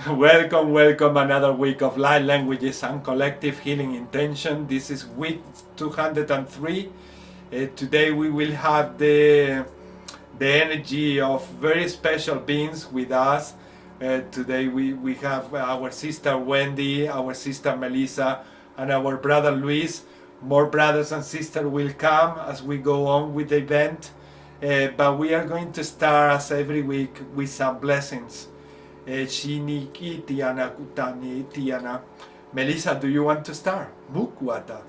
Welcome, welcome, another week of Light Languages and Collective Healing Intention. This is week 203. Today we will have the energy of very special beings with us. Today we have our sister Wendy, our sister Melissa, and our brother Luiz. More brothers and sisters will come as we go on with the event. But we are going to start, as every week, with some blessings. Shiniki Tiana Kutani Tiana. Melissa, do you want to start? Mukwata.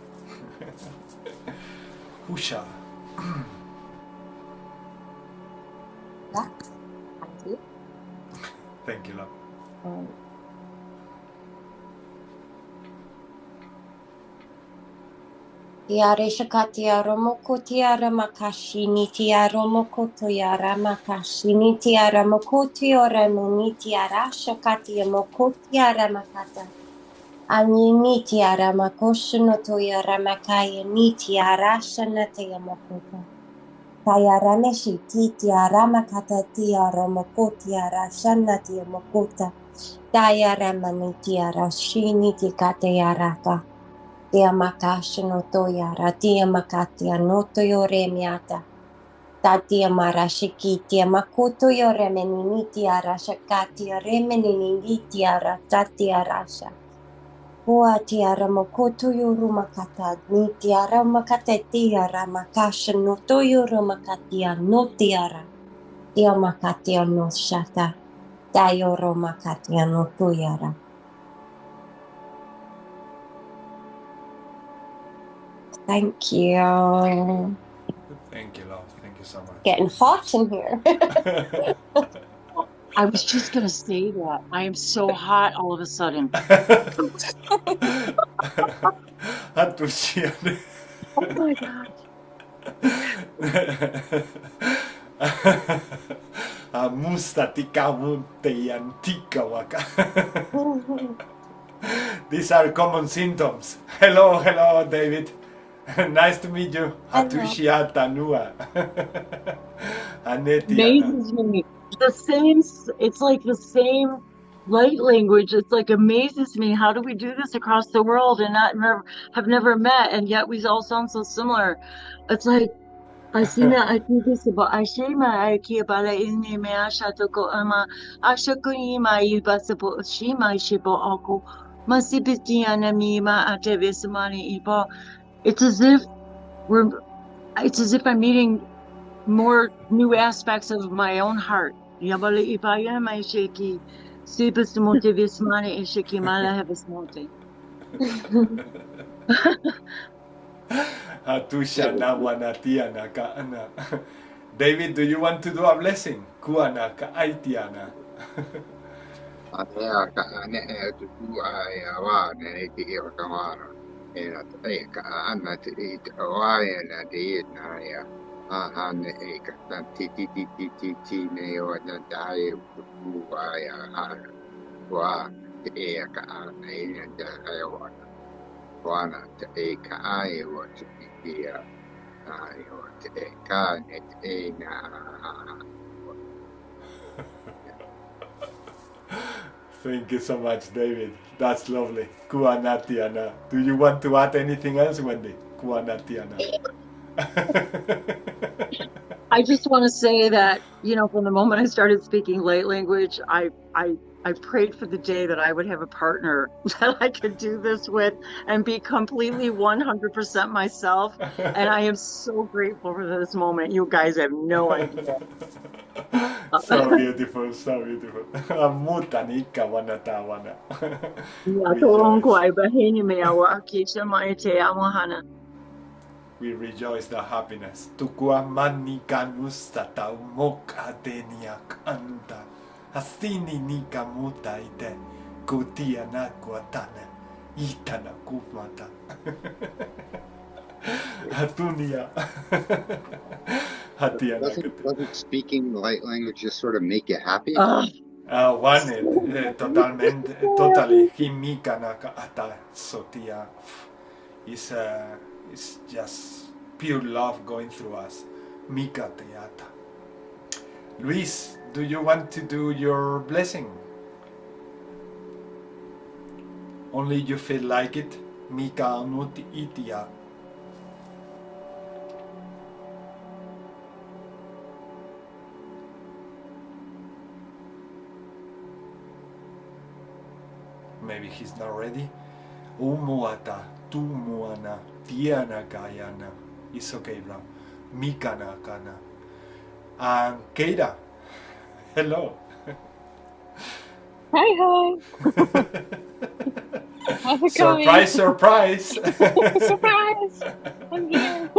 Husha. Thank you, love. Tiare shakatia romoko tiara makashini tiara romoko tiara makashini tiara moko tiara muni tiara shakatia moko tiara makata. Anini tiara makoshino tiara makaya ni tiara shanatia mokota. Tiara meshi tiara makata tiara moko tiara shanatia mokota. Tiara mani tiara shini tikata ka. Tia makasha no toyara, tia makatia no toyore miata. Tatia marashiki, tia makoto yore menini tiara shakatia remenini tiara tatia rasha. Hua tiara makoto yoru makata, ni tiara makata tiara makasha no toyoro makatia no tiara. Tia makatia no shata, tayoro makatia no toyara. Thank you. Thank you, love. Thank you so much. Getting hot in here. I was just going to say that. I am so hot all of a sudden. Oh my God. These are common symptoms. Hello, hello, David. Nice to meet you. Hatushia Tanua. Amazes me. It's like the same light language. It's like amazes me. How do we do this across the world and have never met, and yet we all sound so similar? It's like I think this about Ashima Aikibala in me Ashatoko Ama Ashakuni Iba Sabo Shima Shibo Oko Masibitiana Mima Atevismani Ibo. It's as if I'm meeting more new aspects of my own heart. Yabali Ipaya my shaki Sibus Motivismani Ishiki Mala Hevismonte. David, do you want to do a blessing? Kuana ka aitiana. Atea ka ane e tuku ai awa ne ki e kamara e na te ka ana te i te awa na te na ya a han e ka ta ti ne o na dai tuku ai a wa te e ka ana e na da ai wa na te e ka ai o te ia ai o te e ka ne te na. Thank you so much, David. That's lovely. Kuanatiana. Do you want to add anything else, Wendy? Kuanatiana. I just want to say that, from the moment I started speaking light language, I prayed for the day that I would have a partner that I could do this with and be completely 100% myself. And I am so grateful for this moment. You guys have no idea. So beautiful, so beautiful. Mutanika wanatawana. We rejoice the happiness. Tukua manika nusta tau moka denia kanta. Hastini nika muta ite. Kutia na kuatana. Itana kumata. Hatunia. Doesn't speaking the light language just sort of make you happy? Totally. Himika naka ata sotia. It's just pure love going through us. Mika teata. Luiz, do you want to do your blessing? Only you feel like it. Mika anuti itia. Maybe he's not ready. Umuata, tumuana, tiana kayana. It's okay, bro. Mikana kana. And Keyra, hello. Hi, hi. How's it Surprise, surprise. going? Surprise! I'm here.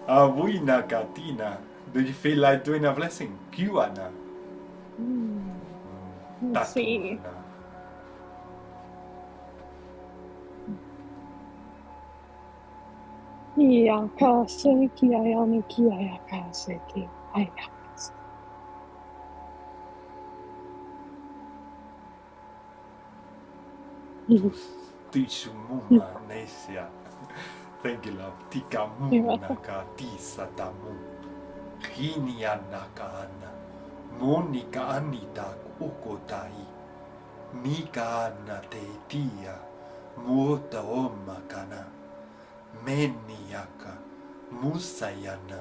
Abuina katina. Do you feel like doing a blessing? Kiwana. Let's see. Tatuna. Yakaseki, ayamiki, ayakaseki, ayakaseki. Tishumuma nesia. Thank you, love. Tikamunaka tisatamu. Hinianaka ana. Monika anita ukotai. Mika ana te tia. Muota omakana. Meniaka. Musayana.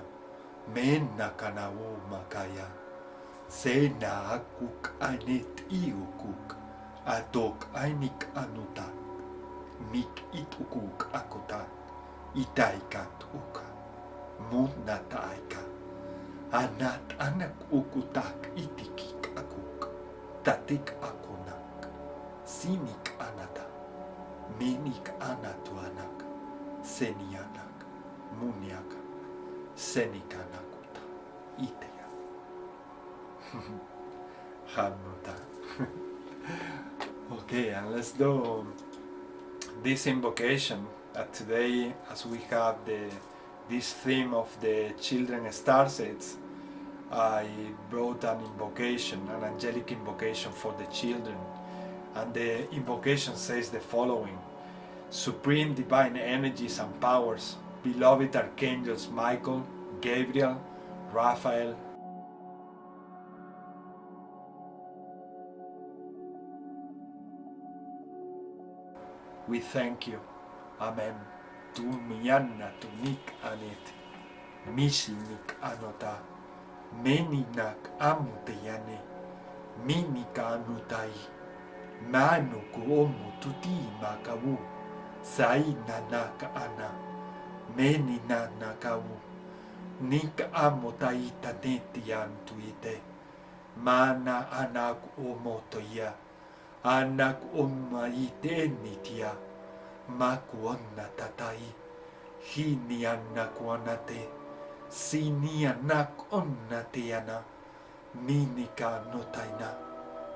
Menakana umakaya. Sena akuk anet iukuk. Adok ainik anuta. Mik itukuk akota. Itaikat uka. Munataika. Anat anak ukutak itikik akuk. Tatik akonak. Sinik anata. Menik anatu anak. Senianak. Muniaka. Senikanakuta. Itea. Hanuta. Okay, and let's do this invocation. Today, as we have this theme of the children star sets, I brought an invocation, an angelic invocation for the children. And the invocation says the following: Supreme divine energies and powers, beloved archangels Michael, Gabriel, Raphael, we thank you. Amen. Tu mianna tu nik anet. Mishinik anota. Meninak amuteyane. Minika anutai. Manu kuomu tuti makawu. Saina naka ana. Menina nakawu. Nik amutai taneti antuite. Mana anak omotoya. Anak omaite nitia. Makuonna tatai. Hini anak wanate. Sini anak onnateana. Minika notaina.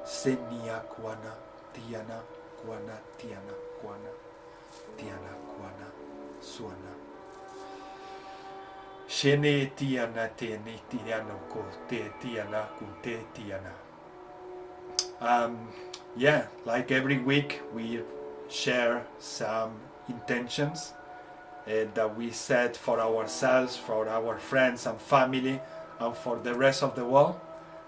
Senia kuana. Tiana kuana. Tiana kuana. Tiana kuana. Suana. Shene tiana te ni tiano ko te tiana ku te tiana. Yeah, like every week we share some intentions that we set for ourselves, for our friends and family, and for the rest of the world.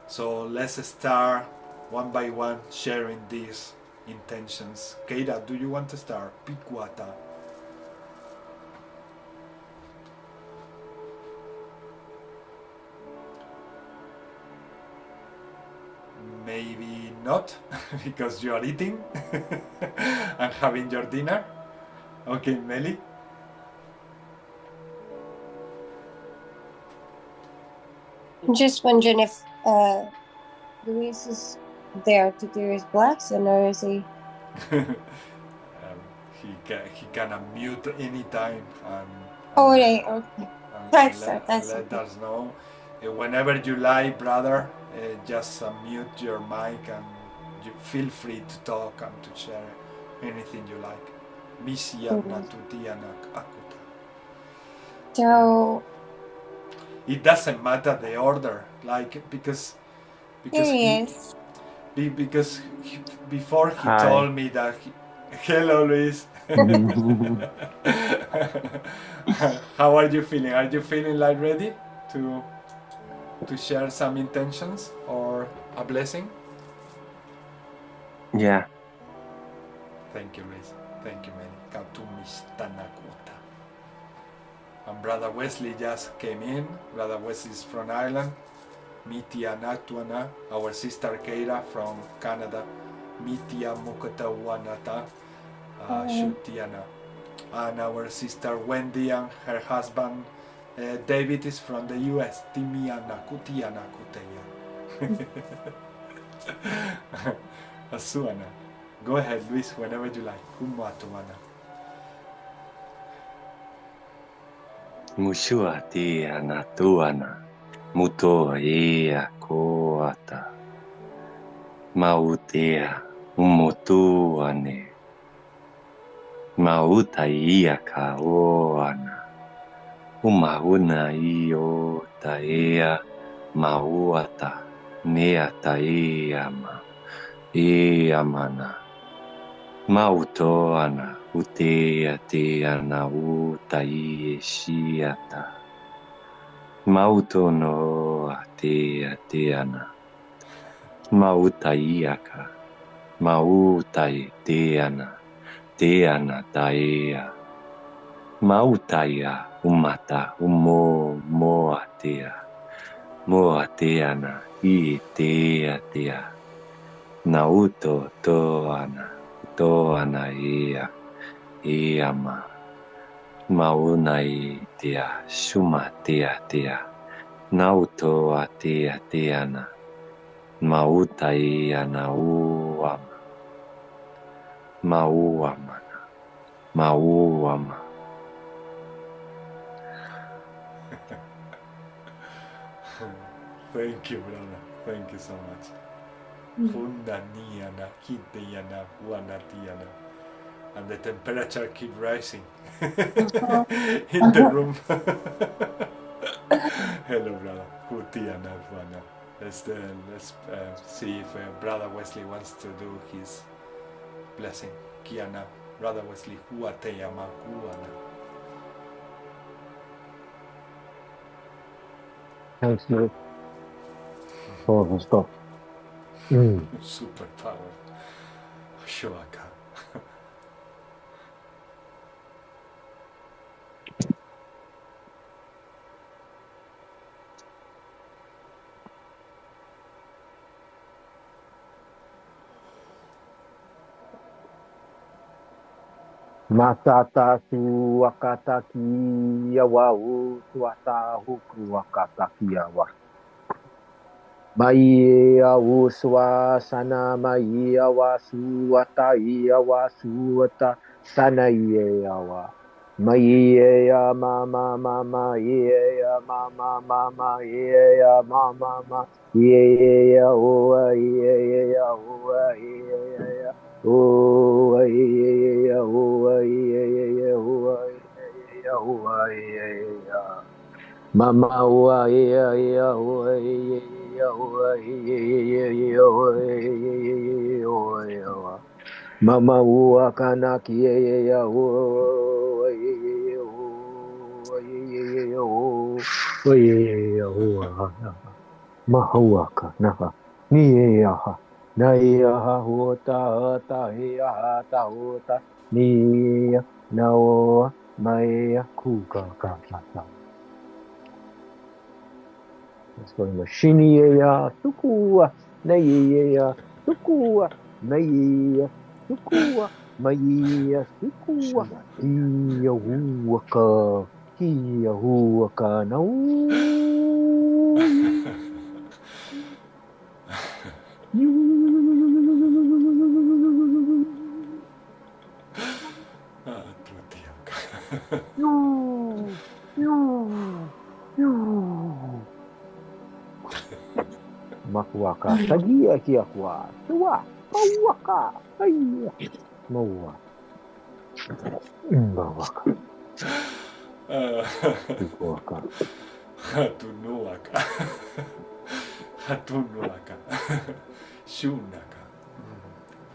So let's start one by one sharing these intentions. Keyra, do you want to start? Pikwata. Maybe not, because you are eating and having your dinner. Okay, Meli. Just wondering if Luiz is there to do his blessing, or is he? He can unmute anytime and Oh, right, okay. That's let okay. us know. Whenever you like, brother, just unmute your mic and you feel free to talk and to share anything you like. So It doesn't matter the order, like because here he is. before he Hi. told me that hello, Luis. How are you feeling? Are you feeling like ready? to share some intentions or a blessing? Yeah. Thank you, Luis. Thank you, Mary. Kautumistanakuta. And Brother Wesley just came in. Brother Wesley is from Ireland. Mitia Natuana, our sister Keyra from Canada. Mitia Mukatawanata Shutiana. And our sister Wendy and her husband David is from the US. Timiana Kutiana Kuteya. Asuana. Go ahead, Luis, whenever you like. Kumatuana. Mushua tia natuana. Mutoa ea koata. Mautea umutuane. Mauta ia kaoana. Umauna io taea mauata. Nea taeama. Eamana. Mautoana. Utea teana utai shiata. Mautono atea teana. Mautaiaka. Mautai teana. Teana taea. Mautaia umata moatea. Moateana i tea. Nauto toana. Toana ea. Eama. Maunai tea. Suma tea. Nauto atea teana. Mautai anauama. Mauamana. Mauama. Thank you, brother. Thank you so much. Fundaniana, Kideyana, Wanatiana. And the temperature keep rising in the room. Hello, brother. Kutiana, Wana. Let's see if Brother Wesley wants to do his blessing. Kiana, Brother Wesley, Huateyama, Kuana. Thanks, Luiz. For the stuff. Superpower. Shoaka. Matata tu wakataki awau tuata huku wakataki awa. Mai au sana mai awa suata i awa suata sana i awa. Mai ya mama ya mama ya mama ya o ya o ya. Oh, yeah, oh, yeah, oh, yeah, oh, yeah. Mama, oh, yeah, oh, yeah, oh, yeah, oh, yeah. Mama, oh, kanaki, yeah, oh, yeah, oh, yeah, oh, Mahawaka, naha, niyaha. Naiya hota tahiya tahota niya naoa maya kuka kaka. Let's go to Mashiniya Sukua Naiya Sukua Naiya Sukua Maya Sukua Hiya huaka nau. Makuaka, tagia kiakwa, tua, pauaka, aiya, maua, mbawaka, ikuaka, Hatunuaka. Hatunuaka. Shunaka.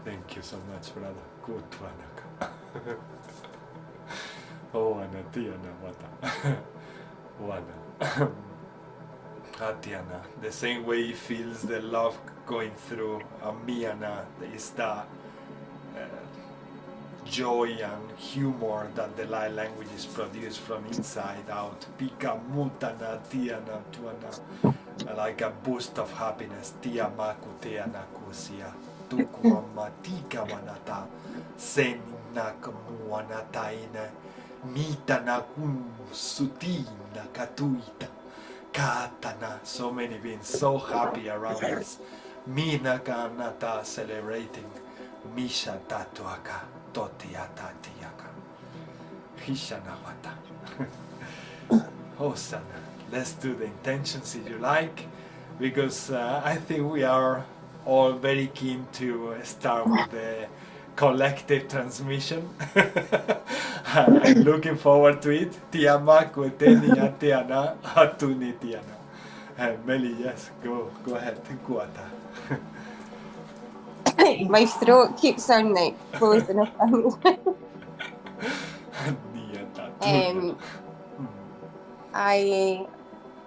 Thank you so much, brother. Kutwanaka. Oh, Anatia Namata. Wana. Hatiana. The same way he feels the love going through Miana is the joy and humor that the light languages produce from inside out. Pika mutana tiana tuana, like a boost of happiness. Tia maku teana kusia. Tukuama tika wanata. Senak muanata ine. Mitana kum sutina katuita. Katana. So many beings so happy around us. Mina kanata celebrating. Misha tatuaka. Totiata tiaka. Hishanawata. Hosanna. Let's do the intentions if you like, because I think we are all very keen to start with the collective transmission. I'm looking forward to it. Tiama kuteni atiana atuni tiana. Meli, yes, go ahead. Kuata. My throat keeps on like closing up.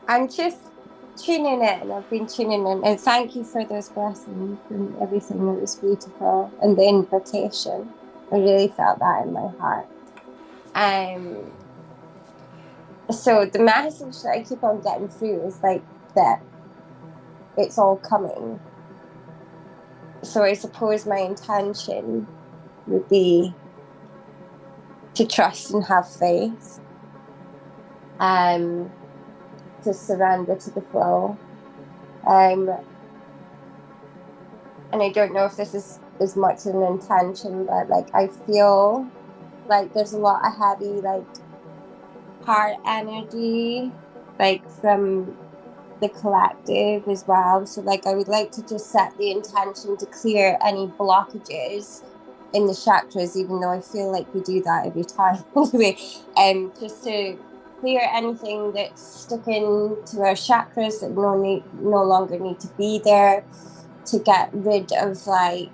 I'm just tuning in. I've been tuning in, and thank you for those blessings and everything. That was beautiful, and the invitation. I really felt that in my heart. So the message that I keep on getting through is like that it's all coming. So I suppose my intention would be to trust and have faith, to surrender to the flow. And I don't know if this is as much an intention, but like I feel like there's a lot of heavy like heart energy, like from the collective as well. So like I would like to just set the intention to clear any blockages in the chakras, even though I feel like we do that every time anyway, just to clear anything that's sticking to our chakras that no longer need to be there, to get rid of like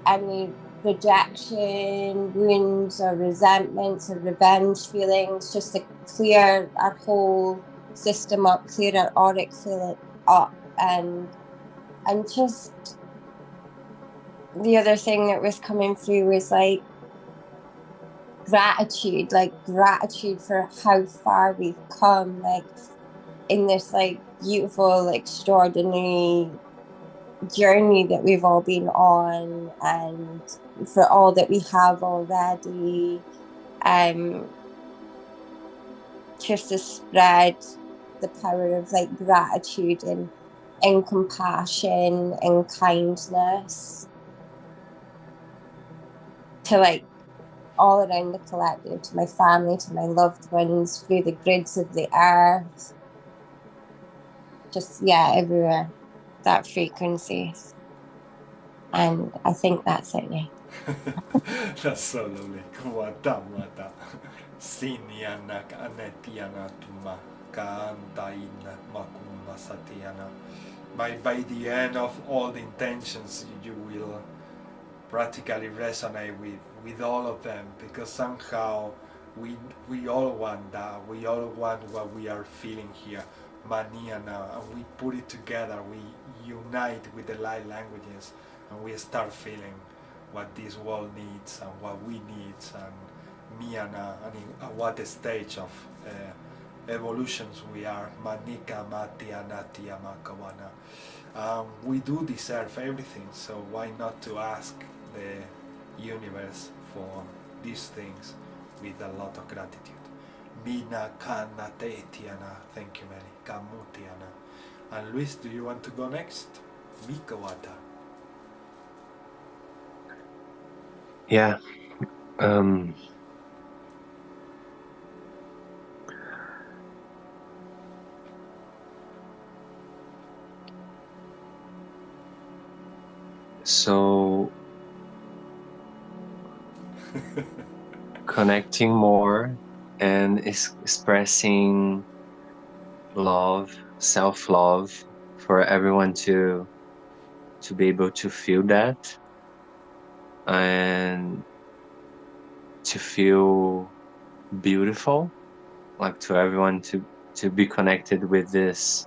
any rejection, wounds or resentments or revenge feelings, just to clear our whole system up, clear our auric field up, and just the other thing that was coming through was like gratitude for how far we've come, like in this like beautiful, extraordinary journey that we've all been on, and for all that we have already, just to spread the power of like gratitude and compassion and kindness to like all around the collective, to my family, to my loved ones, through the grids of the earth, just everywhere, that frequency. And I think that's it. That's so lovely. Kuata mata. Siniana anetiana tuma kaantaina makuma satiana. By the end of all the intentions, you will practically resonate with all of them, because somehow we all want that. We all want what we are feeling here, maniana, and we put it together. We unite with the light languages, and we start feeling what this world needs and what we need, and miana, and at what stage of evolutions we are. Manika matiana tiamakawana. We do deserve everything, so why not to ask the universe for these things with a lot of gratitude. Mina kana tiana. Thank you, Mary. Kamutiana. And Luis, do you want to go next? Mikawata. Yeah. So connecting more and expressing love, self-love, for everyone to be able to feel that and to feel beautiful, like to everyone to be connected with this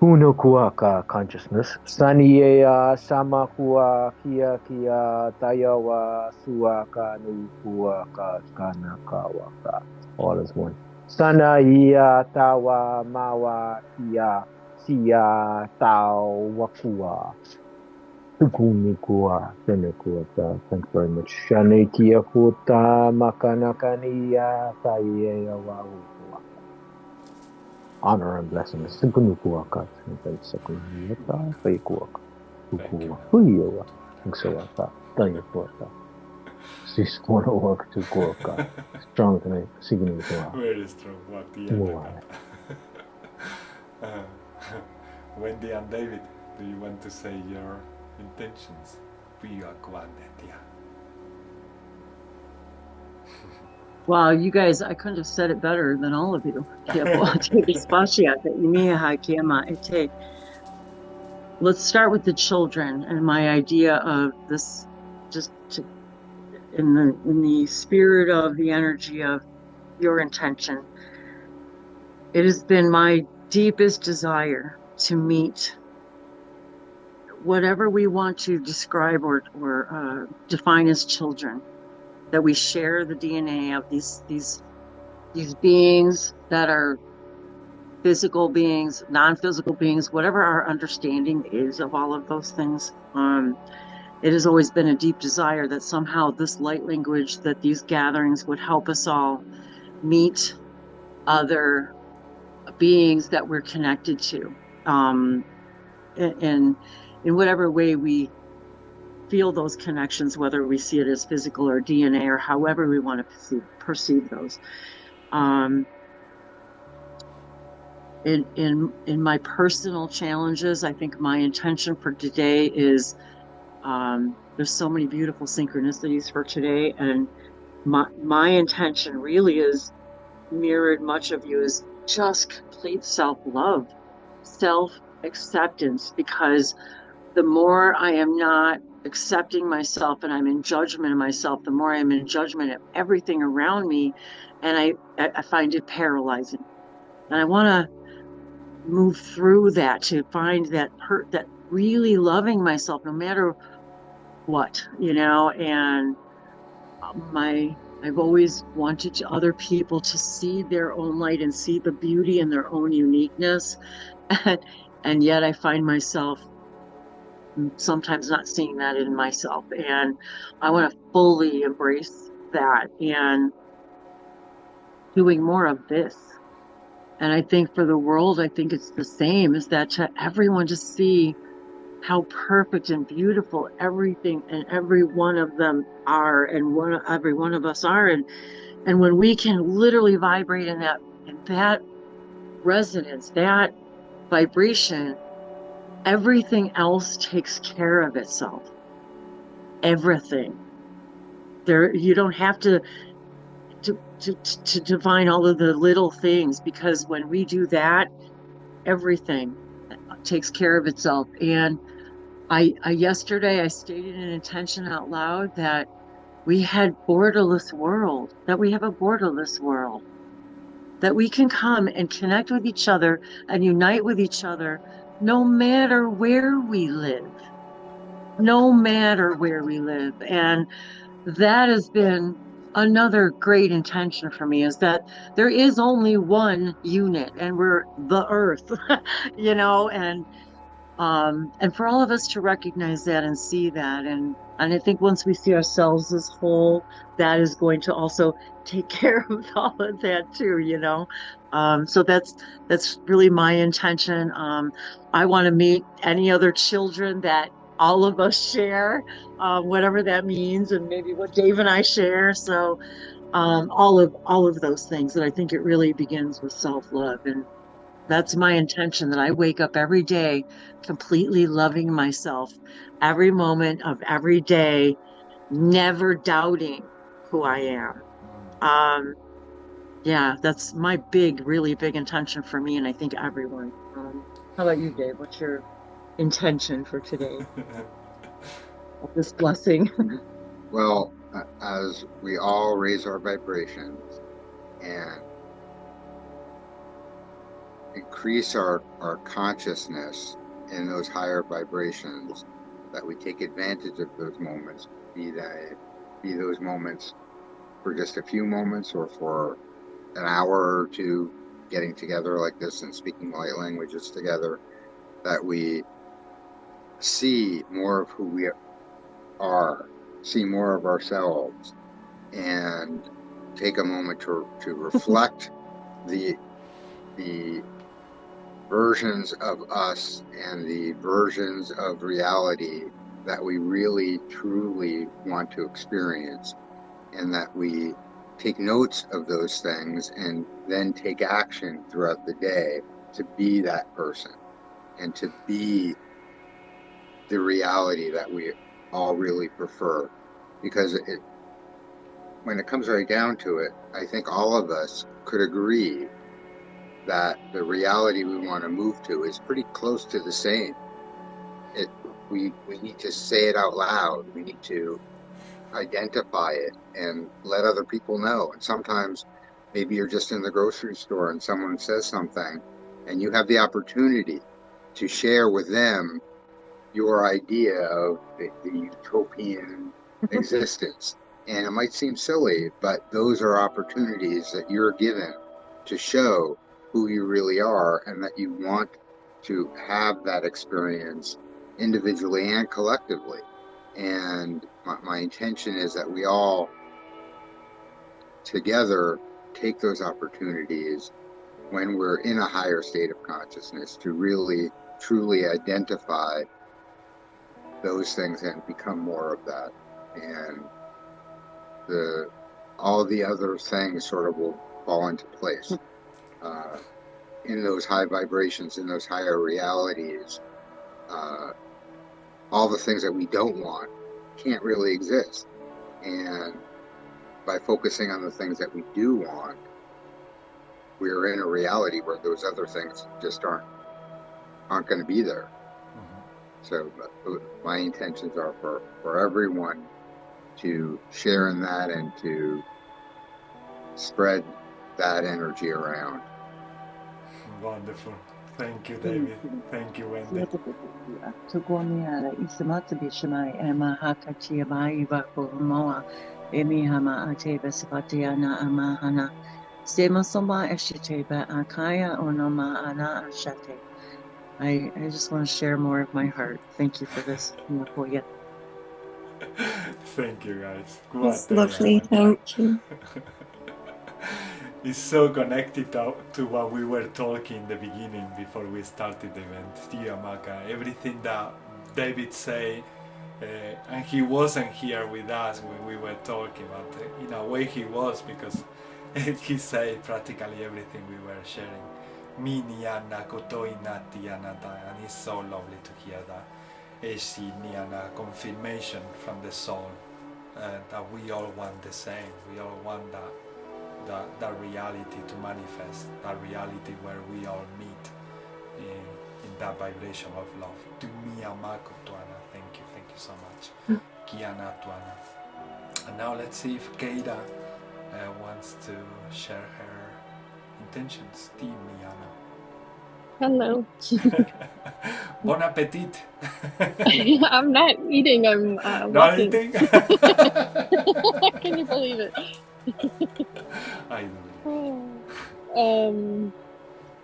Puno kuaka consciousness. Saniea sama kua kia tayawa suaka nu kuaka kanakawaka. All is one. Sana ia tawa mawa kia sia tau wakua. Tukunikua tenekuata. Thanks very much. Shani kia kuta makanakania taia wau. Honor and blessings. Simpunukuaka. Sakunukuaka. Faikuaka. Tukua. Huiwa. Thanksawaka. Tanyakuaka. Sismonoak tukuaka. Strong tonight. Signukuaka. Very strong. Wendy and David, do you want to say your intentions? Wow, you guys, I couldn't have said it better than all of you. Let's start with the children and my idea of this, just in the spirit of the energy of your intention. It has been my deepest desire to meet whatever we want to describe or define as children, that we share the DNA of these beings that are physical beings, non-physical beings, whatever our understanding is of all of those things. It has always been a deep desire that somehow this light language, that these gatherings would help us all meet other beings that we're connected to, and in whatever way we feel those connections, whether we see it as physical or DNA or however we want to perceive those. In my personal challenges, I think my intention for today is, there's so many beautiful synchronicities for today, and my intention really is mirrored much of you, is just complete self-love, self-acceptance, because the more I am not accepting myself and I'm in judgment of myself, the more I'm in judgment of everything around me, and I find it paralyzing. And I want to move through that to find that really loving myself no matter what, and I've always wanted other people to see their own light and see the beauty in their own uniqueness. And yet I find myself sometimes not seeing that in myself. And I want to fully embrace that and doing more of this. And I think for the world, I think it's the same, is that to everyone to see how perfect and beautiful everything and every one of them are, and every one of us are. And when we can literally vibrate in that resonance, that vibration, everything else takes care of itself. Everything. You don't have to define all of the little things, because when we do that, everything takes care of itself. And yesterday I stated an intention out loud that we had borderless world, that we have a borderless world, that we can come and connect with each other and unite with each other no matter where we live, no matter where we live. And that has been another great intention for me, is that there is only one unit, and we're the earth, and for all of us to recognize that and see that. And I think once we see ourselves as whole, that is going to also take care of all of that too, so that's really my intention. I want to meet any other children that all of us share, whatever that means, and maybe what Dave and I share. So all of those things. And I think it really begins with self-love. And that's my intention, that I wake up every day completely loving myself, every moment of every day, never doubting who I am. Yeah, that's my really big intention for me, and I think everyone. How about you, Dave? What's your intention for today? Of this blessing? Well, as we all raise our vibrations and increase our consciousness in those higher vibrations, that we take advantage of those moments, be those moments for just a few moments or for an hour or two, getting together like this and speaking light languages together, that we see more of who we are, see more of ourselves, and take a moment to reflect the versions of us and the versions of reality that we really truly want to experience, and that we take notes of those things and then take action throughout the day to be that person and to be the reality that we all really prefer. Because when it comes right down to it, I think all of us could agree that the reality we want to move to is pretty close to the same. We need to say it out loud. We need to identify it and let other people know. And sometimes maybe you're just in the grocery store and someone says something and you have the opportunity to share with them your idea of the utopian existence. And it might seem silly, but those are opportunities that you're given to show who you really are, and that you want to have that experience individually and collectively. And my intention is that we all together take those opportunities when we're in a higher state of consciousness to really truly identify those things and become more of that. And all the other things sort of will fall into place. In those high vibrations, in those higher realities, all the things that we don't want can't really exist. And by focusing on the things that we do want, we're in a reality where those other things just aren't going to be there. So my intentions are for everyone to share in that and to spread that energy around. Wonderful. Thank you, David. Thank you, Wendy. I just want to share more of my heart. Thank you for this. Thank you, guys. It's lovely, thank you. It's so connected to what we were talking in the beginning before we started the event. Everything that David said, and he wasn't here with us when we were talking, but in a way he was, because he said practically everything we were sharing. And it's so lovely to hear that. It's a confirmation from the soul that we all want the same. We all want that reality to manifest, that reality where we all meet in that vibration of love. To me, Amako Tuana, thank you so much. Kiana Tuana. And now let's see if Keyra wants to share her intentions. Miana. Hello. Bon appetit. I'm not eating, I'm Not walking. eating? Can you believe it? I do.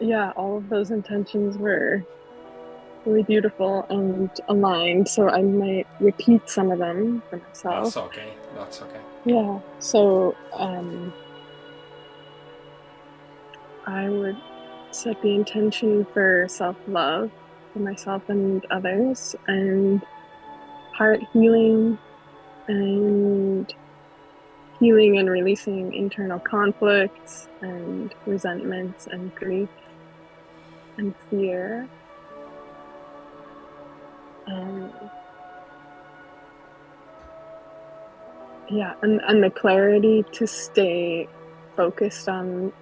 Yeah, all of those intentions were really beautiful and aligned, so I might repeat some of them for myself. That's okay. That's okay. Yeah, so I would set the intention for self-love for myself and others, and heart healing, and healing and releasing internal conflicts and resentments and grief and fear. Yeah, and the clarity to stay focused on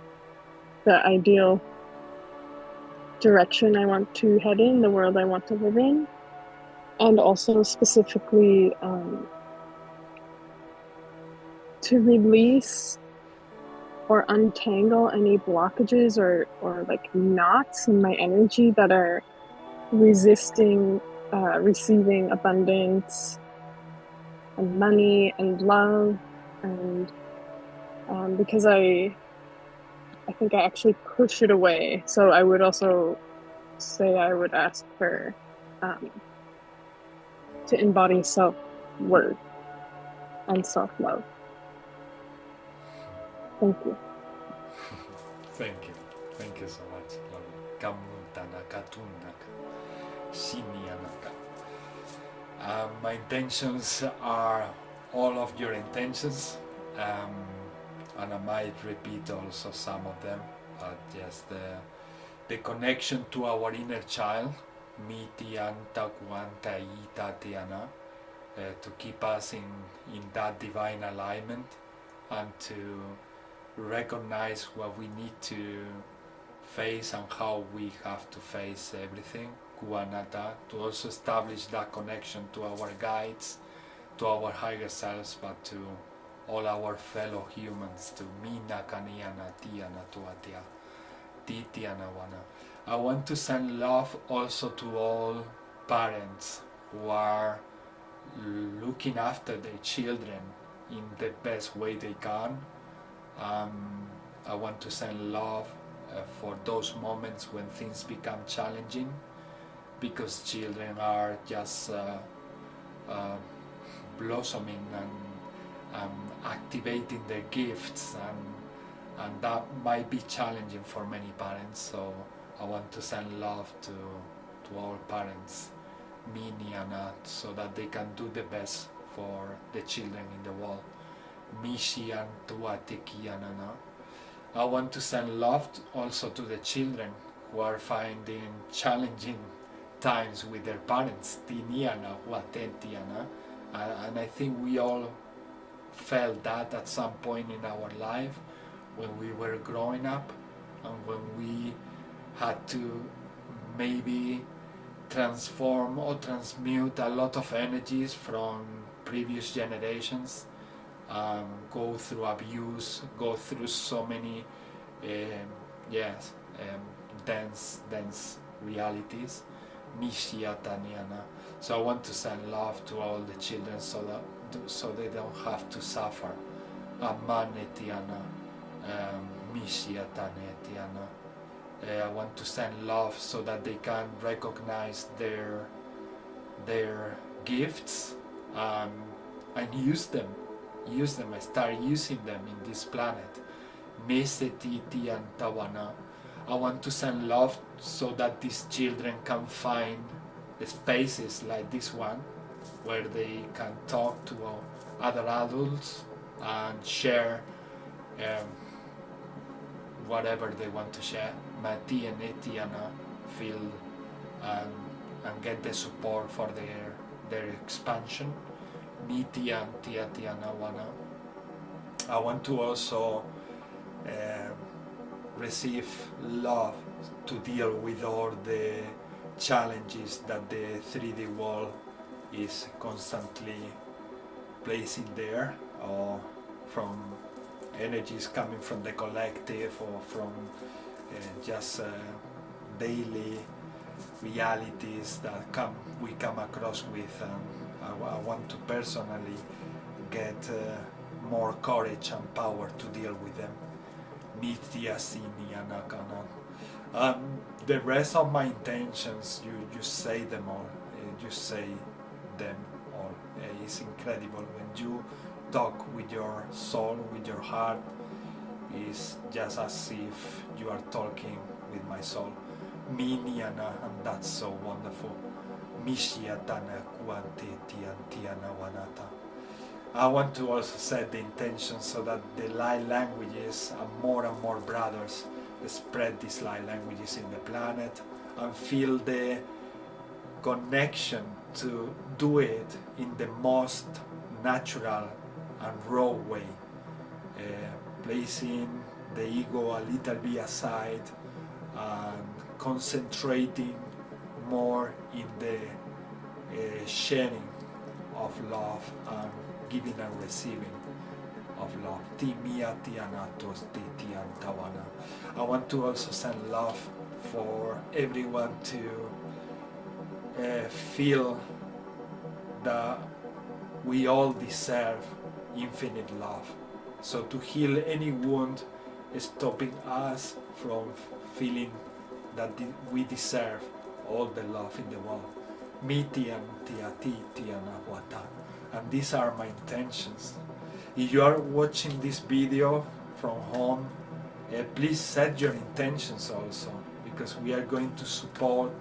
the ideal direction I want to head in, the world I want to live in, and also specifically to release or untangle any blockages or like knots in my energy that are resisting receiving abundance and money and love. And because I think I actually push it away. So I would also say I would ask for to embody self-worth and self-love. Thank you. Thank you. Thank you so much. Kamuntanaka tunaka. Shinianaka. My intentions are all of your intentions, and I might repeat also some of them, but just the connection to our inner child, miti anta quanta ita tiana, to keep us in that divine alignment, and to recognize what we need to face and how we have to face everything, kuanata, to also establish that connection to our guides, to our higher selves, but to all our fellow humans, to mina kaniana tiana tuatia titiana wana. I want to send love also to all parents who are looking after their children in the best way they can. I want to send love for those moments when things become challenging, because children are just blossoming and activating their gifts, and that might be challenging for many parents. So I want to send love to all parents, miniana, so that they can do the best for the children in the world. Mishian tuatekianana. I want to send love also to the children who are finding challenging times with their parents, tiniana huatentiana, and I think we all felt that at some point in our life when we were growing up, and when we had to maybe transform or transmute a lot of energies from previous generations, go through abuse, go through so many dense realities. So I want to send love to all the children so they don't have to suffer. I want to send love so that they can recognize their gifts and use them. I start using them in this planet. I want to send love so that these children can find spaces like this one where they can talk to other adults and share whatever they want to share. Feel and get the support for their expansion. I want to also receive love to deal with all the challenges that the 3D world is constantly placing there, or from energies coming from the collective, or from just daily realities that we come across with. I want to personally get more courage and power to deal with them. The rest of my intentions, you say them all. It's incredible when you talk with your soul, with your heart. It's just as if you are talking with my soul. Miniana, and that's so wonderful. Mishiatana Kuantetiana Wanata. I want to also set the intention so that the light languages and more brothers spread these light languages in the planet, and feel the connection to do it in the most natural and raw way, placing the ego a little bit aside and concentrating more in the sharing of love and giving and receiving of love. Timia tiana tos titian tawana. I want to also send love for everyone to feel that we all deserve infinite love. So to heal any wound stopping us from feeling that we deserve all the love in the world. Mitian tiati tiana wata. And these are my intentions. If you are watching this video from home, please set your intentions also, because we are going to support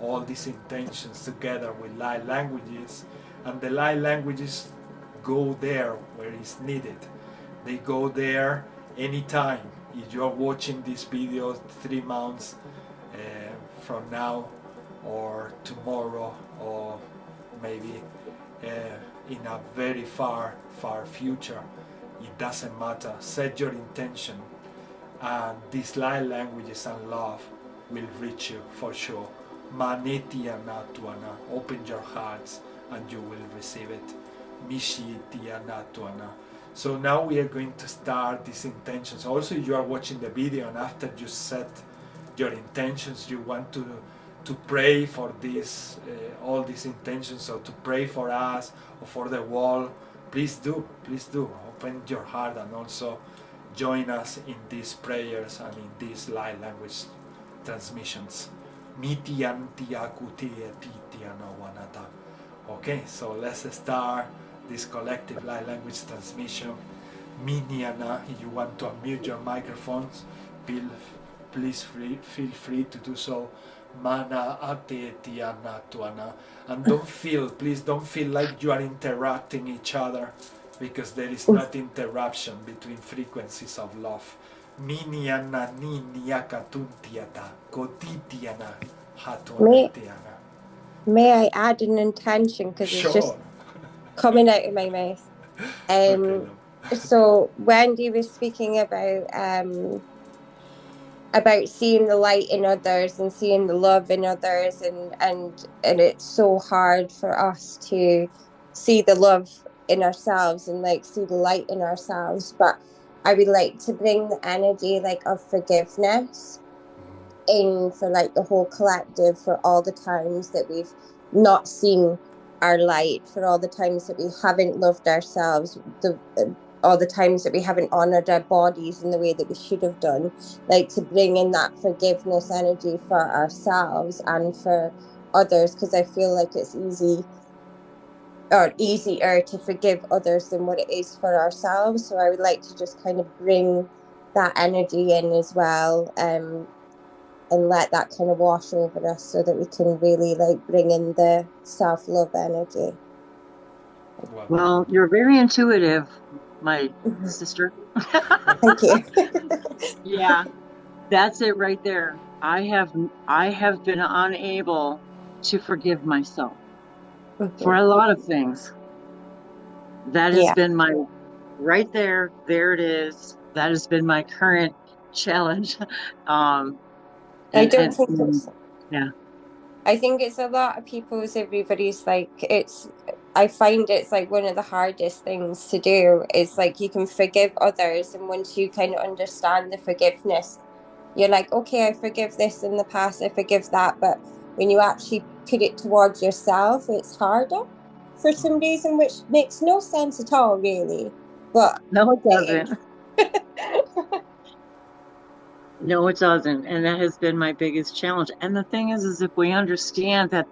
all these intentions together with light languages, and the light languages go there where it's needed. They go there anytime. If you are watching this video 3 months from now, or tomorrow, or maybe in a very far future, it doesn't matter. Set your intention, and these light languages and love will reach you for sure. Manetia natuana, open your hearts and you will receive it. Mishitia natuana. So now we are going to start these intentions. Also, you are watching the video, and after you set your intentions, you want to pray for this, all these intentions, or to pray for us or for the world. Please do open your heart and also join us in these prayers and in these light language transmissions. Okay, so let's start this collective light language transmission. Miniana, if you want to unmute your microphones, please feel free to do so. Mana ate tiana tuana. And please don't feel like you are interrupting each other, because there is not interruption between frequencies of love. Miniana ni niaka tuntiata, kotitiana hatuanetiana. May I add an intention, because it's just coming out of my mouth. Okay, so Wendy was speaking about seeing the light in others and seeing the love in others, and it's so hard for us to see the love in ourselves and like see the light in ourselves. But I would like to bring the energy like of forgiveness in for like the whole collective, for all the times that we've not seen our light, for all the times that we haven't loved ourselves, all the times that we haven't honored our bodies in the way that we should have done, like to bring in that forgiveness energy for ourselves and for others, because I feel like it's easier to forgive others than what it is for ourselves. So I would like to just kind of bring that energy in as well, and let that kind of wash over us, so that we can really like bring in the self-love energy. Well, you're very intuitive, my sister. Thank you. Yeah, that's it right there. I have been unable to forgive myself for a lot of things. That has been my right there. There it is. That has been my current challenge. I think it's a lot of people's, everybody's like, I find it's like one of the hardest things to do is like, you can forgive others, and once you kind of understand the forgiveness, you're like, okay, I forgive this in the past, I forgive that. But when you actually put it towards yourself, it's harder for some reason, which makes no sense at all, really. But no, it doesn't. No, it doesn't. And that has been my biggest challenge. And the thing is if we understand that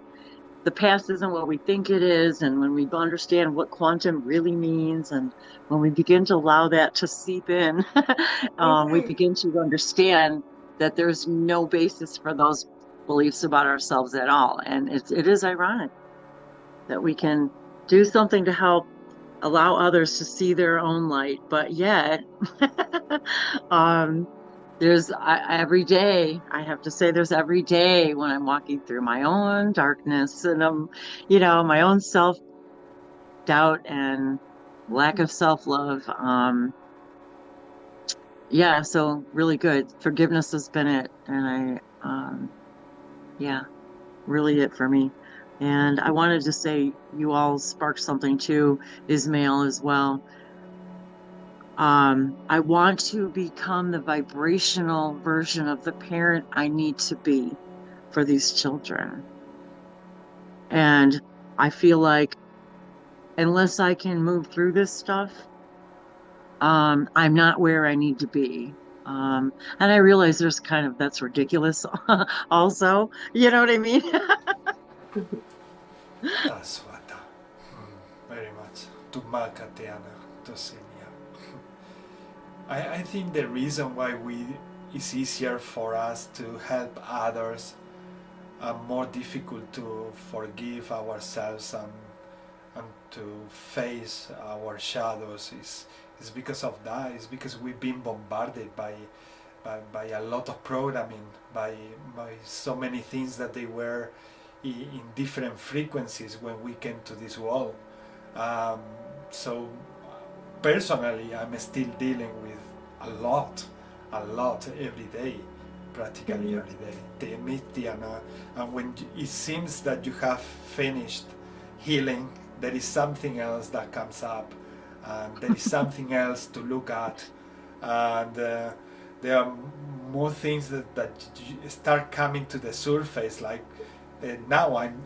the past isn't what we think it is, and when we understand what quantum really means, and when we begin to allow that to seep in, we begin to understand that there's no basis for those beliefs about ourselves at all. And it is ironic that we can do something to help allow others to see their own light, but yet there's every day, I have to say, there's every day when I'm walking through my own darkness and my own self-doubt and lack of self-love. So really good. Forgiveness has been it. And really it for me. And I wanted to say, you all sparked something too, Ismael, as well. I want to become the vibrational version of the parent I need to be for these children. And I feel like unless I can move through this stuff, I'm not where I need to be. And I realize there's that's ridiculous also, you know what I mean? That's what. Very much. To Makatiana, to Sinia. I think the reason why it's easier for us to help others and more difficult to forgive ourselves and to face our shadows is because of that. It's because we've been bombarded by a lot of programming, by so many things that they were in different frequencies when we came to this world. So personally, I'm still dealing with a lot every day, practically every day. And when it seems that you have finished healing, there is something else that comes up, and there is something else to look at, and there are more things that start coming to the surface. Like now, I'm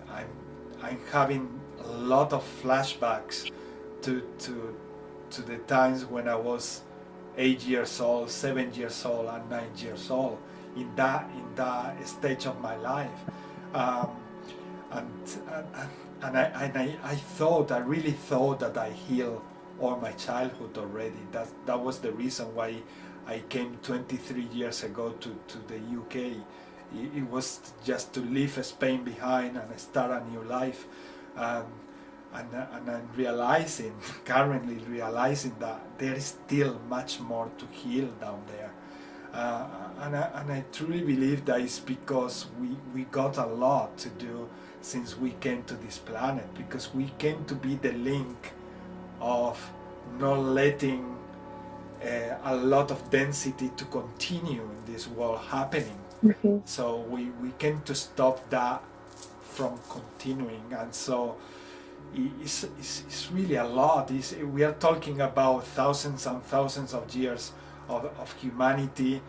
having a lot of flashbacks to the times when I was 8 years old, 7 years old, and 9 years old. In that stage of my life, and I really thought that I healed all my childhood already. That was the reason why I came 23 years ago to the UK. It was just to leave Spain behind and start a new life. And I'm currently realizing that there is still much more to heal down there. And I truly believe that it's because we got a lot to do since we came to this planet, because we came to be the link of not letting a lot of density to continue in this world happening. So we came to stop that from continuing, and so it's really a lot. We are talking about thousands and thousands of years of humanity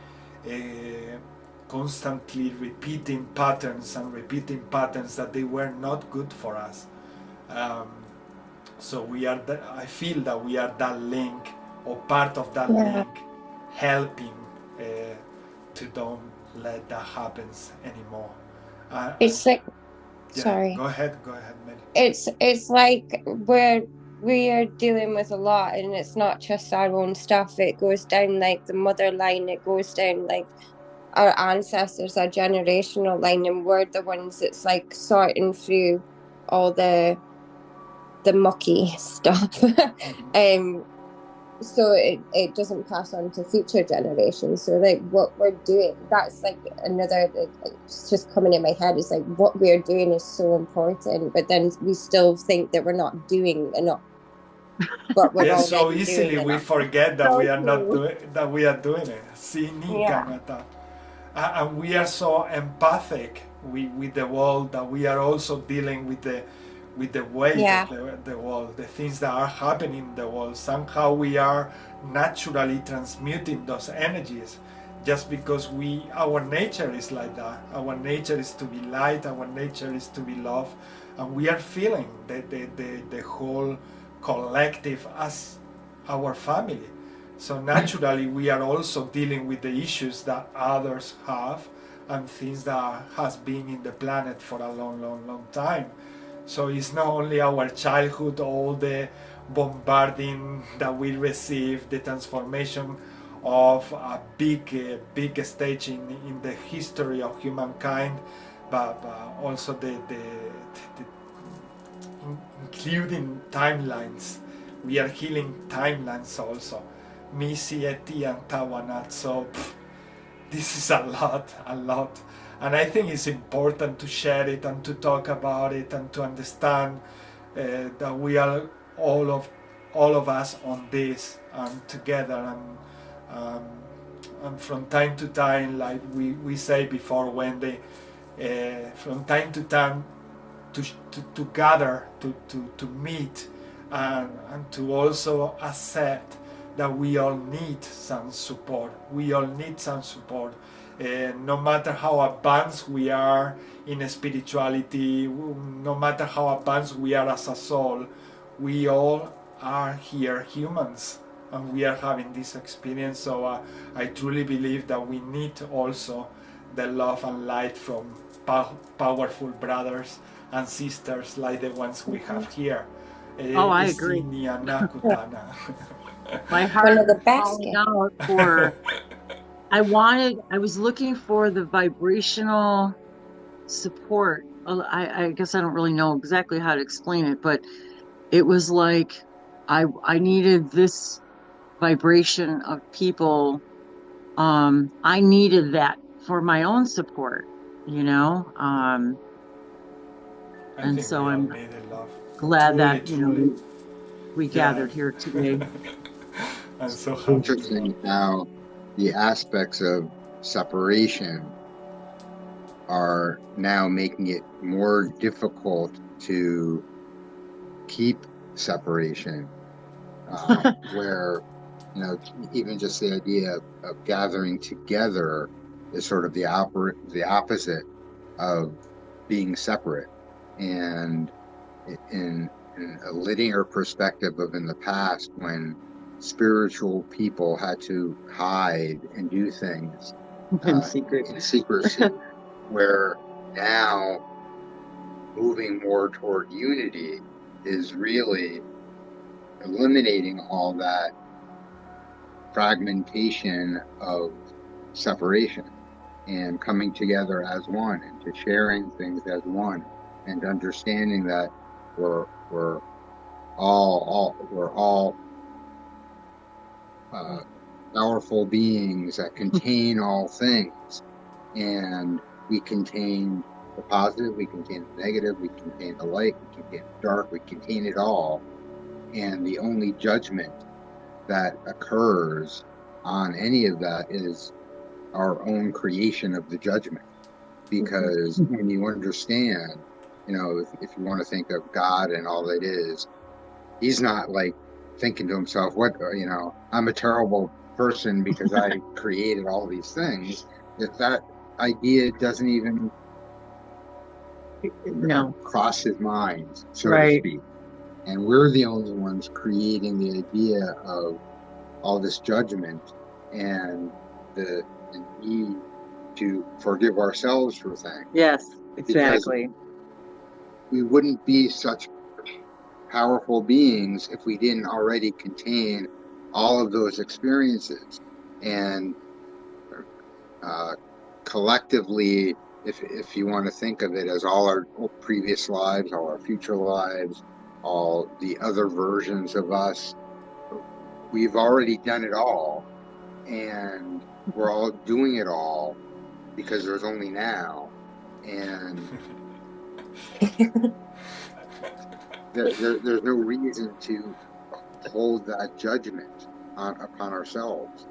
constantly repeating patterns that they were not good for us. So I feel that we are that link, or part of that link, helping to don't let that happen anymore. It's like, yeah, sorry. Go ahead, Mary. It's like we are dealing with a lot, and it's not just our own stuff. It goes down like the mother line. It goes down like our ancestors, our generational line, and we're the ones that's like sorting through all the mucky stuff. So it doesn't pass on to future generations. So like what we're doing, that's like another, it's just coming in my head, is like what we're doing is so important, but then we still think that we're not doing enough. But we're so easily we forget that we are not doing that. We are doing it. And we are so empathic with the world that we are also dealing with the weight of the world, the things that are happening in the world. Somehow we are naturally transmuting those energies, just because our nature is like that. Our nature is to be light, our nature is to be love, and we are feeling the whole collective as our family. So naturally we are also dealing with the issues that others have, and things that has been in the planet for a long time. So it's not only our childhood, all the bombarding that we receive, the transformation of a big stage in the history of humankind, but also the including timelines. We are healing timelines also. Misi, Eti, and Tawanat. So this is a lot. And I think it's important to share it and to talk about it and to understand that we are all of us on this and together. And from time to time, like we say before, Wendy, from time to time to gather, to meet, and to also accept that we all need some support. We all need some support. No matter how advanced we are in spirituality, no matter how advanced we are as a soul, we all are here humans, and we are having this experience. So I truly believe that we need also the love and light from powerful brothers and sisters like the ones we have here. Oh, I agree. My heart One of the was best calling out for, I was looking for the vibrational support. I guess I don't really know exactly how to explain it, but it was like I needed this vibration of people. I needed that for my own support, you know. And so I'm glad that we gathered here today. I'm so It's happy. interesting how the aspects of separation are now making it more difficult to keep separation, where, you know, even just the idea of gathering together is sort of the opposite of being separate. And in a linear perspective of in the past, when spiritual people had to hide and do things In secrecy, where now moving more toward unity is really eliminating all that fragmentation of separation and coming together as one, and to sharing things as one, and understanding that we're all powerful beings that contain all things, and we contain the positive, we contain the negative, we contain the light, we contain the dark, we contain it all. And the only judgment that occurs on any of that is our own creation of the judgment. Because when you understand, you know, if you want to think of God and all that is, he's not like thinking to himself, what, you know, I'm a terrible person because I created all these things. That idea doesn't even cross his mind, so to speak. And we're the only ones creating the idea of all this judgment and the need to forgive ourselves for things. Yes, exactly. Because we wouldn't be such powerful beings if we didn't already contain all of those experiences. And collectively, if you want to think of it as all our previous lives, all our future lives, all the other versions of us, we've already done it all, and we're all doing it all because there's only now. And there's no reason to hold that judgment upon ourselves.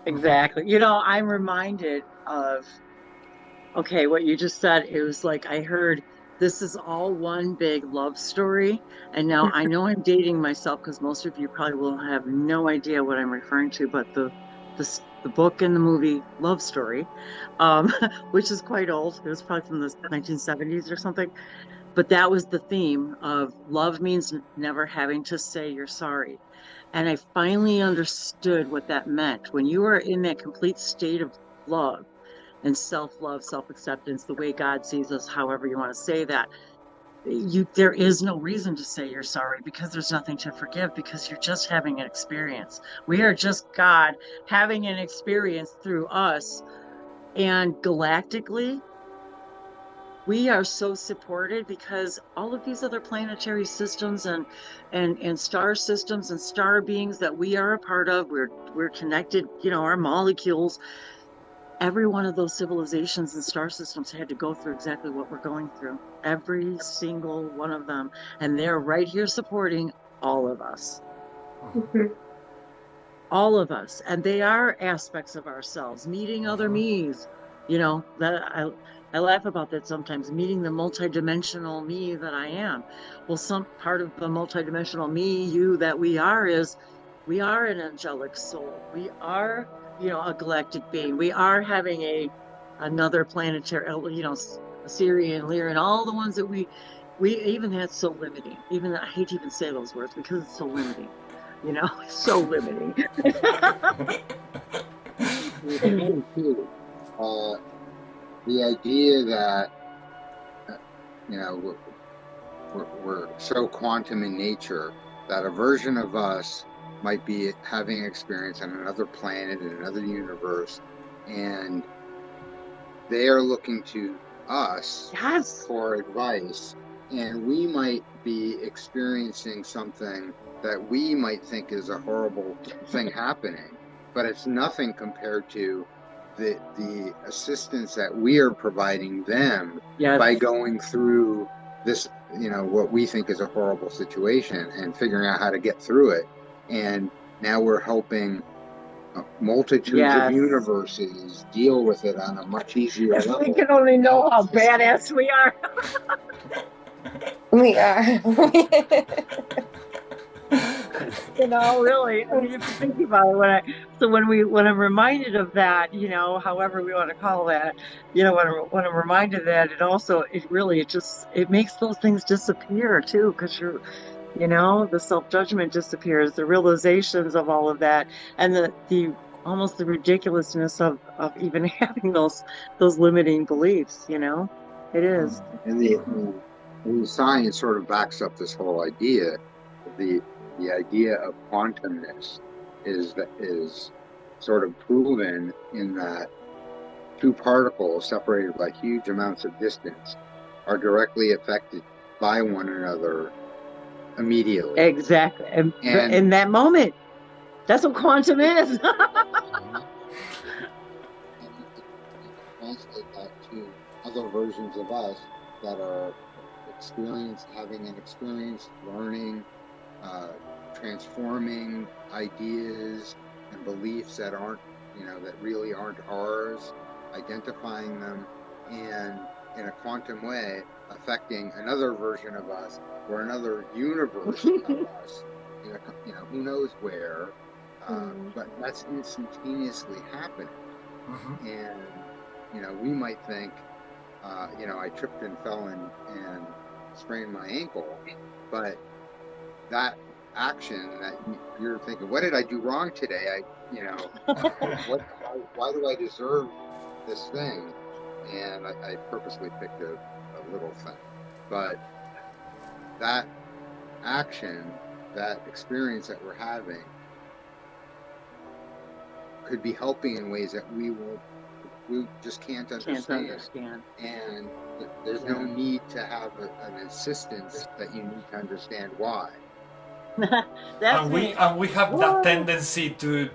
Exactly. You know, I'm reminded of, okay, what you just said. It was like I heard, this is all one big love story. And now I know I'm dating myself because most of you probably will have no idea what I'm referring to, but the book and the movie Love Story, which is quite old. It was probably from the 1970s or something. But that was the theme of love means never having to say you're sorry. And I finally understood what that meant. When you are in that complete state of love and self-love, self-acceptance, the way God sees us, however you want to say that, there is no reason to say you're sorry, because there's nothing to forgive, because you're just having an experience. We are just God having an experience through us. And galactically, we are so supported because all of these other planetary systems and star systems and star beings that we are a part of, we're connected, you know, our molecules, every one of those civilizations and star systems had to go through exactly what we're going through. Every single one of them. And they're right here supporting all of us. All of us. And they are aspects of ourselves, meeting other me's. You know, that I laugh about that sometimes, meeting the multidimensional me that I am. Well, some part of the multidimensional me, you, that we are is we are an angelic soul. We are, a galactic being. We are having another planetary, Assyrian, Lyra, and all the ones that we even had so limiting. Even I hate to even say those words because it's so limiting. It's so limiting. The idea that we're so quantum in nature that a version of us might be having an experience on another planet in another universe, and they are looking to us for advice, and we might be experiencing something that we might think is a horrible thing happening, but it's nothing compared to the assistance that we are providing them by going through this, what we think is a horrible situation and figuring out how to get through it. And now we're helping multitudes of universes deal with it on a much easier level. We can only know how badass we are. We are. Really, I mean, if you think about it, when I'm reminded of that, however we want to call that, when I'm reminded of that, it makes those things disappear too, because the self-judgment disappears, the realizations of all of that, and the almost the ridiculousness of even having those limiting beliefs, it is. And the science sort of backs up this whole idea. The idea of quantumness is sort of proven in that two particles separated by huge amounts of distance are directly affected by one another immediately. Exactly. And in that moment, that's what quantum is. And translate that to other versions of us that are having an experience, learning, transforming ideas and beliefs that aren't, that really aren't ours, identifying them, and in a quantum way affecting another version of us or another universe of us, who knows where, but that's instantaneously happening. And we might think, I tripped and fell and sprained my ankle, but that action that you're thinking, what did I do wrong today? Why do I deserve this thing? And I purposely picked a little thing, but that action, that experience that we're having, could be helping in ways that we just can't understand. And there's no need to have an assistance that you need to understand why. And we have that tendency to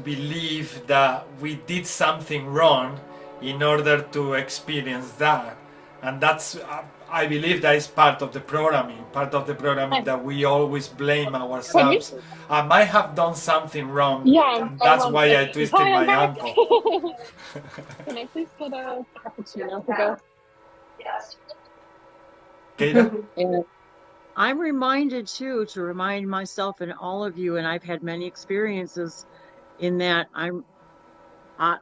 believe that we did something wrong in order to experience that, and that's I believe that is part of the programming that we always blame ourselves. I might have done something wrong, and that's why I twisted my ankle. Can I please get a cappuccino to go? Yes. Keyra? I'm reminded too, to remind myself and all of you, and I've had many experiences in that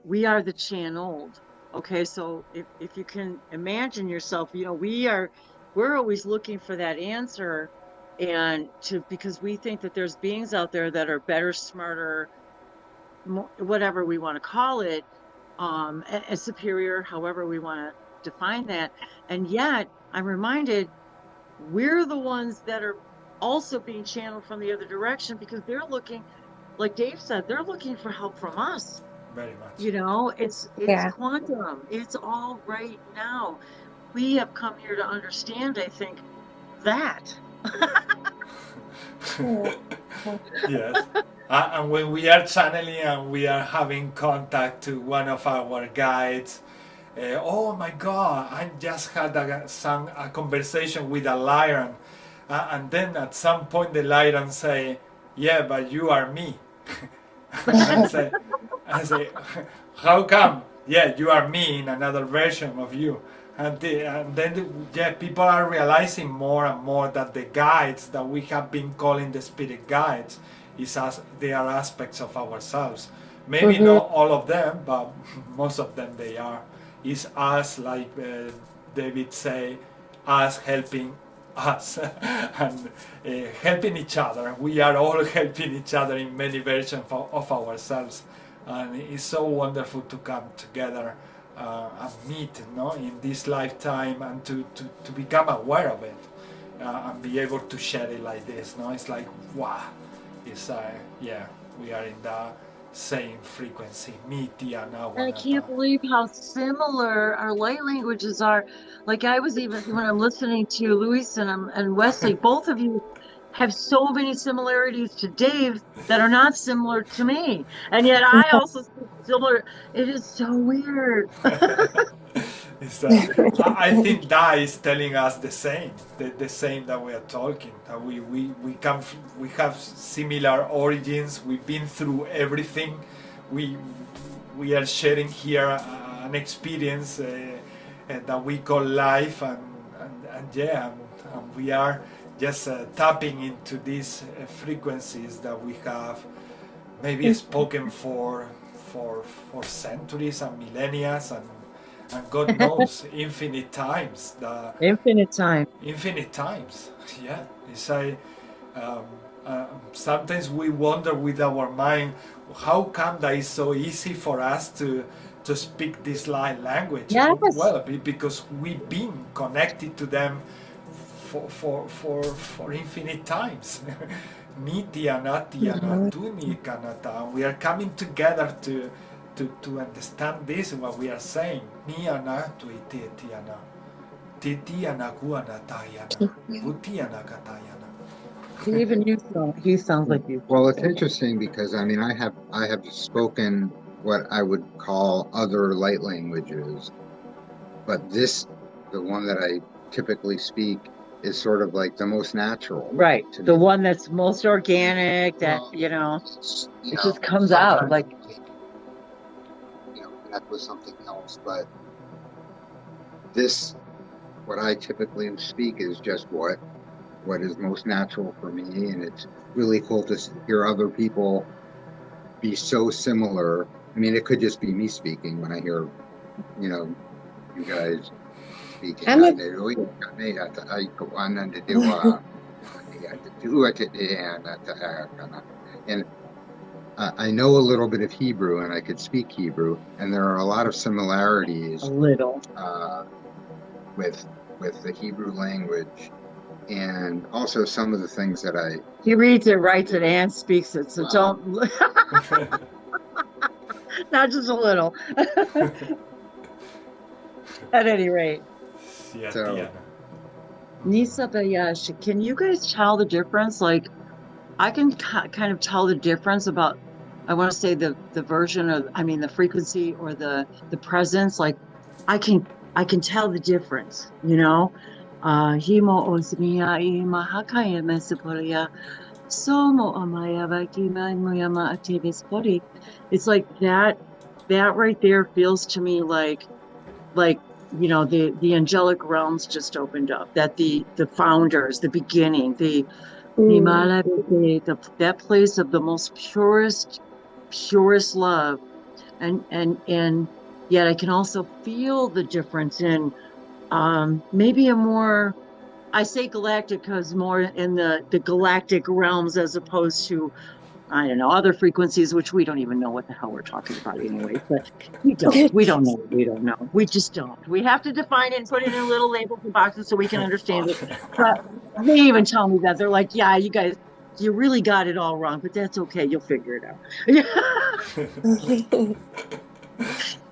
we are the channeled. Okay, so if you can imagine yourself, we're always looking for that answer, and because we think that there's beings out there that are better, smarter, whatever we want to call it, as superior, however we want to define that. And yet I'm reminded we're the ones that are also being channeled from the other direction, because they're looking, like Dave said, they're looking for help from us. Very much. It's quantum. It's all right now. We have come here to understand, I think, that. Yes. And when we are channeling and we are having contact to one of our guides, oh my God, I just had a conversation with a lion, and then at some point the lion say, yeah, but you are me. I say, how come? Yeah, you are me in another version of you. And then people are realizing more and more that the guides that we have been calling the spirit guides they are aspects of ourselves. Maybe not all of them, but most of them they are. It's us, like David say, us helping us and helping each other. We are all helping each other in many versions of ourselves, and it's so wonderful to come together and meet, in this lifetime, and to become aware of it and be able to share it like this. It's like, wow, it's we are in the same frequency. I can't believe how similar our light languages are. Like, I was even, when I'm listening to Luiz and Wesley, both of you have so many similarities to Dave that are not similar to me. And yet I also speak similar. It is so weird. I think that is telling us the same that we are talking. That we have similar origins. We've been through everything. We are sharing here an experience that we call life, and we are just tapping into these frequencies that we have maybe spoken for centuries and millennia, and God knows infinite times. Infinite times. Yeah, it's sometimes we wonder with our mind, how come that is so easy for us to speak this light language? Yes. Well, because we've been connected to them for infinite times. We are coming together to understand this, what we are saying. Even he sounds like you. Well, it's interesting because I mean I have spoken what I would call other light languages, but this, the one that I typically speak, is sort of like the most natural. Right. The one that's most organic, that it just comes out like connect with something else, but this, what I typically speak, is just what is most natural for me, and it's really cool to hear other people be so similar. I mean, it could just be me speaking when I hear, you guys speaking. And I know a little bit of Hebrew, and I could speak Hebrew, and there are a lot of similarities. With the Hebrew language, and also some of the things that he reads it, writes it, and speaks it. So don't, not just a little. At any rate. So, Nisa Bayash, can you guys tell the difference? Like, I can kind of tell the difference about, I want to say the version of, the frequency or the presence. Like, I can tell the difference, Himo osmiya mahakaya mesopolia somo amaya vakima moyama atevespori. It's like that right there feels to me like the angelic realms just opened up, that the founders, the beginning, that place of the most purest love, and yet I can also feel the difference in maybe a more, I say galactic because more in the galactic realms as opposed to, I don't know, other frequencies, which we don't even know what the hell we're talking about anyway. But we don't know. We just don't. We have to define it and put it in little labels and boxes so we can understand it. But they even tell me that. They're like, yeah, you guys, you really got it all wrong, but that's okay. You'll figure it out.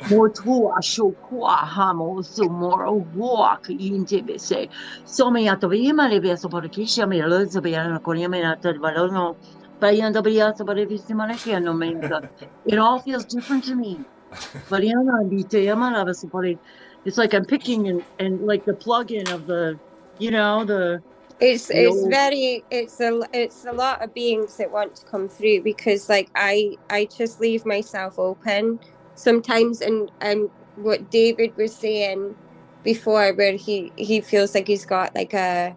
More to a show hamo so more walk into the say. So me at the Vimalivias of Portisha, me loads of Biana Coriamina, Valono. It all feels different to me. It's like I'm picking and like the plug-in of the, it's a lot of beings that want to come through, because like I just leave myself open sometimes, and what David was saying before, where he feels like he's got like a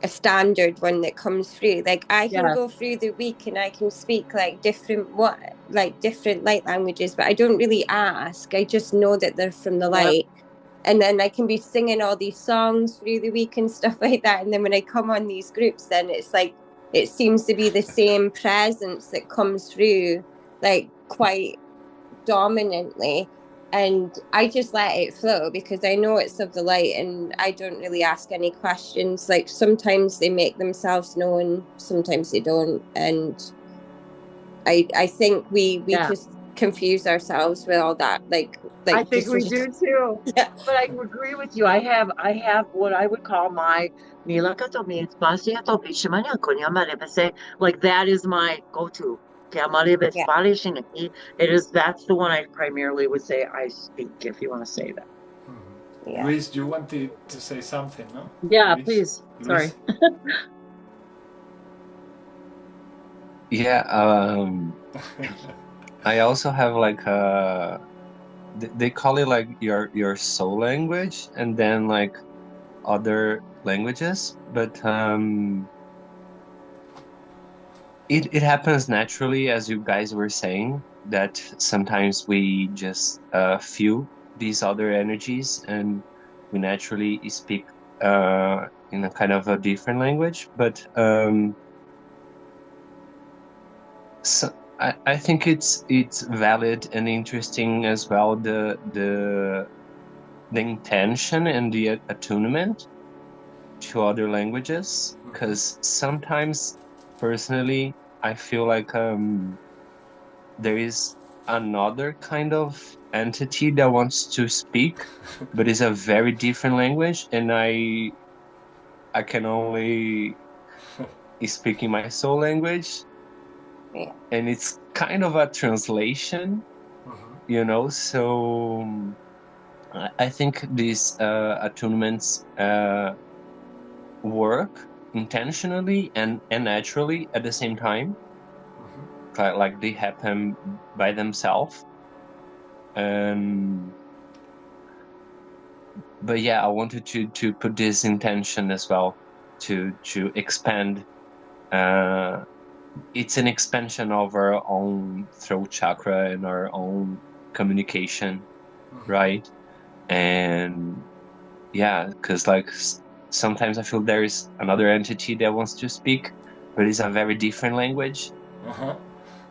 a standard one that comes through. Like I can Yeah. go through the week and I can speak like different light languages, but I don't really ask. I just know that they're from the light. And then I can be singing all these songs through the week and stuff like that. And then when I come on these groups, then it's like, it seems to be the same presence that comes through like quite dominantly. And I just let it flow because I know it's of the light and I don't really ask any questions. Like sometimes they make themselves known, sometimes they don't. And I think we just confuse ourselves with all that. Like I think we do too. Yeah. But I agree with you. I have what I would call my like that is my go-to. That's the one I primarily would say I speak, if you want to say that. Yeah. Luiz, you wanted to say something, no? Yeah, Luiz? please. Luiz? Sorry. Yeah, I also have like they call it like your soul language and then like other languages, but it happens naturally, as you guys were saying, that sometimes we just feel these other energies and we naturally speak in a kind of a different language, but so I think it's valid and interesting as well, the intention and the attunement to other languages, because sometimes personally I feel like there is another kind of entity that wants to speak but it's a very different language, and I can only speak in my soul language. Yeah. And it's kind of a translation, you know, so I think these attunements work intentionally and naturally at the same time. Like they happen by themselves. But yeah, I wanted to put this intention as well to expand. It's an expansion of our own throat chakra and our own communication, right? And yeah, because like sometimes I feel there is another entity that wants to speak, but it's a very different language.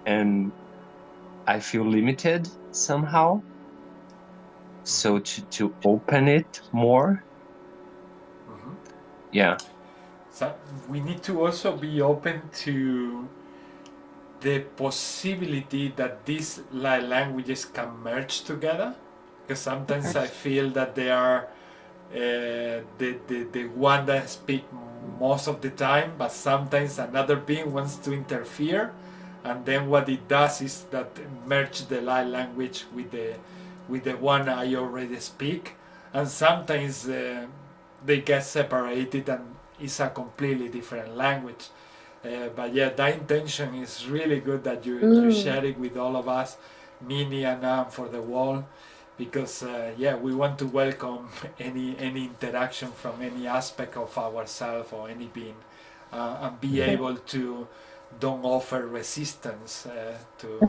And I feel limited somehow. So to open it more. Yeah. So we need to also be open to the possibility that these languages can merge together, because sometimes I feel that they are the one that speak most of the time, but sometimes another being wants to interfere, and then what it does is that merge the light language with the one I already speak, and sometimes they get separated and it's a completely different language. But yeah, that intention is really good that you share it with all of us, Minnie and for the wall, because yeah, we want to welcome any interaction from any aspect of ourselves or any being, and be able to don't offer resistance to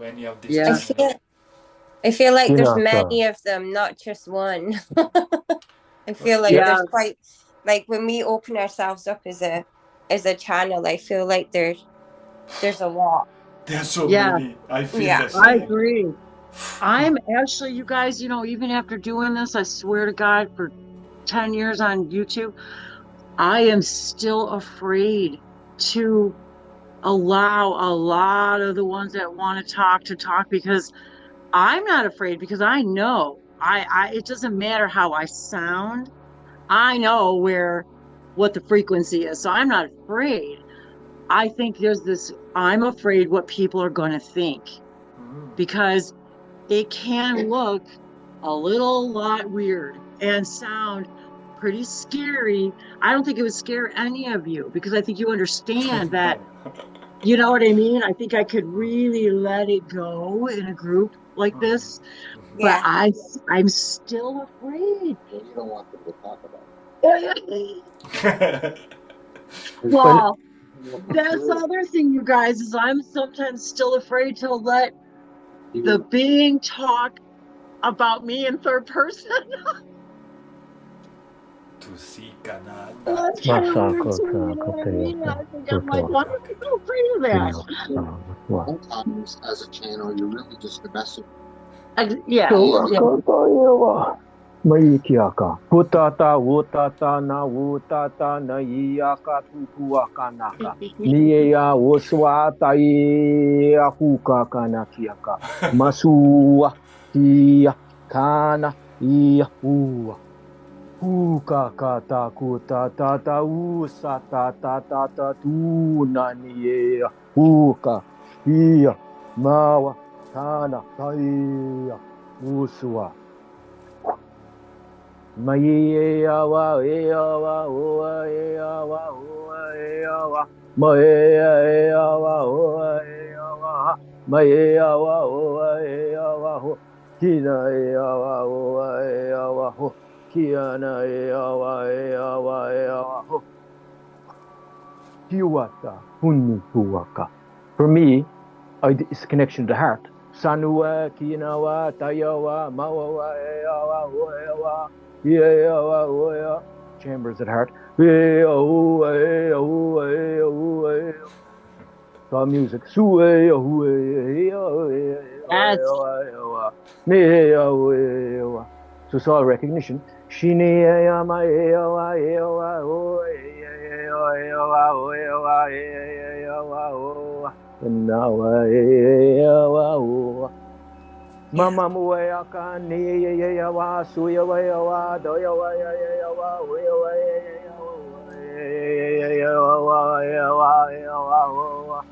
any of these channels. I feel like there's many of them, not just one. I feel like there's quite, like when we open ourselves up as a channel, I feel like there's a lot. There's so many. I feel the same. I agree. I'm actually, you guys, you know, even after doing this, I swear to God, for 10 years on YouTube, I am still afraid to allow a lot of the ones that want to talk, because I'm not afraid, because I know it doesn't matter how I sound. I know what the frequency is, so I'm not afraid. I think I'm afraid what people are going to think, because it can look a lot weird and sound pretty scary. I don't think it would scare any of you, because I think you understand that. You know what I mean? I think I could really let it go in a group like this, but I'm still afraid. You don't want them to talk about it. Well, that's the other thing, you guys, is I'm sometimes still afraid to let the being talk about me in third person. That's kind of weird too, you know what I mean? I think I'm like, why am I so afraid of that? Sometimes as a channel, you're really just the messenger. Yeah. Maikiaka. Putata, wutata, na wutata, na iaka, tukuakanaka. Niea, woswata, ia, kukakana, kiaka. Masua, tia, kana, ia, ua. Kukakata, kutata, usata, tata, tuna, niea, uka, ia, mawa, kana, taia, usua. Maiawa, eawa, oa, eawa, oa, eawa. Maiawa, oa, eawa. Maiawa, oa, eawa, ho. Kina eawa, oa, eawa, ho. Kiana eawa, eawa, eawa, ho. Kiwata, punupuaka. For me, it's a connection to the heart. Sanua, kinawa, tayawa, mawawa, eawa, oewa. Chambers at heart. Saw music. So saw recognition. Mama muya ka ni ya wa suya wa ya wa do ya wa ya ya wa ya wa ya wa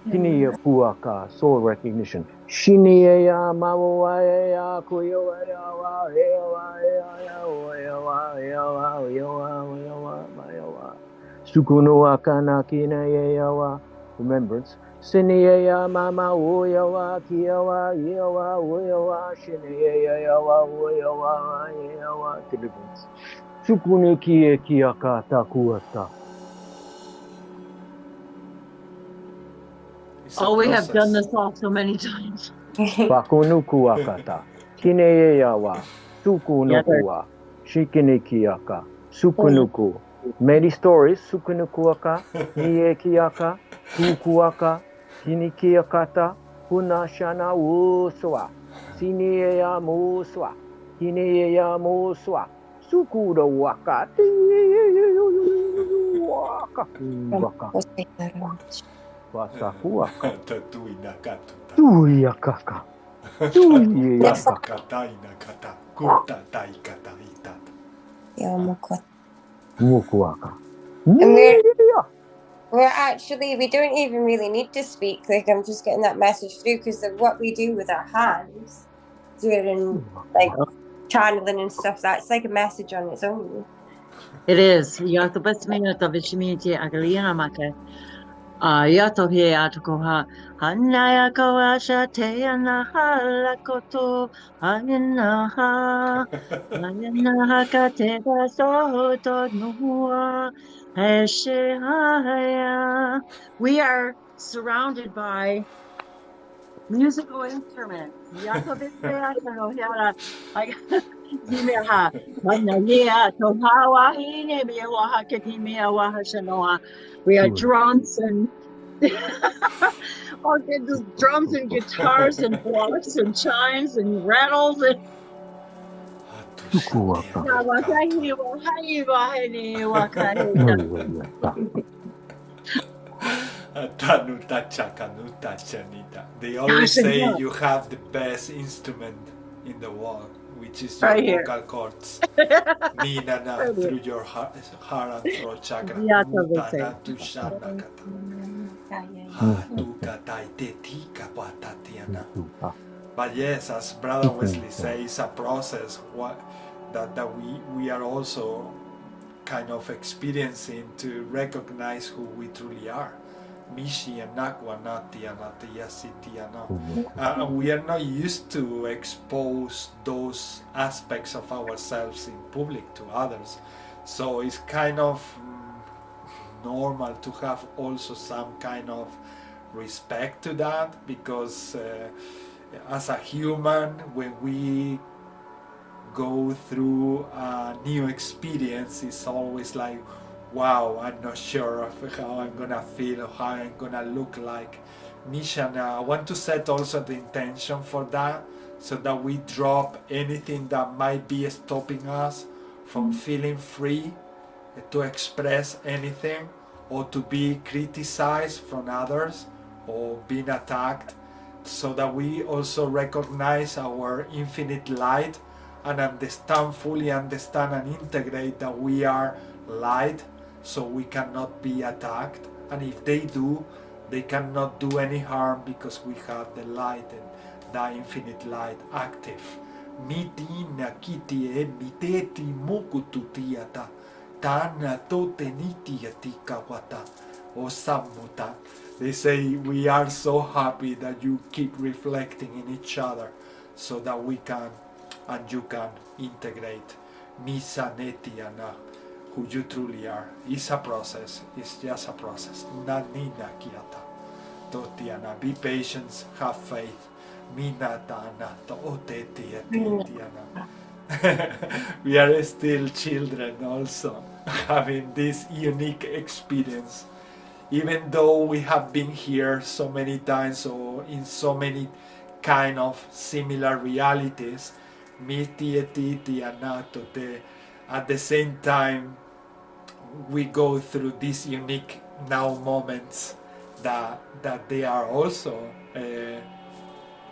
Kini puaka soul recognition. Shini ya ma wa ya ku ya wa ya wa ya wa ya wa ya wa ya wa ya wa Sukuno akana kina ya wa remembrance. Sineya mama oyawa kiyawa yawa oyawa shineya yawa oyawa yawa deliverance. Sukune kie kiaka takuata. Oh, we have done this all so many times. Pakunuku akata. Kineya yawa. Sukunukuwa. Shikine kiaka. Sukunuku. Many stories. Sukunukuaka. Nie kiaka. Kukuaka. Kinikiakata, Hunashana Wuswa, Sineya Muswa, Hineya Muswa, Sukura Wakati Waka Wasakuaka Tuyakaka Katainakata, Kuta Taikata Itata. Mukuaka. We don't even really need to speak. Like, I'm just getting that message through because of what we do with our hands during, like, channeling and stuff. That's like a message on its own. It is. Yato basmiyata vishmiti agalina maka. Yato he atokoha. Hanaya kawasha teana halakoto. Hayanaha. Hayanaha kateba soto nuhua. We are surrounded by musical instruments. We are drums and all kinds of drums and guitars and blocks and chimes and rattles and They always say you have the best instrument in the world, which is your right vocal cords. Minana through your heart and throat chakra. But yes, as Brother Wesley says, it's a process that we are also kind of experiencing to recognize who we truly are. Mishi and Nakwa Nati and Natiyasiti and we are not used to expose those aspects of ourselves in public to others. So it's kind of normal to have also some kind of respect to that, because as a human, when we go through a new experience, it's always like, wow, I'm not sure of how I'm gonna feel or how I'm gonna look like. Misha, I want to set also the intention for that, so that we drop anything that might be stopping us from feeling free to express anything, or to be criticized from others, or being attacked, so that we also recognize our infinite light and fully understand and integrate that we are light, so we cannot be attacked, and if they do, they cannot do any harm, because we have the light and the infinite light active. Miti nakiti e miteti mukututiata tana tote nitiati kawata osamuta. They say we are so happy that you keep reflecting in each other, so that we can and you can integrate Misa netiana, who you truly are. It's a process. It's just a process. Nanina kiata totiana. Be patient. Have faith. Minatana tootetiana. We are still children also, having this unique experience, even though we have been here so many times or in so many kind of similar realities. At the same time, we go through these unique now moments that they are also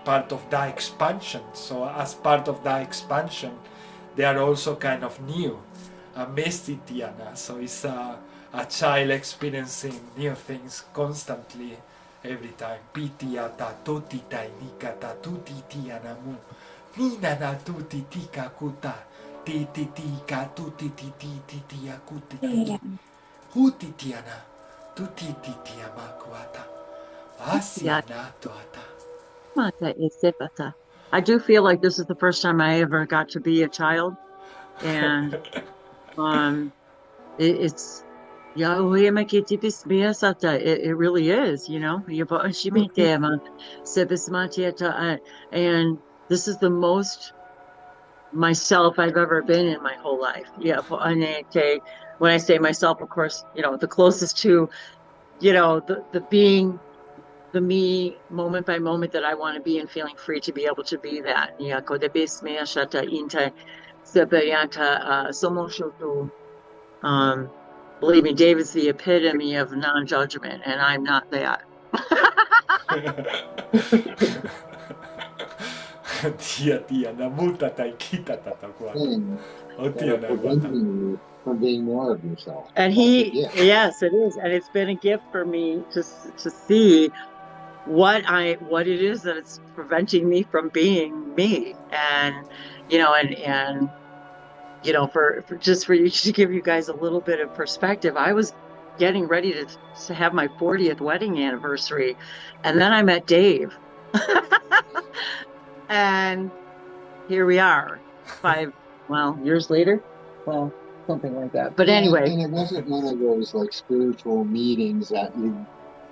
part of that expansion. So as part of that expansion, they are also kind of new. So it's a child experiencing new things constantly, every time. Pitiata totita nikata tutitianamu. Ninana tutitika kuta. Tititika tutitititia kutiti. Hutitiana tutititia makuata. Asiana toata. I do feel like this is the first time I ever got to be a child, and it's it really is, you know. And this is the most myself I've ever been in my whole life. When I say myself, of course, you know, the closest to, you know, the being the me moment by moment that I want to be, and feeling free to be able to be that. Believe me, David's the epitome of non-judgment, and I'm not that. From being more of yourself. And yes, it is, and it's been a gift for me to see what it is that it's preventing me from being me, and you know, and you know, for you to give you guys a little bit of perspective, I was getting ready to have my 40th wedding anniversary, and then I met Dave, and here we are, 5 years later. Well, something like that. But anyway. And it wasn't one of those like spiritual meetings that you.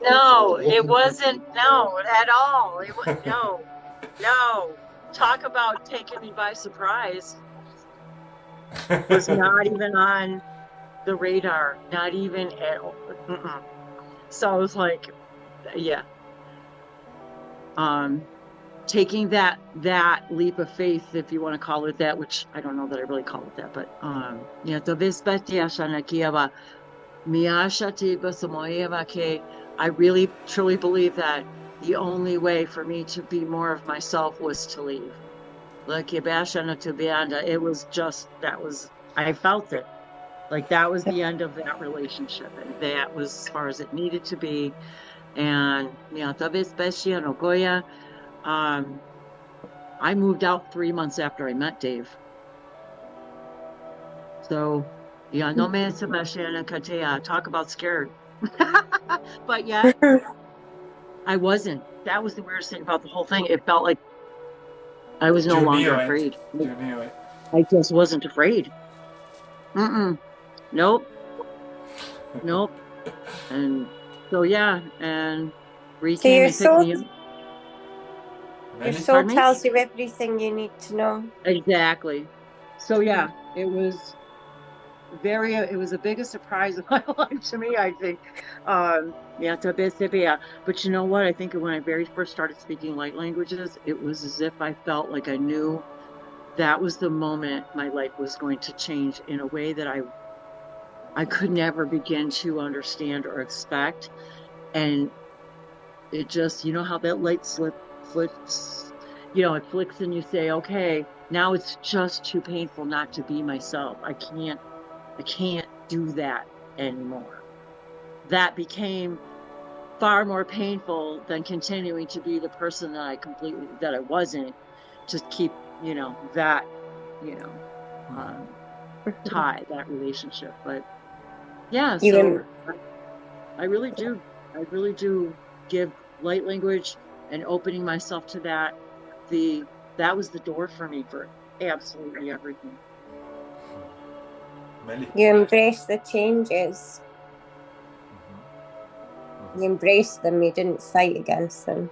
No, it wasn't. No, at all. It was no. Talk about taking me by surprise. It was not even on the radar. Not even at all. So I was like, yeah. Taking that leap of faith, if you want to call it that, which I don't know that I really call it that, but I really truly believe that the only way for me to be more of myself was to leave. It was just, I felt it. Like that was the end of that relationship, and that was as far as it needed to be. And I moved out 3 months after I met Dave. So, talk about scared. But yeah, I wasn't. That was the weirdest thing about the whole thing. It felt like I was no longer afraid. You knew it. I just wasn't afraid. nope, nope. And so, yeah, and Bree So came your and picked me up. soul, your Many? soul Pardon me? tells you everything you need to know. Exactly. So, yeah, it was the biggest surprise of my life to me, I think. Yeah, but you know what? I think when I very first started speaking light languages, it was as if I felt like I knew that was the moment my life was going to change in a way that I could never begin to understand or expect. And it just, you know how that light flicks, you know, it flicks and you say, okay, now it's just too painful not to be myself. I can't do that anymore. That became far more painful than continuing to be the person that I wasn't, to keep, you know, that, you know, tie, that relationship. But yeah, so I really do give light language and opening myself to that. That was the door for me for absolutely everything. Many. You embrace the changes. You embraced them. You didn't fight against them.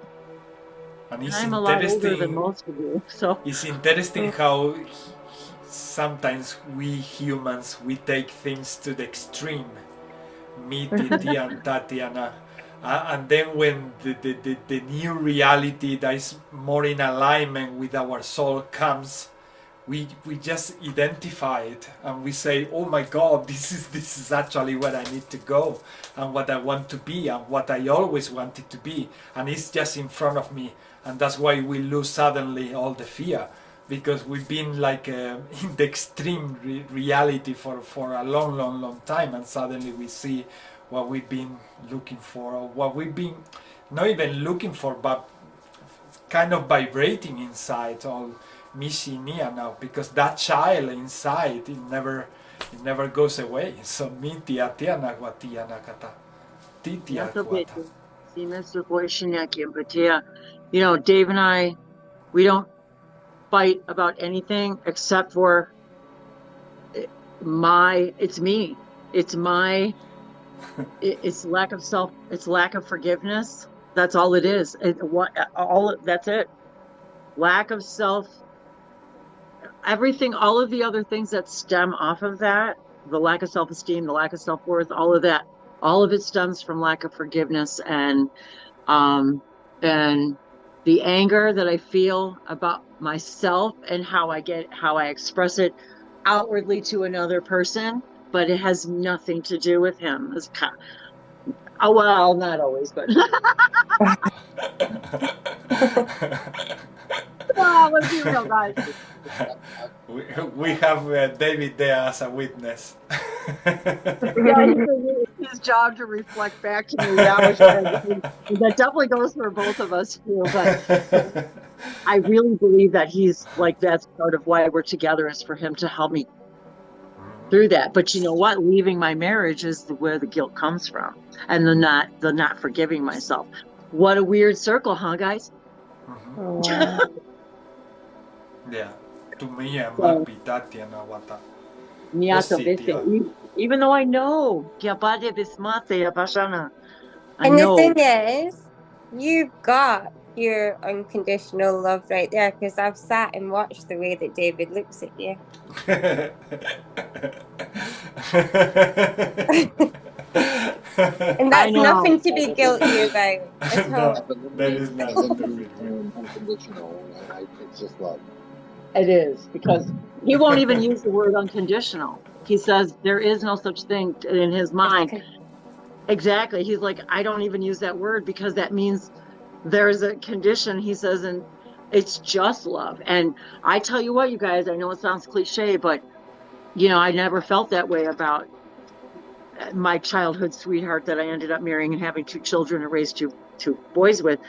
And it's I'm a lot older than most of you, so it's interesting how sometimes we humans, we take things to the extreme. Me, Titi, and Tatiana. And then when the new reality that is more in alignment with our soul comes, we just identify it and we say, oh my God, this is actually where I need to go and what I want to be and what I always wanted to be, and it's just in front of me. And that's why we lose suddenly all the fear, because we've been like in the extreme reality for a long time, and suddenly we see what we've been looking for, or what we've been not even looking for, but kind of vibrating inside, all missing here now, because that child inside, it never goes away. So mi tia tiana guatiana kata. Titia guata. You know, Dave and I, we don't fight about anything except for it's me. It's it's lack of self, it's lack of forgiveness. That's all it is. That's it. Lack of self, everything, all of the other things that stem off of that, the lack of self-esteem, the lack of self-worth, all of that, all of it stems from lack of forgiveness and the anger that I feel about myself and how I express it outwardly to another person, but it has nothing to do with him. It's well, not always, but well, let's be real, guys. We have David there as a witness. Yeah, it's his job to reflect back to me. That definitely goes for both of us too. But I really believe that he's like, that's part of why we're together, is for him to help me through that. But you know what? Leaving my marriage is where the guilt comes from, and the not forgiving myself. What a weird circle, huh, guys? Wow. Yeah. To me, I'm happy Tatiana wata. Even though I know, I And know. the thing is, you've got your unconditional love right there, because I've sat and watched the way that David looks at you. And that's nothing to be guilty about at all. No, there is nothing to be unconditional. It's just love. It is, because he won't even use the word unconditional. He says there is no such thing in his mind. Exactly. He's like, I don't even use that word because that means there's a condition, he says, and it's just love. And I tell you what, you guys, I know it sounds cliche, but you know, I never felt that way about my childhood sweetheart that I ended up marrying and having 2 children and raised two boys with.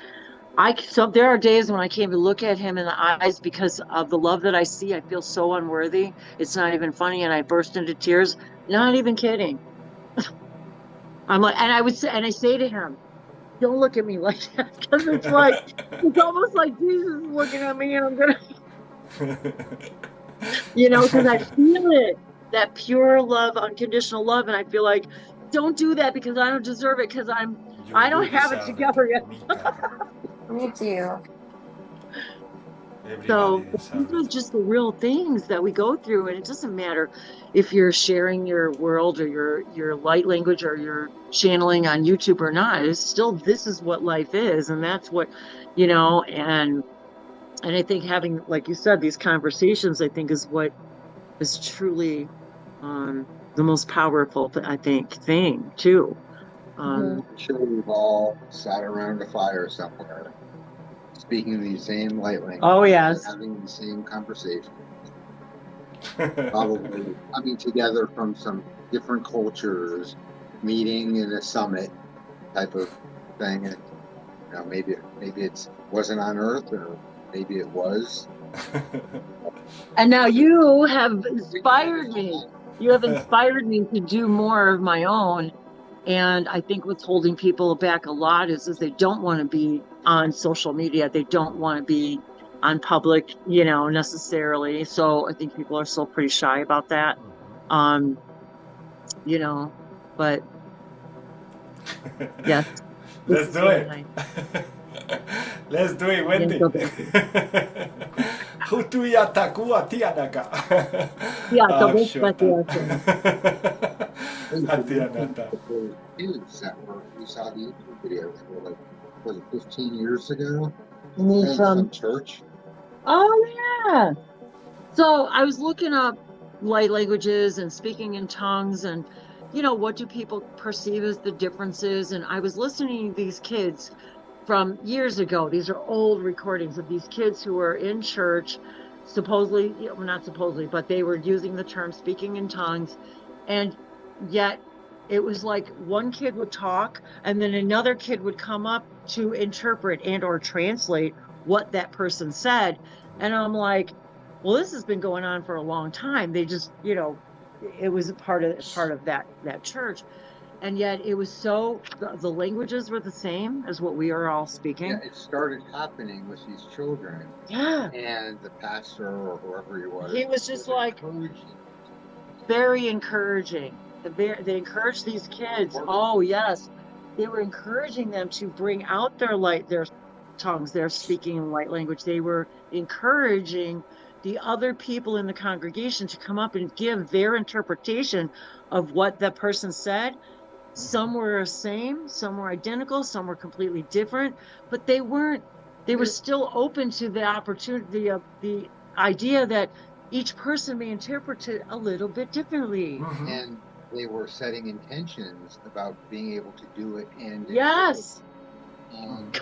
So there are days when I can't even look at him in the eyes because of the love that I see. I feel so unworthy. It's not even funny, and I burst into tears. Not even kidding. I'm like, and I say to him, "Don't look at me like that," because it's almost like Jesus is looking at me, and I'm gonna, you know, because I feel it. that pure love, unconditional love. And I feel like, don't do that because I don't deserve it because I don't have it together yet. Me too. So Everybody these deserves are it. just the real things that we go through, and it doesn't matter if you're sharing your world or your light language or you're channeling on YouTube or not. It's still, this is what life is, and that's what, you know. And I think having, like you said, these conversations, I think, is what is truly the most powerful, I think, thing too. I'm sure we've all sat around a fire somewhere, speaking the same light language. Oh, yes. Having the same conversation. Probably coming together from some different cultures, meeting in a summit type of thing. And, you know, maybe it wasn't on Earth, or maybe it was. And now you have inspired me. You have inspired me to do more of my own. And I think what's holding people back a lot is they don't want to be on social media. They don't want to be on public, you know, necessarily. So I think people are still pretty shy about that. You know, but yes. Let's do it. Let's do it, Wendy. Hutuya takua tianaka. Kids that we saw the YouTube videos were like, was it 15 years ago? From church. Oh yeah. So I was looking up light languages and speaking in tongues, and you know, what do people perceive as the differences? And I was listening to these kids from years ago. These are old recordings of these kids who were in church, supposedly, well, not supposedly, but they were using the term speaking in tongues, and yet it was like one kid would talk and then another kid would come up to interpret and or translate what that person said. And I'm like, well, this has been going on for a long time. They just, you know, it was a part of that church. And yet it was so, the languages were the same as what we are all speaking. Yeah, it started happening with these children. Yeah. And the pastor or whoever he was just like, very encouraging. They encouraged these kids. Oh yes, they were encouraging them to bring out their tongues, their speaking in light language. They were encouraging the other people in the congregation to come up and give their interpretation of what that person said. Some were the same, some were identical, some were completely different, but they weren't. They were still open to the opportunity of the idea that each person may interpret it a little bit differently. And they were setting intentions about being able to do it. And yes. And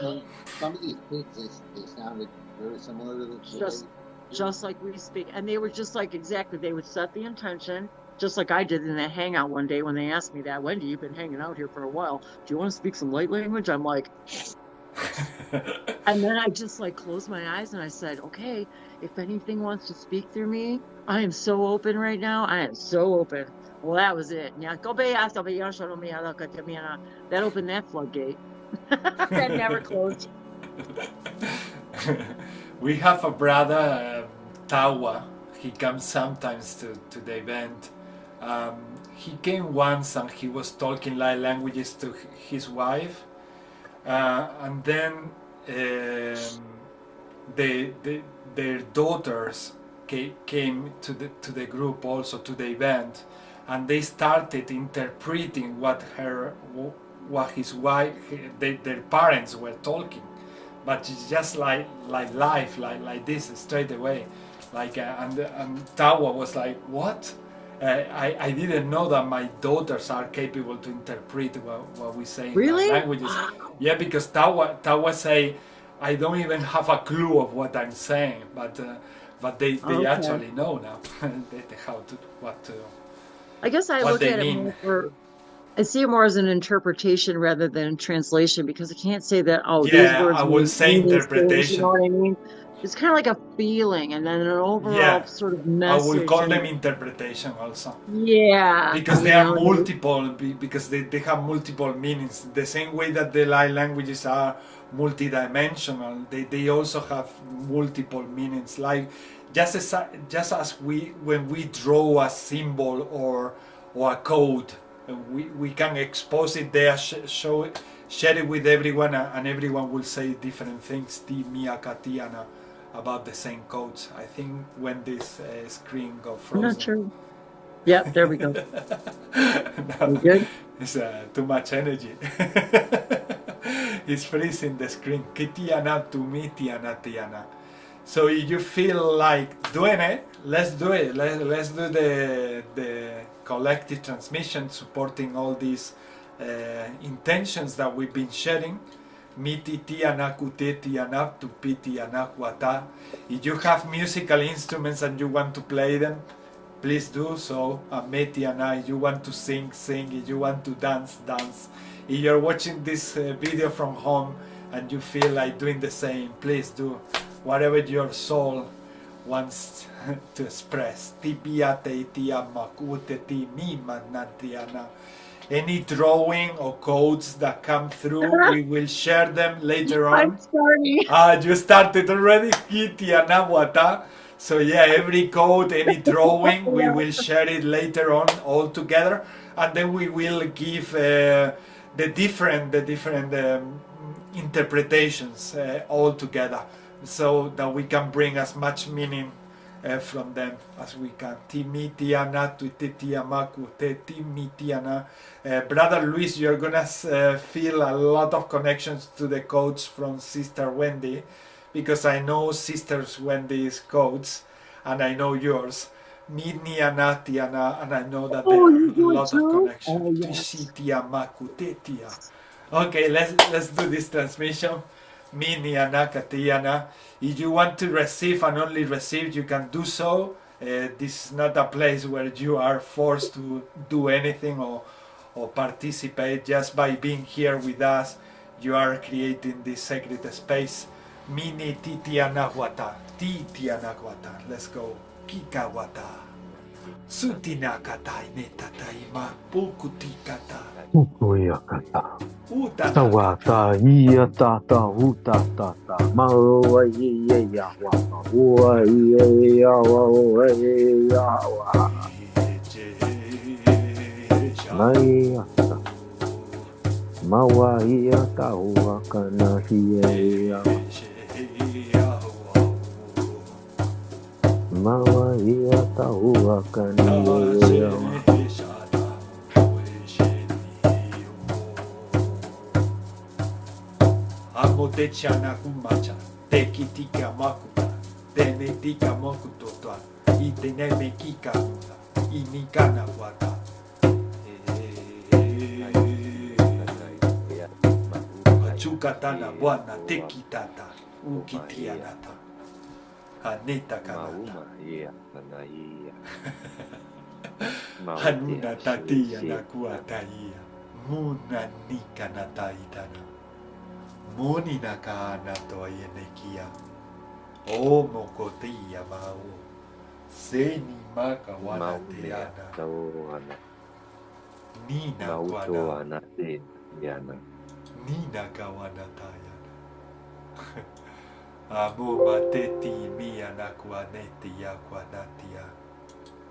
some of these kids, they sounded very similar to the just like we speak. And they were just like, exactly, they would set the intention, just like I did in that hangout one day when they asked me that, Wendy, you've been hanging out here for a while. Do you want to speak some light language? I'm like, and then I just like closed my eyes and I said, okay, if anything wants to speak through me, I am so open right now. I am so open. Well, that was it. That opened that floodgate. That never closed. We have a brother, Tawa. He comes sometimes to the event. He came once and he was talking light languages to his wife. And then their daughters came to the group, also to the event, and they started interpreting what his wife, their parents were talking, but it's just like life, like this straight away, like and Tawa was like, what? I didn't know that my daughters are capable to interpret what we say really? in languages. Yeah, because Tawa say, I don't even have a clue of what I'm saying, but they okay. Actually know now what to. I guess I look at it more. I see it more as an interpretation rather than translation, because I can't say that. Oh, yeah, these words I would say interpretation. Things, you know what I mean? It's kind of like a feeling, and then an overall sort of message. I will call them interpretation also. Yeah. Because they are multiple, because they have multiple meanings. The same way that the light languages are multidimensional, they also have multiple meanings. Like just as when we draw a symbol or a code, we can expose it there, share it with everyone, and everyone will say different things. Ti mia Katiana about the same codes. I think when this screen got frozen. I'm not sure. Yeah, there we go. No, good? it's too much energy. It's freezing the screen. Kitiana to me, Tiana, Tiana. So if you feel like doing it, let's do it. Let's do the collective transmission, supporting all these intentions that we've been sharing. Miti tiana kute tiana to piti anakwata. If you have musical instruments and you want to play them, please do so. Metiana, if you want to sing, sing. If you want to dance, dance. If you're watching this video from home and you feel like doing the same, please do. Whatever your soul wants to express. Any drawing or codes that come through, we will share them later on. I'm sorry. You started already? So yeah, every code, any drawing, we will share it later on all together, and then we will give the different interpretations all together, so that we can bring as much meaning from them as we can. Brother Luiz, you're gonna feel a lot of connections to the codes from Sister Wendy, because I know Sister Wendy's codes and I know yours. Tiana, and I know that there are a lot of connections. Okay, let's do this transmission. Tiana. If you want to receive and only receive, you can do so. This is not a place where you are forced to do anything or participate. Just by being here with us, you are creating this sacred space. Mini titianahuata, titianahuata. Let's go. Kikawata. Sutinakata inetataima pukutikata. Ukuyakata. Tawata iatata utatata. Maua yawa. Ua yawa yawa. Maiata. Maua iata uakana hiya. Maua iata uakana hiya. Te chana kumacha, te kitika makuta, te netika makutotoa, I te neme kika muta, I nikana wata. Chukatana bwana te kitata, ukitianata, haneta kanata. Hanuna tatia na kuataia, muna nikanata itana. Moni nakana toyenekia, o mokotia mau, seni maka wana teana, nina kwana, nina kawana tayana. Amo mateti mia na kwaneti ya kwanatia,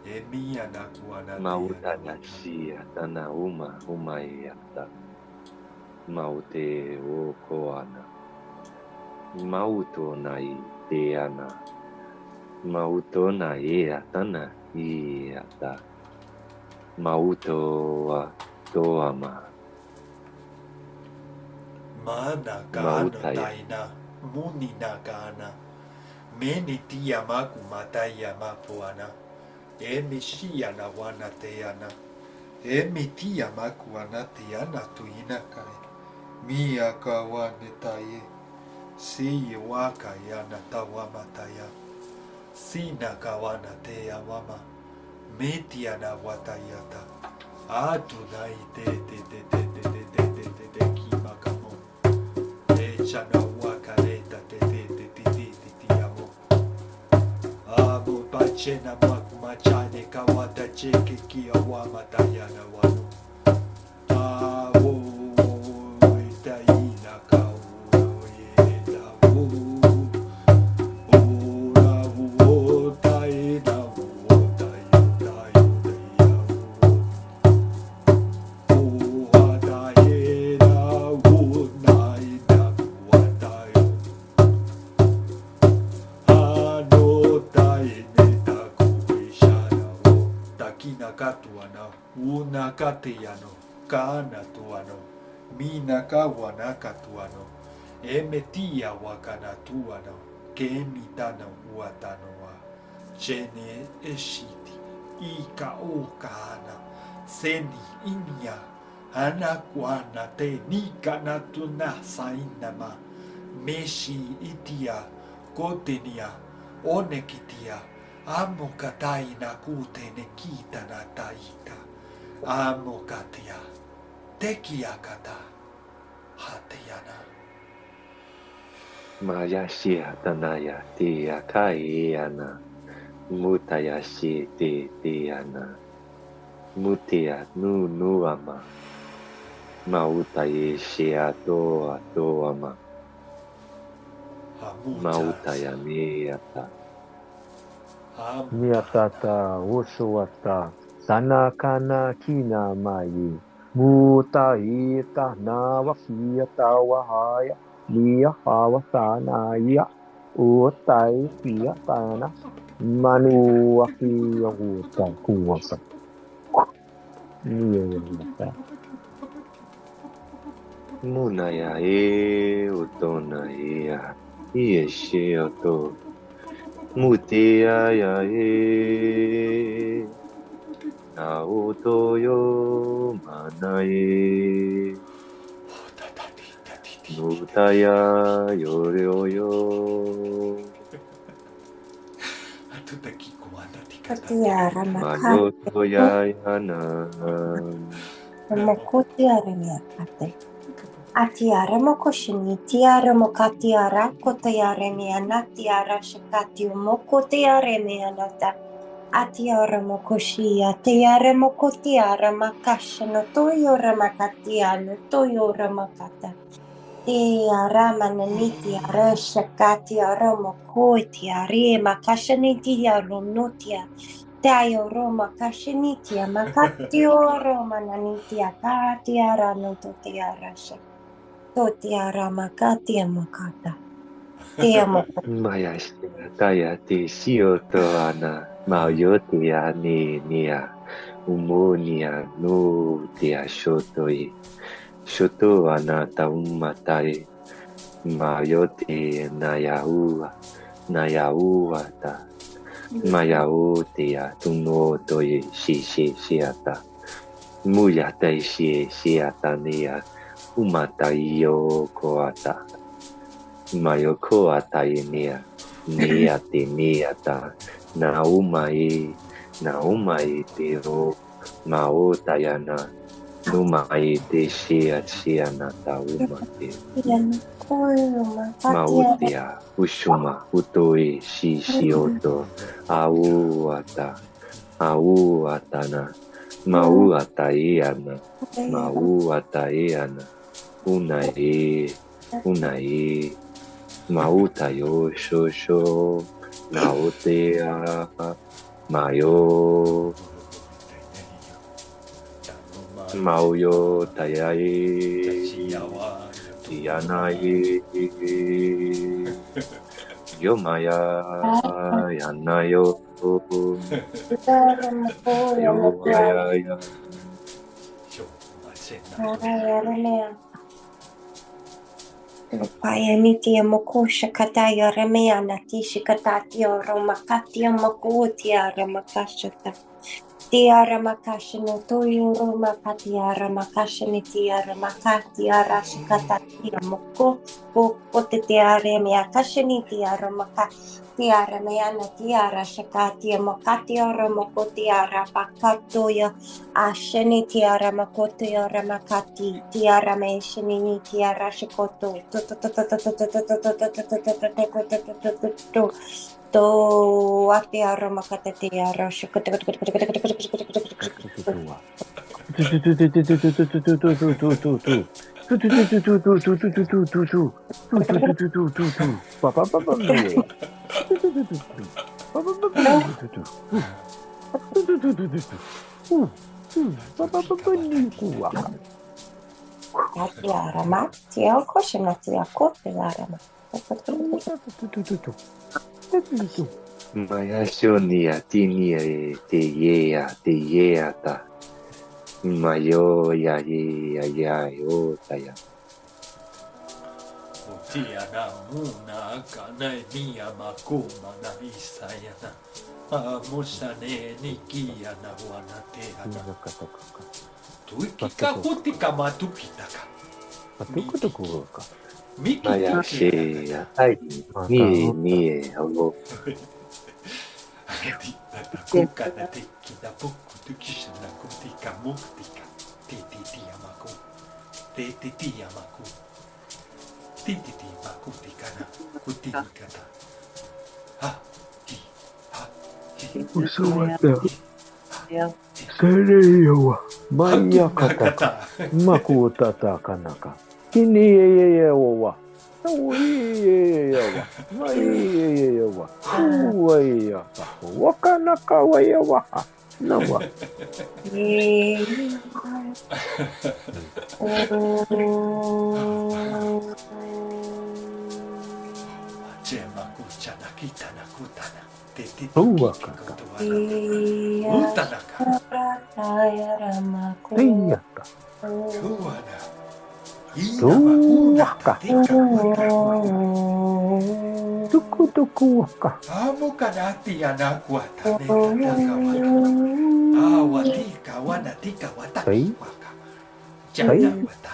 emia na kwanatia. Mauta nasia, tana uma iata. Maute o koana. Mauto nai te ana. Mauto na e atana I ata. Mauto a toama. Mana kana taina, muni na kana. Meni tia maku mataya mapuana. Emi shia na wana teana. Emi tia maku anatiana tuina kai. Mia kawane taye, si waka yana tawama taya, sina kawana te amama, metia na watayata, atunai te kimakamo, te chana wakareta te amo, amo pachena makumachane kawata cheke ki awama tayana wano, Makatiano, Kana tuano, Mina kawanaka tuano, Emetia wakana tuano, Kemitano uatanoa, Jene eshiti, Ika okana, Seni inya, Anakwana te nikana tuna sainama, Meshi itia, Kotenia, Onekitia, Amokataina kutene kitana taika. Amokatia, Tekiakata, Hatayana. Mayashia tanaya tia kaiana. Mutayashi ti tiana. Mutia nu nuama. Mautaye shia to atoama. Mautaya miata. Miatata, Ushuata, Sanakana Kina Mai, Muta Ita Navakiata Wahaya, Nia Hawasanaya, Utai Piatana, Manu Aki Uta Kuwasa. Munaya utona Ieshioto. Mutia ya Naoto yo manae. Mutaya yoryo yo. Katiara makate. Mayoto ya yana. Mokotiara miakate. Atiara mokoshini, tiara mokatiara, kotiara miana, tiara shakati mokotiara mianata. Atiara mokoshia, tiara mokotiara makashano, toyora makatiano, toyora makata. Tiara mananiti, ara shakati, ara mokotiara, makashaniti, aronotia. Tayo Roma Kashinitia Makatio Roma Nanitia Katiara no Totiara Totiara Makatia Mokata. Mayashi taya ti sioto ana. Maoyotia nia. Umonia no tia shotoi. Shoto ana taumatai. Mayote nayaua ta. Mayaotea tuno toye shiata. Muyata shiata nia. Umatayo koata. Mayoko atainia. Niati niata. Naumai tiro. Maotayana. Numai te shiana taumate. Mautia, Ushuma, Utoi, Shishioto, Auatana, Mauataiana, Unai, Mautayo, Shosho, Naotea, Mayo, Mauyo, Tayai, Yanai, Yomaya, Yanayo, Yomaya, Payamitia Mokosha Kataya Rameana Tishikatatio Romakatia Mokutia Ramakashata. Tiara Makashino Toyo Roma Katiara Makashini Tiara Makatia Rashikatatia Moko, Potetiare Miakashini Tiara Maka, Tiara Meana Tiara Shakatia Mokatia Romokotiara Pakatoya, Asheni Tiara Makotia Ramakati, Tiara Meshini Tiara Shikoto, To atiara makata tiara shukata atiara matia koshinatia kotiara Mayashonia, Tinia, Teyeata, Mayo yayo taya. Utiana muna kana mia makuma na isayana. Musane nikia na wana teana. Tuikika hutika matukitaka. Patukutukuka. Miki Ayashi ai ni hello. Kuka na teki na boku tukisha na kutika muktika. Titi yamaku. Titi yamaku. Titi makutika na kutikata. Ha. Usuwata. Sereyowa. Mayakata. Makutata kanaka. Kiniyeyewa. Uyeyewa. Mayeyewa. Uwayaka. Wakanaka wayawa. Nawa. Jema kuchana kitana kutana. Titi Uwakaka. Utanaka. Iyaka. Kuana. Tuwaka. Tukutukuwaka. Amukanati anakuata nekataka. Awatika wanatika watakiwaka. Janawata.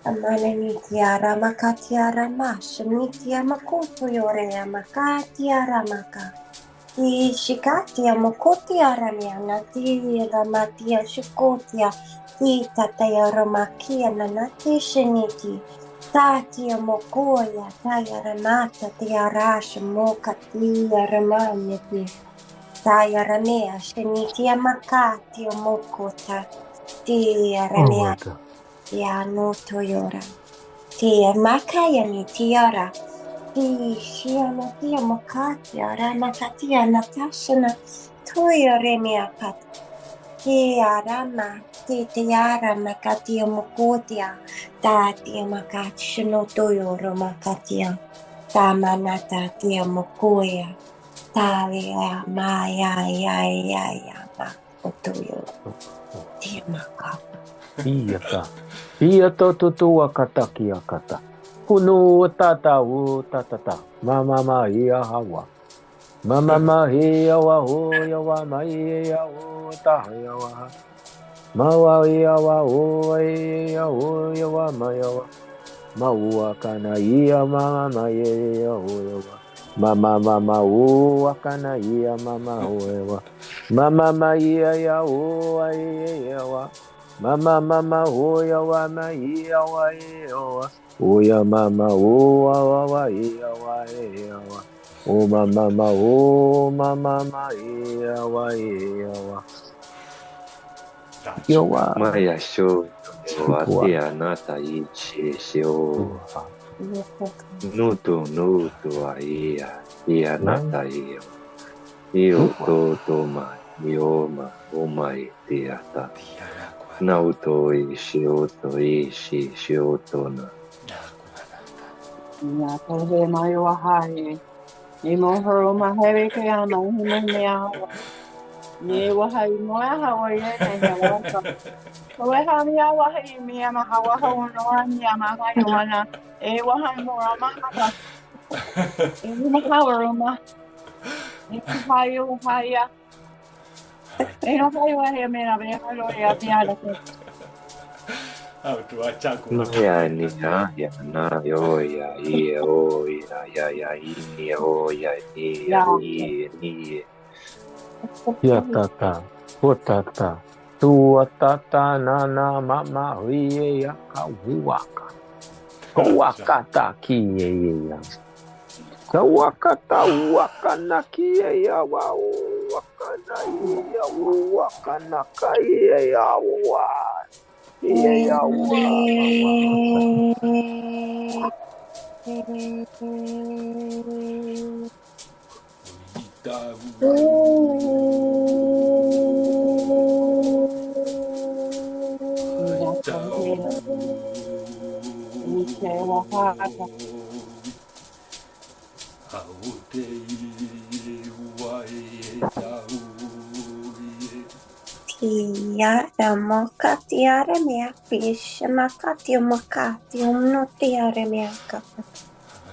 Amana nitiara makatiara masha nitia makoto yore makatiara maka. Ti shikatia mokotiara miana ti ramatia shikotia ti tatayara makia nanati sheniti. Tatia mokoya tayara mata tiarasha mokatia ramaneti. Tayara mea shenitia makatia mokota. Tiara mea. Ya no toyora. Tia makaya ni tiara. Ti shiana tia makatia ramakatia natashana toyore miakat. Tia rama ti tiara makatia mokotia. Ta tia makachino toyoro makatia. Ta manata tia mokoya. Ta ya ya makotoyoro. Tia makata. Iyaka. Iyato tutuwakataki akata. Kunu tata u tatata. Mama iya hawa. Mama iya wa ho ya wa ma iya o ta ya wa. Mawa iya wa o ya o ya wa ma ya wa. Mawa kana iya mama iya o ya wa. Mama o kana iya mama o ya wa. Mama iya ya o ya wa. Mama oya wa ma iya wa wa. Oya mama o wa iya wa wa. O mama iya wa. Yo wa. Maya sho watia nata ichi shio. Nuto iya nata iyo. Iyo to ma yoma omai tiata. Nauto ishi shioto na. Ya tohe mai wahai. Ni mohoro maheri ke ana himene awa. Ni wahai moa hawa ye ne waka. Koe hami a wahai mi ama hawa hawa noa ni ama hai wana. E wahai moa mahaka. E mahawa roma. E hai wahai ya. E no hai wahai me na me halo ya piada ke. Auto achaku. Ya ni ya na yo ya ye o ya ini o ya ni. Ya tata. O tata. Tua tata nana mama huye ya kawaka. Kawaka ki ya. Kawaka wakana ki ya wa wakana ya wakana kai ya wa. Ya wa. Yara mokatiara mea fish makatio makatio no tiare mea kapa.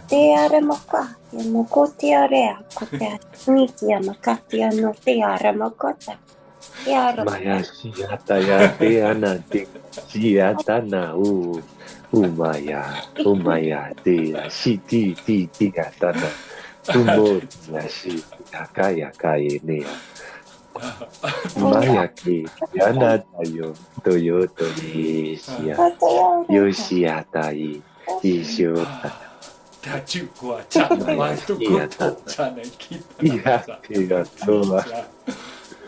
Tiare mokatio mokotiare akotea. Nitia makatia no tiare mokota. Yara Maya siata ya te anante siata na umaya te ti atana tumo na si akaya kaya nea maya ke yana tayo toyoto ni sia yosiata isiota Tachukua chan maya mantu siata kuto chan kita iya ke atoa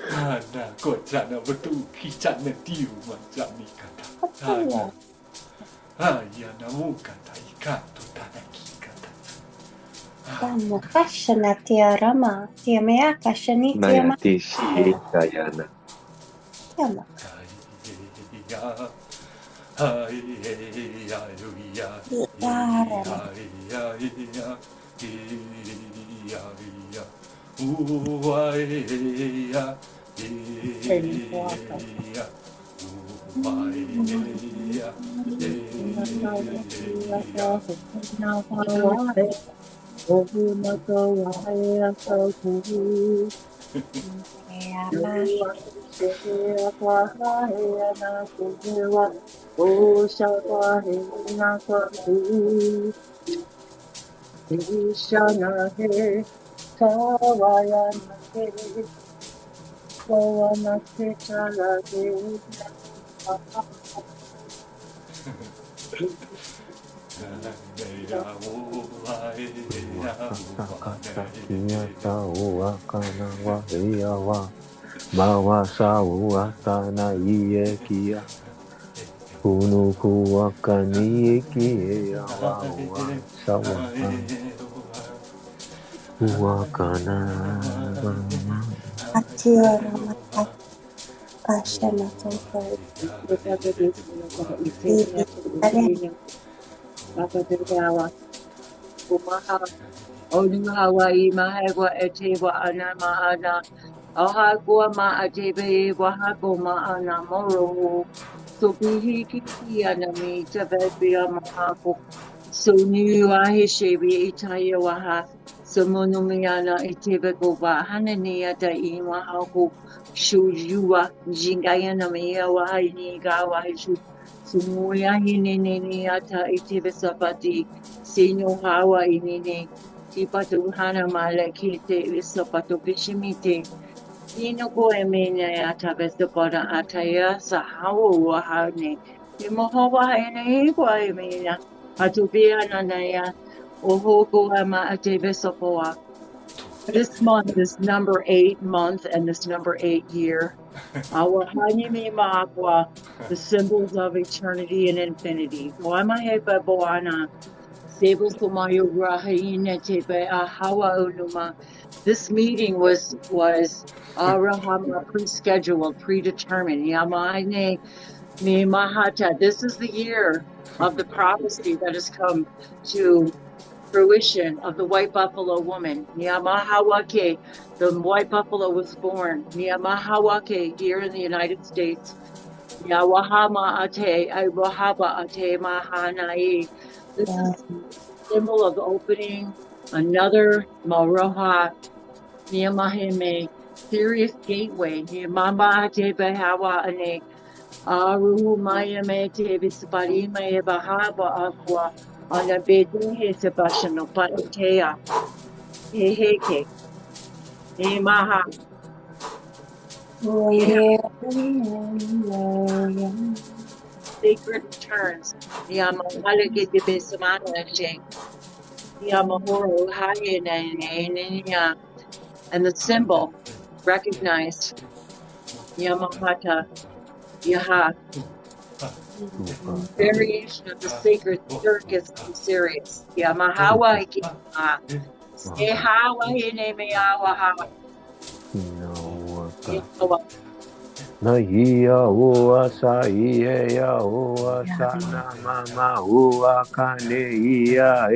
Ana ko chan betu kichan tiu macam ni kata. Ya namu kata ikato tanaki kata. Tamo kashana tiara ma. Tia mea kashani tia maya ma. te sieta yana Tiama. Mawa sawa tana iye kia kunu kuwa kani kia wa sawa kuwa kana Atiara ma kashana toka. Hawaii mahegwa etewa ana maana. Aha gua ma atebe wahako ma ana moro. So bihiki ana mi tabebia mahako. So ni wahi shebi itaya waha. So monomiana etebe go ba hanani ata i mahako. Shujua jingayana mea wahi ni ga wahi shu. Sumuya hinini ata etebe sapati. Sino hawa inini. Tipatu hana malekite isapato bishimite. Ino ko emene atabesta para ataya sa hawa wahane. Imohawa ene kwa emena. Atubia nanaya. Oho ko ama atebesa poa. This month is number 8 month and this number 8 year. Our hanime maakwa, the symbols of eternity and infinity. Wama hepa boana. This meeting was arahama pre-scheduled, predetermined. Yamane me mahata. This is the year of the prophecy that has come to fruition of the white buffalo woman. Yamahawake, the white buffalo was born. Yamahawake here in the United States. Yawahama ate, Iwahaba ate mahanae. This is symbol of opening another Maroha Niyamahime serious gateway. Niyamamba Tebe Hawa Ane Aru Mayame Tebe Saparima Bahaba Aqua on a Bede Sebastian of Patea Heke Nimaha. Sacred returns. Yamahalake de Besamana Shake. Yamahoro Hayana and the symbol recognized Yamahata Yaha. Variation of the sacred circus serious. Yamahawa Sehawa Hinemeawaha. Na ia ua sa ia ua sa na mama ua kane ia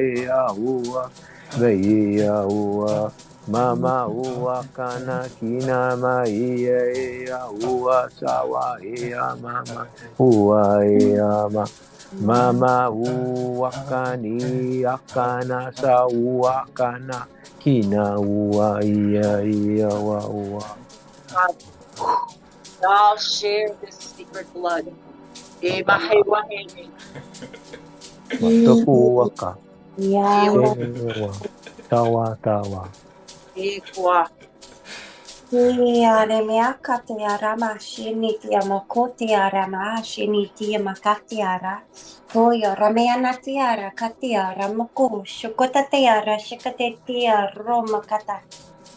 ua me ia ua Mama ua kana kina ma ia ua sawa ia mama ua ia ma mama ua kani akana sa ua kana kina ua ia wa ua. Y'all share this secret blood. Matuku waka. Yamo. Tawa tawa. Tiare meaka te arama shini te amako te arama shini te makatiara. Toyo rameana tiara katiara mako shukota te ara shikate te aroma kata.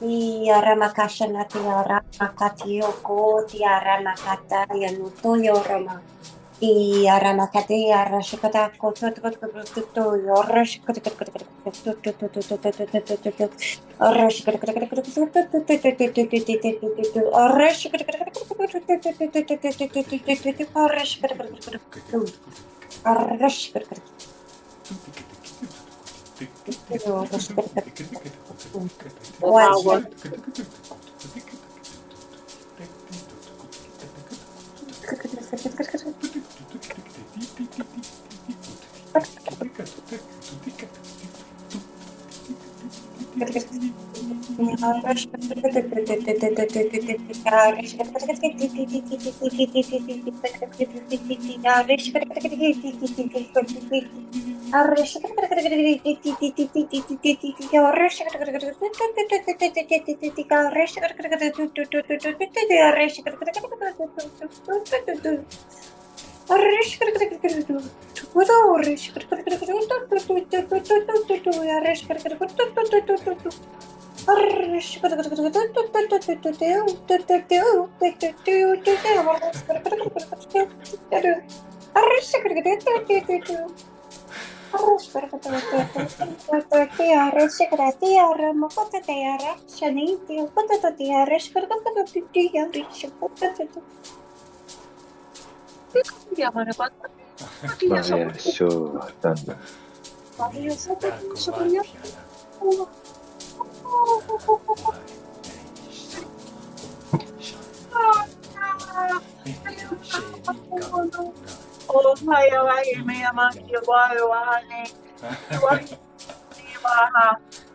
Tiara makashana tiara makatioko tiara makata yanu toyo rama. Tiara makate ara shikata koto toyo shikata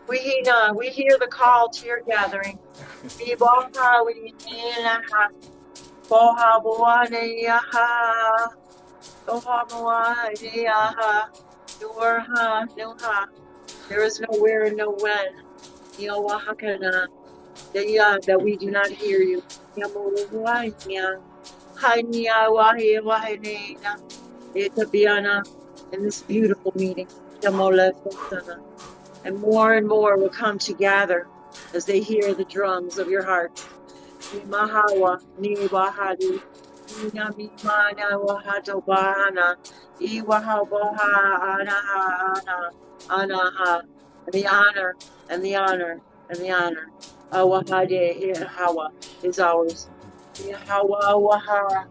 We hear the call to your gathering. There is nowhere and no when. That we do not hear you. In this beautiful meeting. And more will come to gather as they hear the drums of your heart. Mahawa, Niwahadi, Inamimana Wahato Bahana, Iwahaboha, Anaha, and the honor, and the honor, and the honor. Awahade Hawa is ours. Hawa Waha,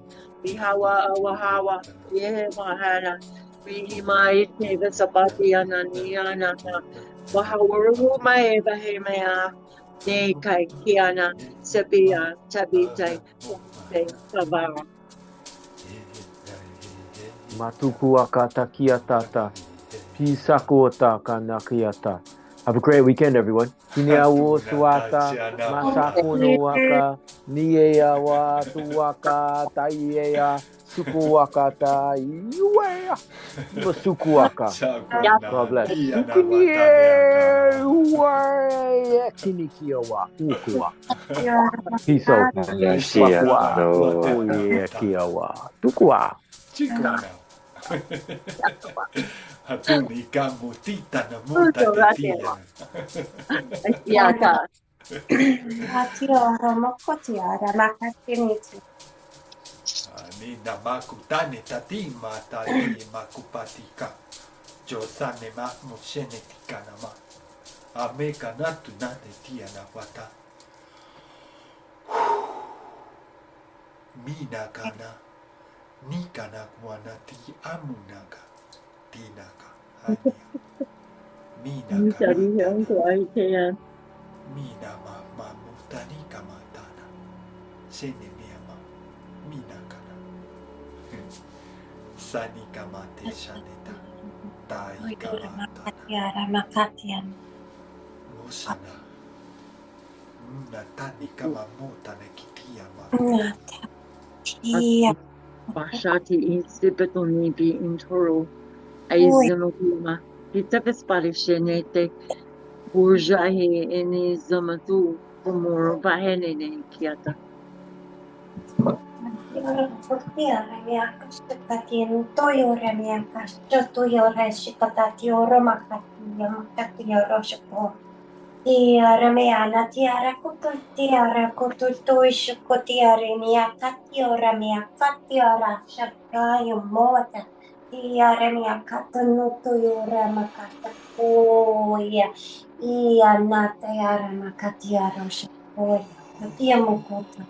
Hawa Wahawa, Yehana, Vihimai, Vesabati, Ananiana, Wahawaru, Maevahemea. Ne kai kiana sepia tabite savara. Matuku akata kiatata. Pisakuota kanakiata. Have a great weekend, everyone. Kineawo suata, masakuno waka, niea wa tuwaka, taiyea, sukuwakata, yuea, masukuwaka. God bless. Kinikiawa, ukua. Peace out. Kiawa, tukua. Hatunika mutita na muta tetia. Yaka. Atiora mokotiara makatiniti. Ni namakutane tatima tati makupatika. Josane ma mushenetika nama. Ameka natu nate tia na wata. Mina kana. Nikana kwanati amunaka. Tinaka. Hania. Mina kana. Mina Sene Miama, Minakana, Sanikamate Shaneta, Taikamatana, Makatiara makatiam. Musana, Natani Kamamota Nekitiama, Nata. Tia. Bashati insipetoni bi intoro. Ui. Aizamaguma. Itapesparishenete. Burjahi eni zamatu. Pomoro bahenene kiata. Tiara tiara kutu tiara kutu tuishuko tiara mia katiora mia katiora shakayo mota tiara mia katanuto yora makata oya ia nata yara makatiara shakoya tia mukuta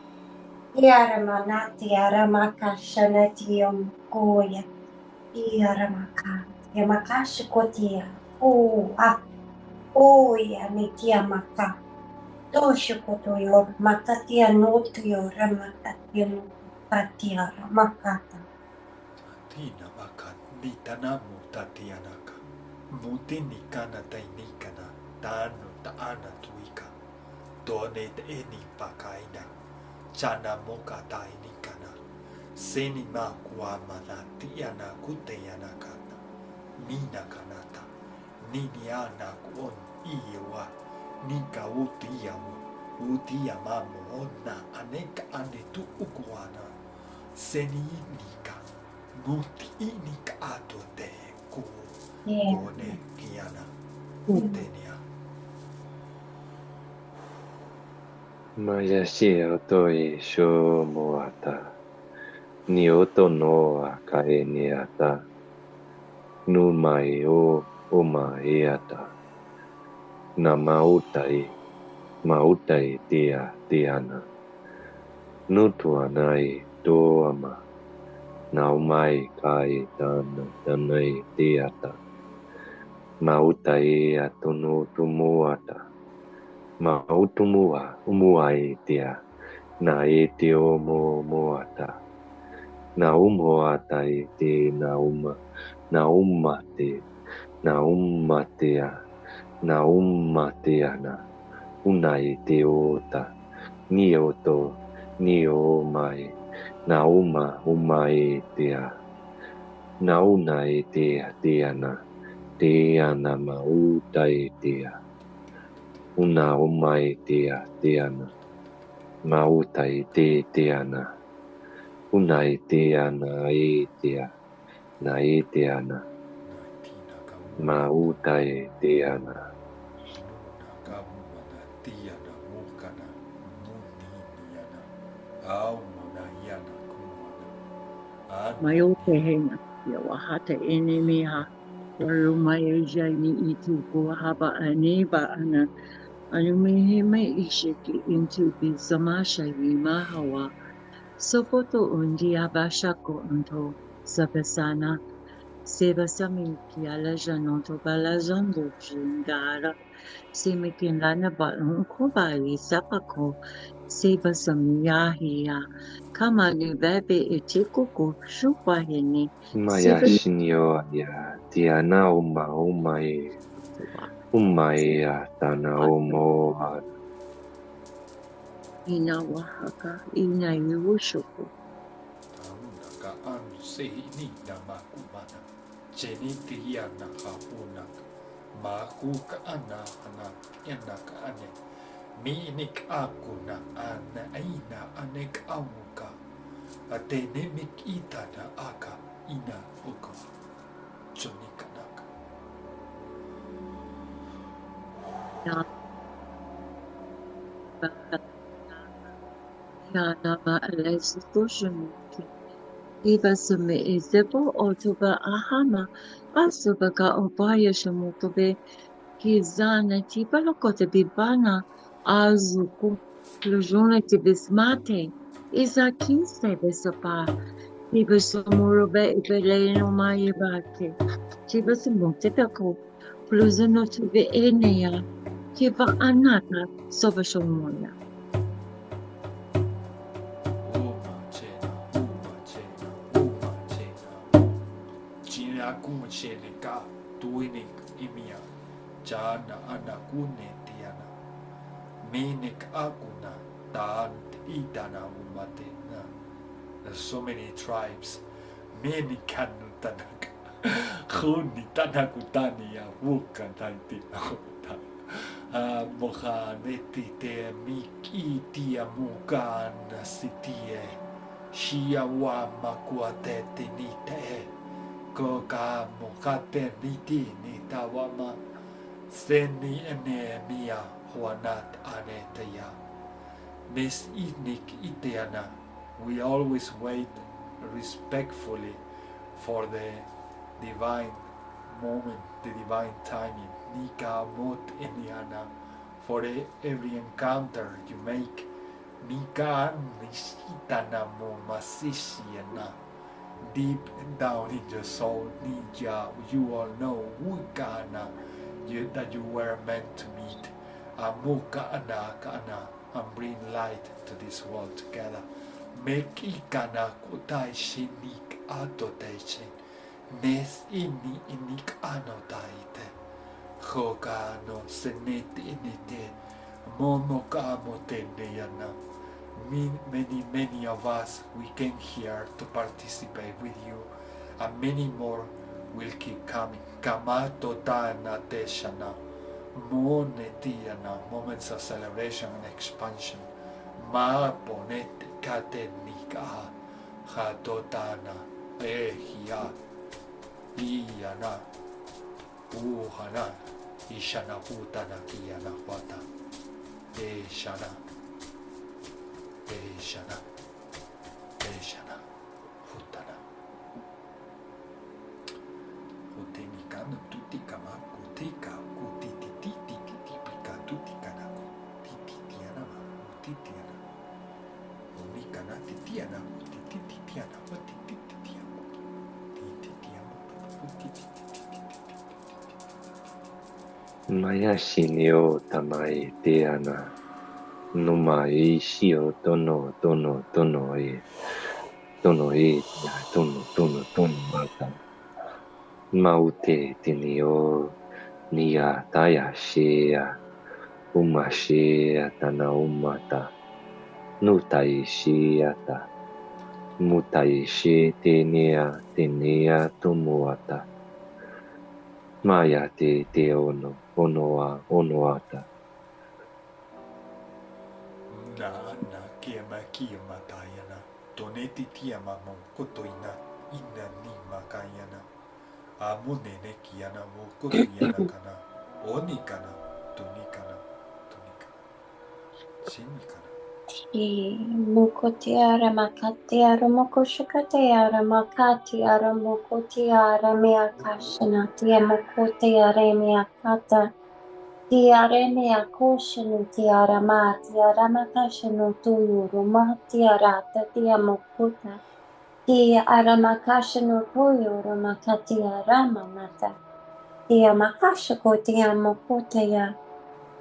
tiara manati yara makashana tia mukoya tiara makati makashikotia Oya mitia maka. Tosho kotoyor makatia notiyor makatia notatia makata. Tina Makan, Nitana Mutatianaka, Mutinikana Tainikana, Tano Taana Tuika, Done Eni Pakaina, Chana Moka Tainikana, Senima Kuamana Tiana Kuteyanakana, Mina Kanata, Niniana Kuon Iwa, Nika Utiamamu Ona Aneka Anetu Ukuana, Seninika. Muti ini ka ato te ko one kiana utenia. Maya si auto sho moata. Ni oto no akae ni ata. Nu mai o mai ata. Na mautai tiana. Nu tuanai do ama. Nau mai kai tanai tiata. Mautai atunu tumuata. Mautumua umuai tia. Na iti omo moata. Na umoata iti nauma. Na umate. Na umatea. Na umatiana. Unai teota. Nioto. Nio mai. Nauma umai tia. Nauna tia tiana. Tiana mautai tia. Una umai tia tiana. Mautai tiana. Unai tiana itia. Naitiana. Mautai tiana. Nakamuana tiana mukana muniniana. Aumana yana kumana. Mayote hena. Yawahata enemiha. Warumaya jani itu kuhaba aneba ana. Anumeheme ishiki into bizamasha yimahawa. Sokoto undi abashako unto. Sabasana. Sebasami kiala janoto balazando jingara. Semikindana balunko bali sapako. Sebasami yahia. Kama libebe etikuko shupahini. Maya shinyo ya tiana umai. Umai atana umoha. Ina Oaxaca, ina Iwushoko. Naka anu seini namakumana. Cheniti yana hapuna. Mahuka ana yanaka ane. Minik akuna ana aina anek amuka. Atenemik itana aka ina uka. Chonikanaka. Yanama Alesitoshimiki. Iba Sume Izebo Otoba Ahama. Asubaga Obaya Shamutobe. Kizana Tipalokote Bibana. Azuku. Plujone Tibismate. Izakise Besapa. Iba Sumurobe Ibeleno Mayabake. Tiba Sumutepako. Pluzano Tube Enea. Kiva Anata Sobashomoya. shenika tuinik imia jana anakune tiana minik akuna taant idana umatena. There's so many tribes. Many kanutanaka. Khuni tanakutani ya wuka tanti. Moha neti te miki tia mukan sitie. Shia wa makuate tinite. Koka mokate niti nitawama. Seni ene mia huanat aneteya. Nes itnik iteana. We always wait respectfully for the divine moment, the divine timing. Nika mot eniana. For every encounter you make, Nika nishitana mo masishiana. Deep down in your soul, Nija, you all know Wukana, that you were meant to meet. Amuka ana and bring light to this world together. Make ikana kutai shinik atotechen. Nes ini inik anotaite. Hoka no senet inite. Momoka motendeyana. Many of us, we came here to participate with you, and many more will keep coming. Kamato tana teshana. Monetiana, moments of celebration and expansion. Ma ponete katenika hatotana ehia iyana uhana ishana putana kiyana wata eshana hutana hutemikano tutikama kutika kutititititipika tutikana kutitiana titiana Mikana titiana tititiana Maya shinio tamai teana. Numa e shio tono e. Tono e tono mata. Maute tinio nia taya shea. Uma shea tana umata. Nutai shiata. Mutai she tenea tumuata. Maya te onoata. Na kiema tayana. Toneti tiama mo kotoina ina ni makayana. Amunene kiana mo kotoyana kana. Onikana tunikana. Shinikana. Mukotiara makatiara mokoshakatiara makatiara mokotiara meakashana tia mokotiara meakata tiare meakoshanu tiara matiara makashanu tuyuru matiara tia mokota tiara makashanu tuyuru makatiara mamata tia makashako tia mokotia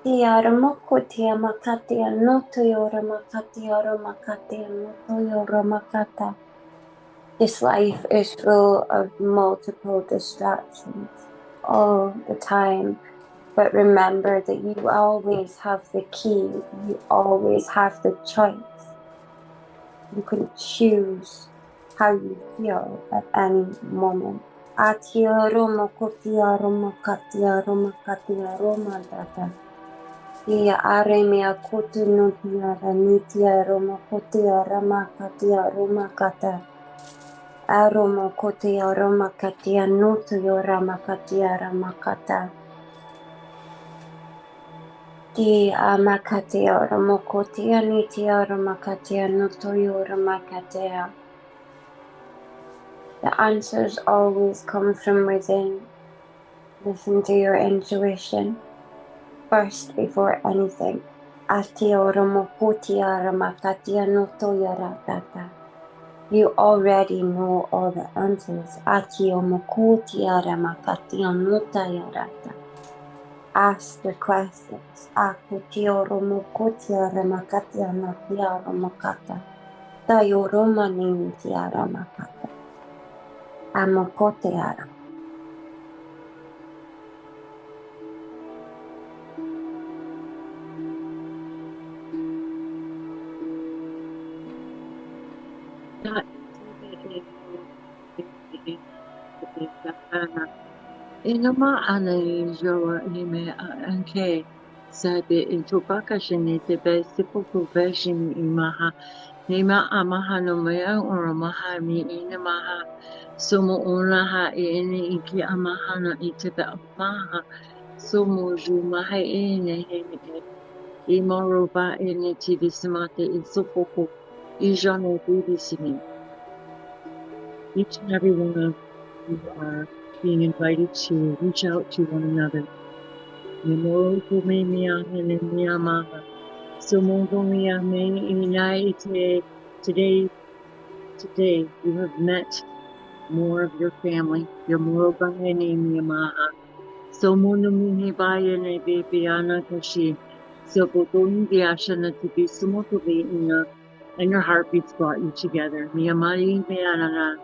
Tiara mokotia makatia notoyora makatia makatia notoyora makata. This life is full of multiple distractions all the time. But remember that you always have the key. You always have the choice. You can choose how you feel at any moment. Atiaro mokotiaro makatiaro makatiaro madata. Ia are mea kotu no tiara ni tiara mo kotiara makatiara makata. Aroma kotiara makatia no tiara makatiara makata. Ti amakatia mokotia ni tiara makatia no toyora makatia. The answers always come from within. Listen to your intuition. First, before anything, you already know all the answers. Ask the questions. Inama ana joa ime anke sabe intubaka shinite be sipuku veshin imaha nema amaha no mea uramaha mi inamaha somo unaha ene iki amaha no itebe amaha somo jumaha ene hene imoroba ene tibisimate isupuku ijano bibisimi. Each and every one of you are being invited to reach out to one another. Memoro me miahene miamaha. Sumogo miame inaite. Today, you have met more of your family. Your moro bahene miamaha. Somono mihi bayane bebiana kashi. Sobotoni diashana to be sumoto ina. And your heartbeats brought you together. Miyamari meanana.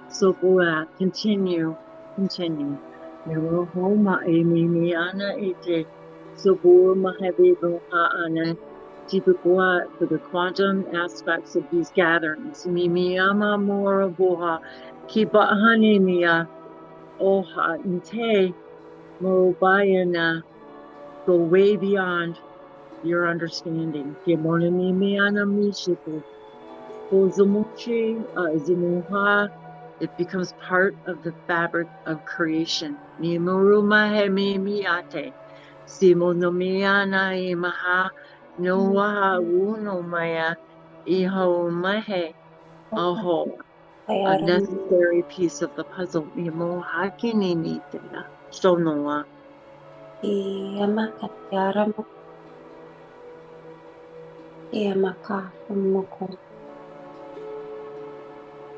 So continue. Meroho ma'emi miana ite. So mahebebo ha'ana. Tipikua for the quantum aspects of these gatherings. Mimiyama moroboha. Kibahane miya. Oha nte. Morobayana. Go way beyond your understanding. Kimonami miana mishipo. Zimuha, it becomes part of the fabric of creation. Nimurumahemimiate. Simonomiana imaha noaha unomaya ihomahe aho. A necessary piece of the puzzle. Nimohakininitena. Shonoa.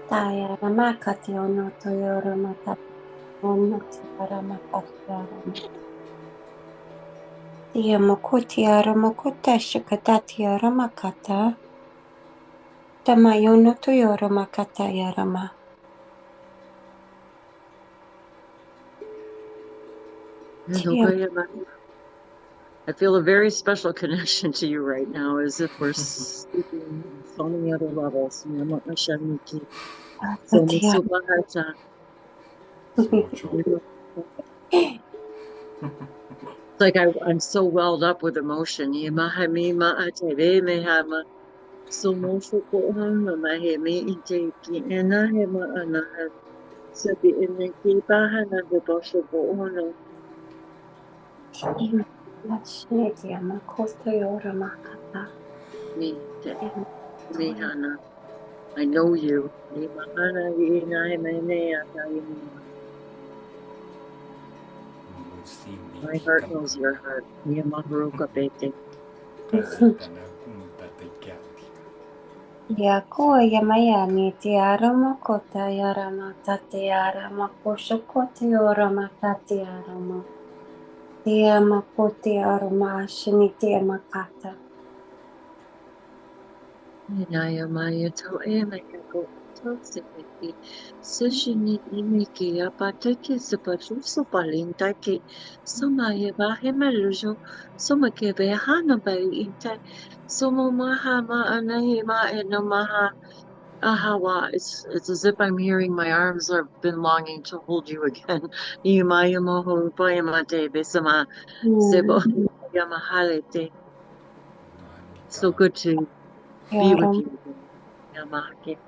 Taya ramakati ono toyoro makati ono tiara makati tia mokuti ara mokuta shikatati ara makata tamayono toyoro makata yarama. I feel a very special connection to you right now, as if we're sleeping on so many other levels. It's like I'm so welled up with emotion. I know you. My heart knows your heart. Yako yamayani tiara makota yarama tatiara makoshokoti orama tatiarama. Tia makoti arama shiniti makata. Naya Maya to Emako Tosiki Sushini Imiki Apateki Supatuso Palintaki Somaya Bahimalujo Somake Behana Bay Inte Somo Mahama Anahima Enomaha Ahawa. It's as if I'm hearing my arms have been longing to hold you again. Yumaya Moho Bayamate Besama Sebo Yamahalete. So good to be with you. Yamake.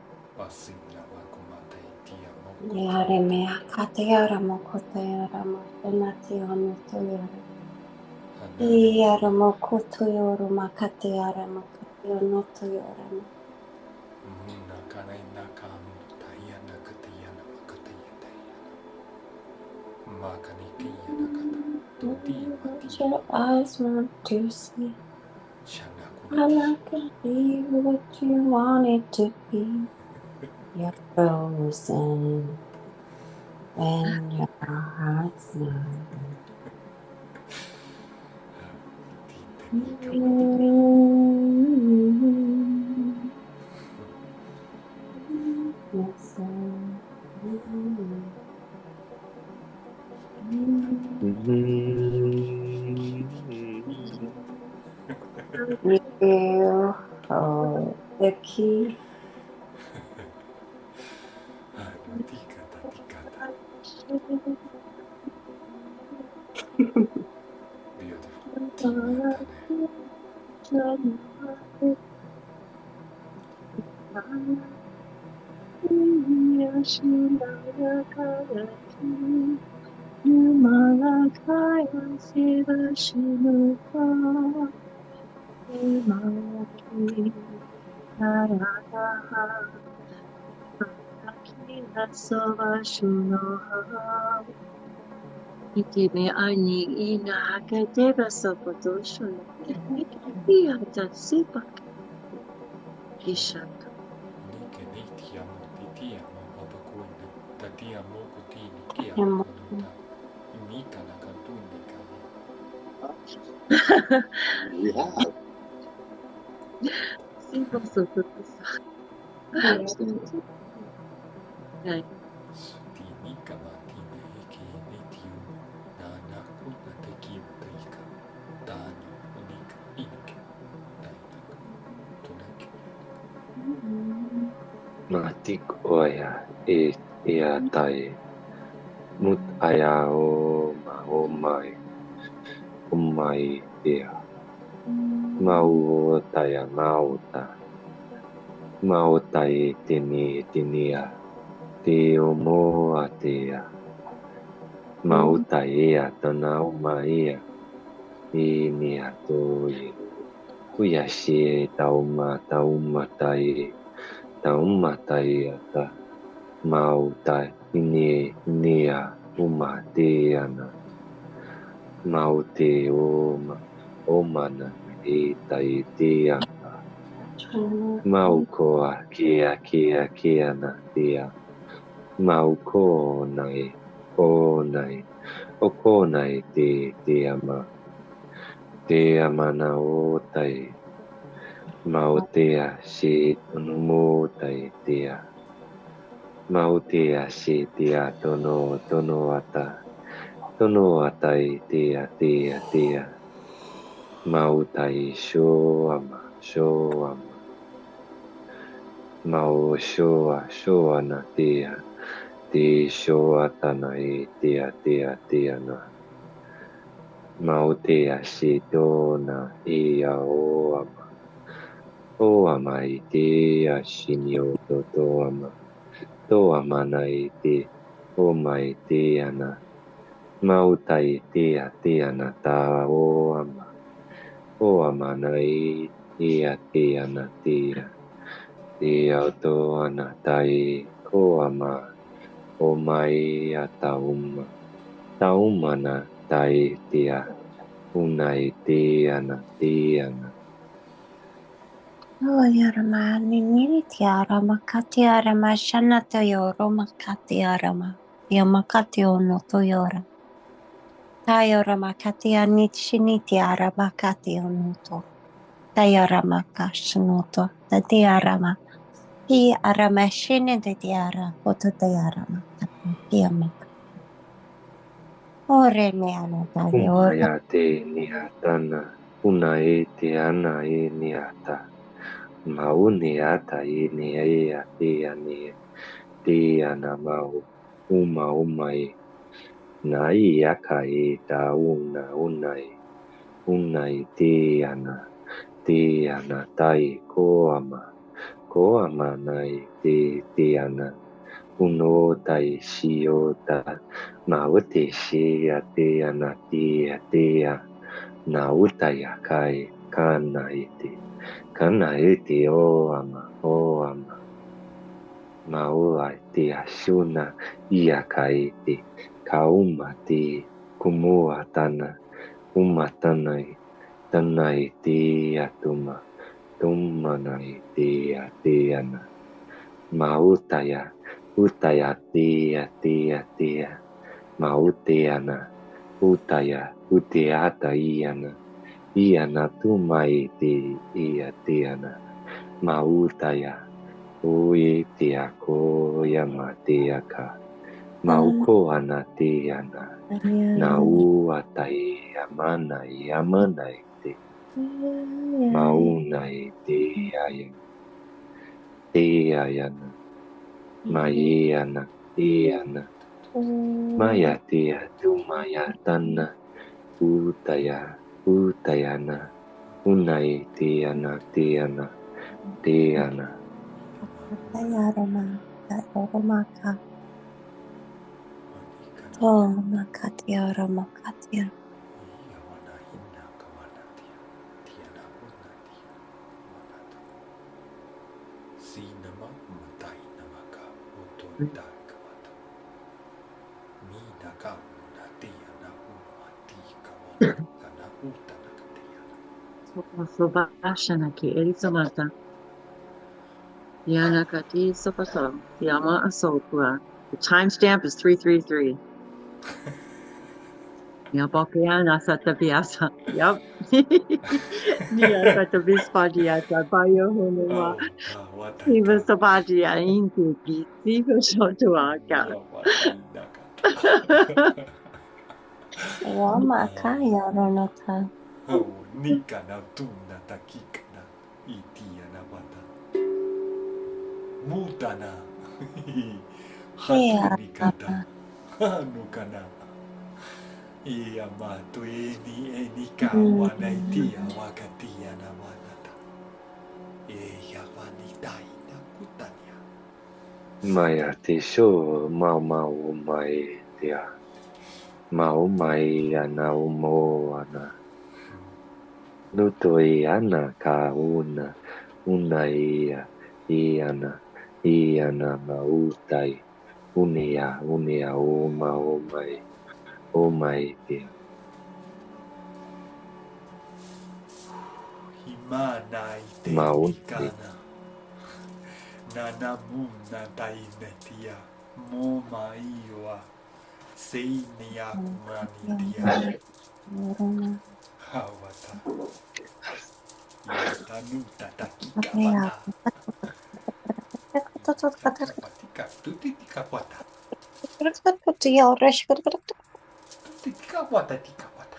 Yare me akate yara mokoto yara masenati ono to yara. Yara mokoto yoro makate yara makate ono to yara. What your eyes want to see. I can be what you want it to be. You're frozen when your heart's not. You hold the key. Ikime ani ina hakateba sapatoshona. Ikiyata sipak. Kishaka. We have. Sipak sapatosa. Okay. Matik oya ia tai mut aya o mai ia mau taya mau tai tinia te o mo atea mau tai ia tanau mai i ni ato i kuya shi tauma tai ata mau tai nia uma te ana mau te o mana i tai te ana mau koa kia na tia mau ko nai o ko nai te ama na o tai mau tea si mo tai tea mau tea si tea tono atai tea mau tai sho ama mau shoa na tea te sho atana e tea na mau tea si tona ia o ama i te a shinio to ama na i te o mai te ana mau tai te ana ta o ama na i a te ana te auto ana tai ko ama o mai a tauma na tai tia unai te ana Oh, yarama, nini tiarama, katiarama, shana toyoro, makatiarama, yamakati ono toyora. Tayorama, katia nichini tiarama, kati onoto. Tayarama, kashnoto, tatiarama. Hi arama, shini tiara, koto tayarama, tiamaka. Ore me ana tali, ore. Kumaya te niatana unai te ana e niata mau niata e ni e a te ani te ana mau umai na i aka e ta unai te ana tai ko ama nai te ana uno tai shiota mau te shia te ana te na utaya kai kana ite o ama mau ai te ashuna ia kai te kauma te kumua tanai te atuma tumanai te ana mau utaya te mau te ana uteata iana tumai te ana mau utaya ui te ako yama te aka mau ko ana te ana na uatai amanai te mau nai te ayana mai ana Maya tia tu maya tana utaya utayana unai tiana tiana tiana Aroma, aroma, oh, makatia, aroma, katia. Subhashanaki Elisamata. Yanakati Sapato. Yama Asopua. The timestamp is 333. Yabokiana Satabiasa. Yep. Nia Satabispadiata Bayo Honuma. Eva Sabadia Inti Siva Shotuaka. Roma, kaya, ronota. Nika na tuna takika na itia na wata. Mutana. Hatunikata. Hanukana. Ia matu eni kawa na itia wakatia na wanata. Ia wanitai na kutania. Maya te sho mau mau mai tia mau mai ana umo ana Nutoi ana ka una iana mautai unia o mai tia Himana ite ikana. Nana muna tainetia. Moma iwa. Seinia kumanitia. Hawata. Tanuta takika wata. Patika tutitika wata. Tutitika wata tika wata.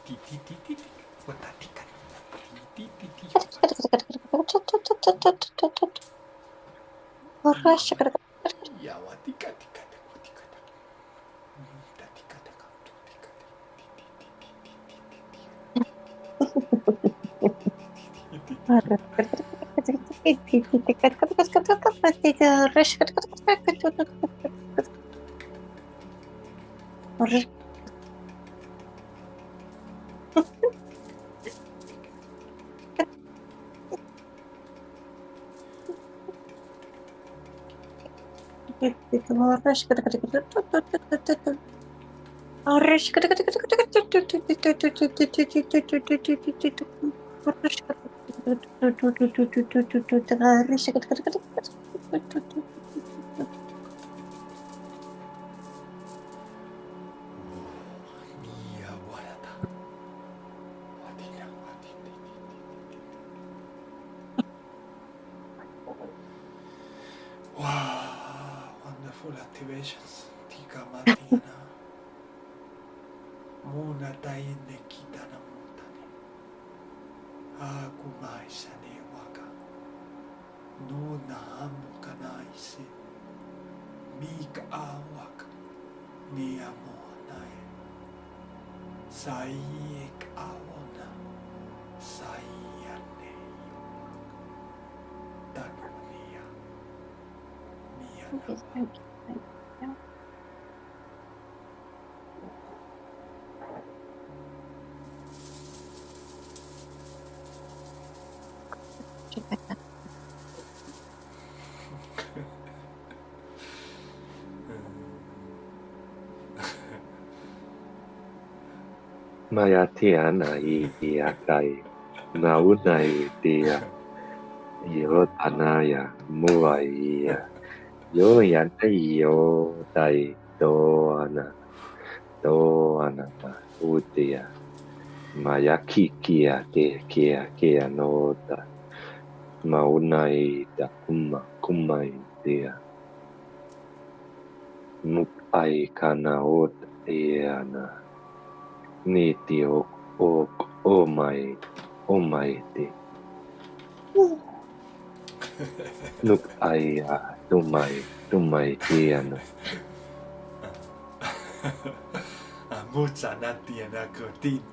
Titi wata tika. Titi ya watika tika tika. Tika tika tika. Wow, wonderful activations. Tika Matiana. Muna taine kitana mutane. Akumai sane waka. Nuna amukanaise. Mika awaka. Ni amonae. Saiek awona. Saiane. Tanunia. Thank you. Maya tia na ia kai maunai tia yo tanaya muai yo yana yo tai do ana ma utia maya kia kia no ta maunai da kumai tia nuk ai kana ot iana Niti o mai te. Nuk ai tumai tiana. Mucha natiana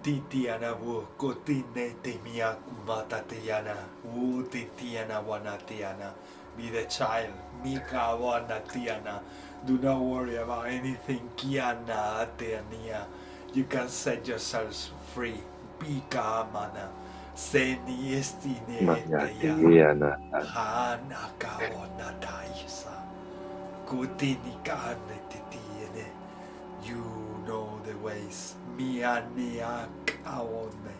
titiana wu kotine temia kumata tiana wu titiana wanatiana. Be the child, Mika wanatiana. Do not worry about anything kiana atiania. You can set yourselves free. Bika mana. Seni estine eteya. Mayatiana. Hanaka wanataisa. Kotini kane titiene. You know the ways. Miania kaone.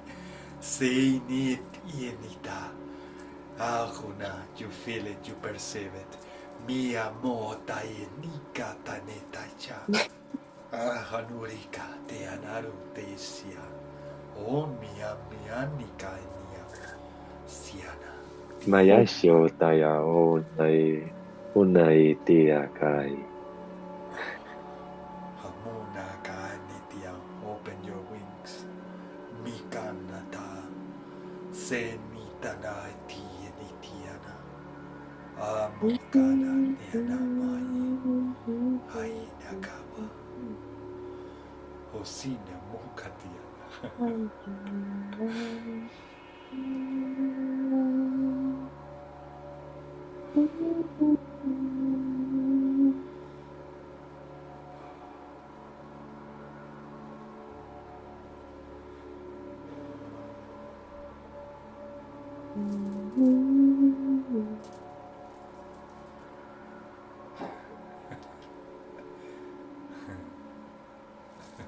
Seinit yenita. Ahuna, you feel it, you perceive it. Mia mota yenika tanetacha. Ahanurika te anaru teisia. O mia nika nia. Siana. Mayasho taya unai tia kai. Hamuna kaanitia. Open your wings. Mikanata. Senitana tienitiana. Amukana niana mai. Hainakawa. Hosine mukatiana.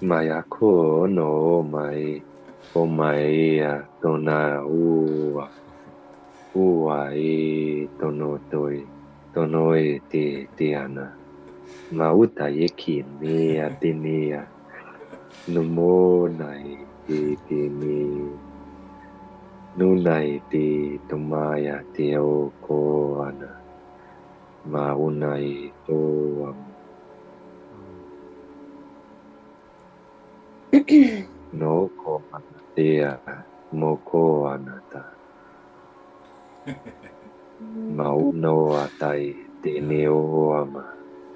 Mayako no mai o mai tona ua I tono te tiana. Mauta yeki me atinia. Numo nai te mi. Nunai te tomaya te o ko ana. Maunai to no ko anatea moko anata. Mau no atai te neo ama.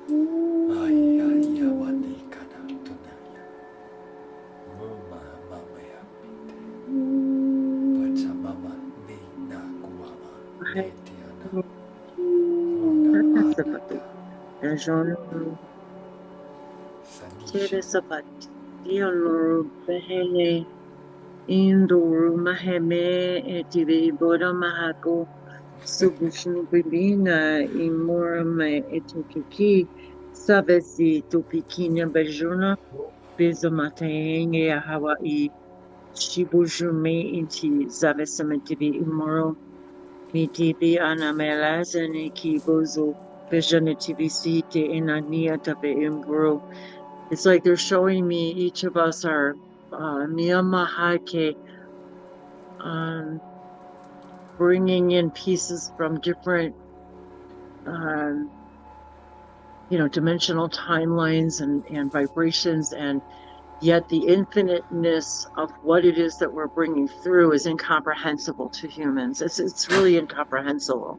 Ai ai awanikana tunaya. Muma mama ya pite. Pachamama ni na kuama. Netiana. Una Sapatu. anata. Jono Sanisha. sapati. Dioloro behele. Indoru maheme etive bora mahako. Subushu bibina imorama etuki. Savesi tupikinya bejuna. Bezomatenge Hawaii. Shibujume inti zavesamentivi imoro. Mitibi anamelazane kibozo. Bejanitivi site inania tabe imbro. It's like they're showing me each of us are miyamahake, bringing in pieces from different, dimensional timelines and vibrations, and yet the infiniteness of what it is that we're bringing through is incomprehensible to humans. It's really incomprehensible.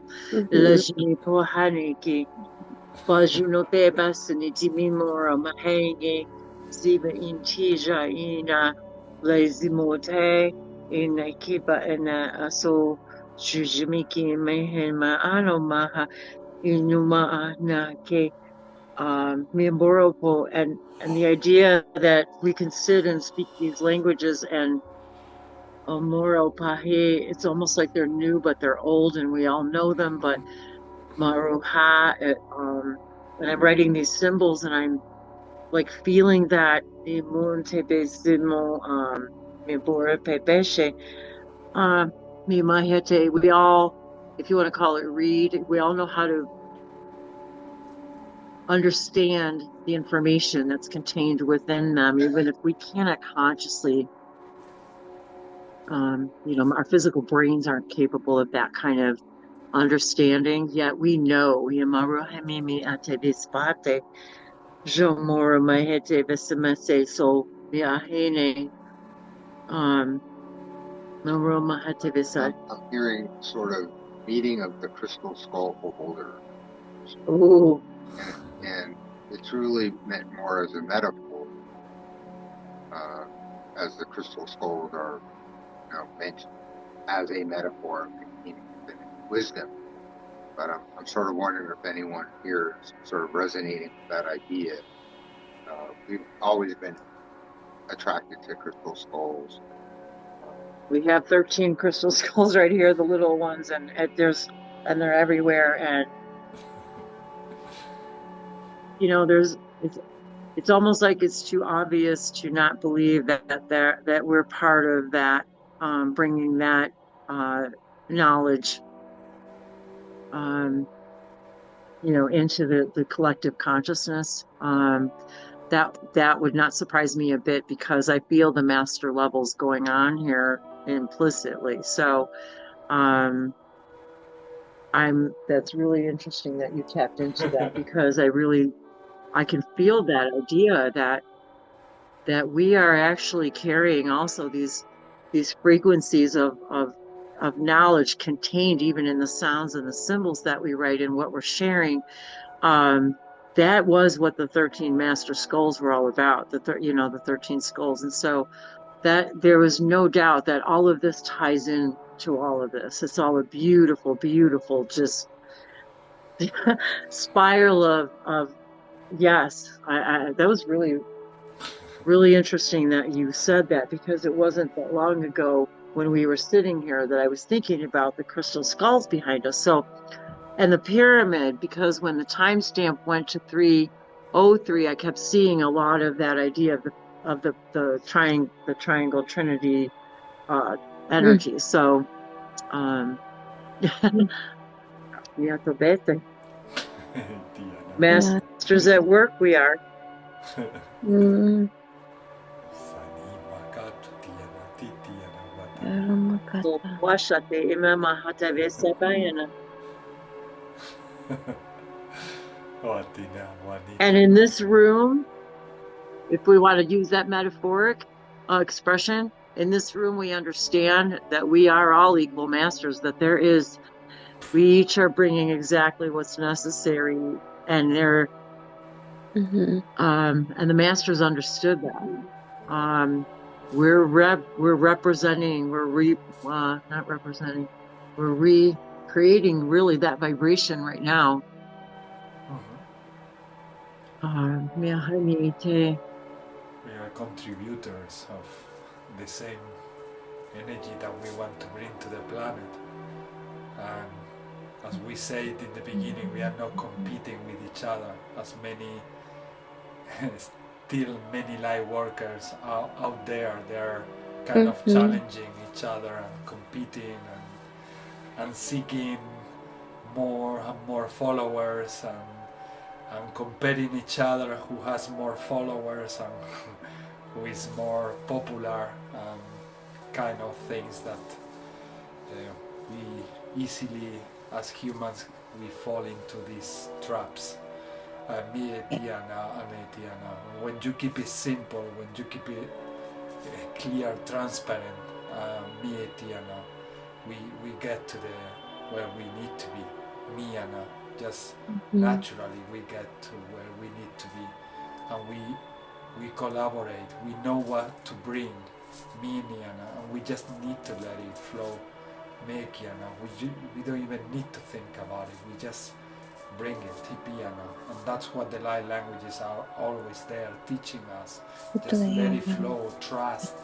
Bajunote basini timimora mahenge ziba intija ina lazimote ina kiba ina aso jujimiki mehema ano maha inuma na ke mimboropo, and the idea that we can sit and speak these languages and Moro Pahe, it's almost like they're new but they're old and we all know them, but Maruha, and I'm writing these symbols and I'm like feeling that the moon tebesimo mibora pepeshe mi mahete, we all, if you want to call it read, we all know how to understand the information that's contained within them, even if we cannot consciously, our physical brains aren't capable of that kind of understanding, yet we know. Jomora mahete vesemese so miahene Maroma hatevesa. I'm hearing sort of meeting of the crystal skull beholder. Ooh. And it's really meant more as a metaphor as the crystal skulls are, mentioned as a metaphor, meaning wisdom. But I'm sort of wondering if anyone here is sort of resonating with that idea. We've always been attracted to crystal skulls. We have 13 crystal skulls right here, the little ones, and they're everywhere. And it's almost like it's too obvious to not believe that we're part of that, bringing that knowledge, into the collective consciousness. That would not surprise me a bit, because I feel the master levels going on here implicitly. So that's really interesting that you tapped into that, because I can feel that idea that we are actually carrying also these frequencies of knowledge contained even in the sounds and the symbols that we write and what we're sharing. That was what the 13 master skulls were all about, the 13 skulls. And so that there was no doubt that all of this ties in to all of this. It's all a beautiful, beautiful, just spiral of yes. That was really, really interesting that you said that, because it wasn't that long ago when we were sitting here that I was thinking about the crystal skulls behind us. So, and the pyramid, because when the timestamp went to 303, I kept seeing a lot of that idea of the triangle trinity energy. So, masters at work we are. And in this room, if we want to use that metaphoric expression, in this room we understand that we are all equal masters, that we each are bringing exactly what's necessary, and and the masters understood that. We're representing, we're recreating really that vibration right now. We are contributors of the same energy that we want to bring to the planet. And as we said in the beginning, we are not competing with each other, as still many light workers out there. They're kind of challenging each other and competing and seeking more and more followers and comparing each other, who has more followers and who is more popular, kind of things that we easily, as humans, we fall into these traps. When you keep it simple, when you keep it clear, transparent, we get to where we need to be. Just naturally we get to where we need to be, and we collaborate. We know what to bring, and we just need to let it flow. We don't even need to think about it. We just bring it, and that's what the light languages are always there teaching us. Just let it flow, trust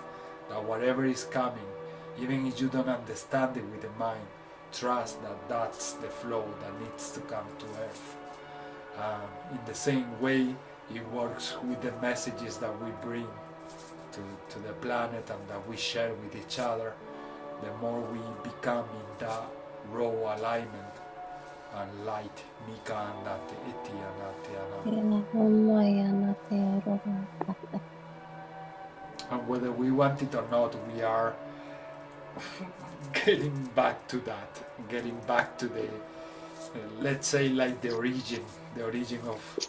that whatever is coming, even if you don't understand it with the mind, trust that that's the flow that needs to come to earth. In the same way, it works with the messages that we bring to the planet and that we share with each other. The more we become in that raw alignment and light, and whether we want it or not, we are getting back to that, getting back to the, let's say, like the origin of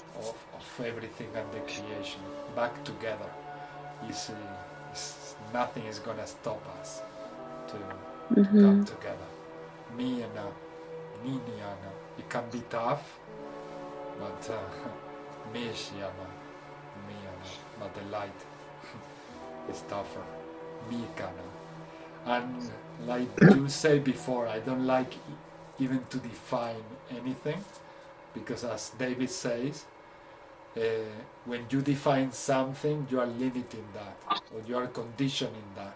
everything and the creation, back together. Nothing is gonna stop us to come together. It can be tough, but but the light It's tougher. Me kind of. And like you said before, I don't like even to define anything, because as David says, when you define something, you are limiting that, or you are conditioning that.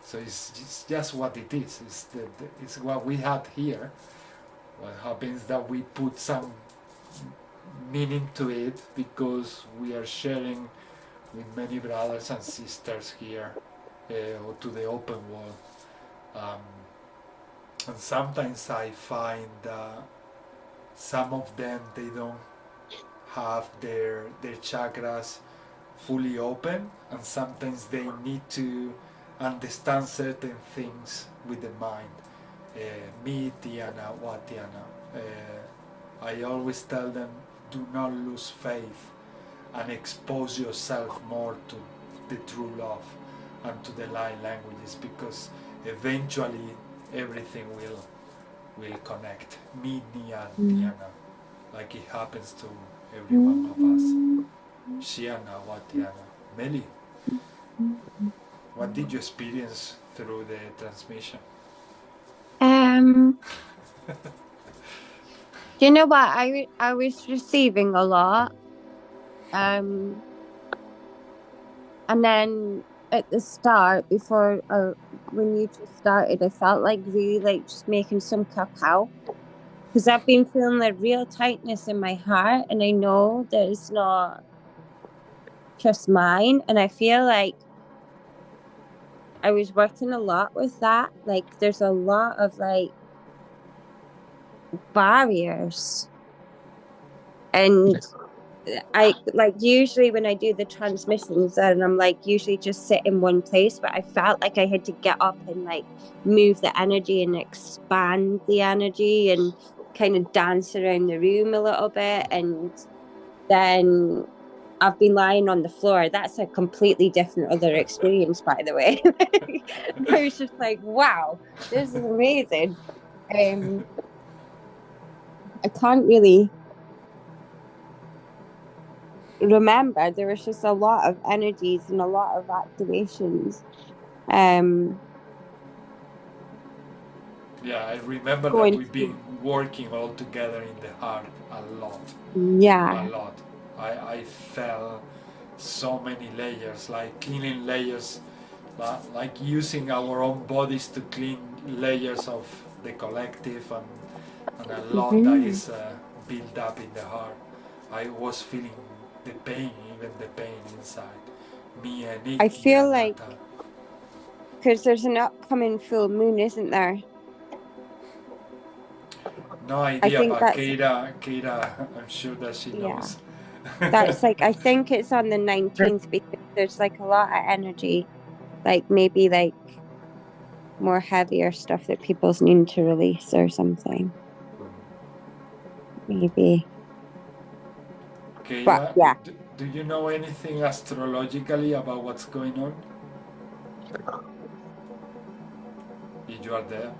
So it's just what it is. It's what we had here. What happens that we put some meaning to it because we are sharing with many brothers and sisters here, or to the open world. And sometimes I find some of them, they don't have their chakras fully open, and sometimes they need to understand certain things with the mind. Me, Tiana, what Tiana? I always tell them, do not lose faith and expose yourself more to the true love and to the light languages, because eventually everything will connect. Me, Nia, Tiana, like it happens to every one of us. Shiana, Watiana, Meli, what did you experience through the transmission? You know what? I was receiving a lot, and then at the start, before when you just started, I felt like really like just making some cacao, because I've been feeling a real tightness in my heart, and I know that it's not just mine, and I feel like I was working a lot with that. Like there's a lot of like barriers, and I like usually when I do the transmissions, and I'm like usually just sit in one place, but I felt like I had to get up and like move the energy and expand the energy and kind of dance around the room a little bit. And then I've been lying on the floor. That's a completely different other experience, by the way. I was just like, wow, this is amazing. I can't really remember. There was just a lot of energies and a lot of activations. Yeah, I remember that we've been working all together in the heart a lot. Yeah. A lot. I felt so many layers, like cleaning layers, like using our own bodies to clean layers of the collective, and a lot that is built up in the heart. I was feeling the pain, even the pain inside me and it. I feel like, because there's an upcoming full moon, isn't there? No idea, but Keyra, I'm sure that she knows. That's like, I think it's on the 19th, because there's like a lot of energy, like maybe like more heavier stuff that people's need to release or something. Maybe. Keyra, but, yeah. Do you know anything astrologically about what's going on? If you are there.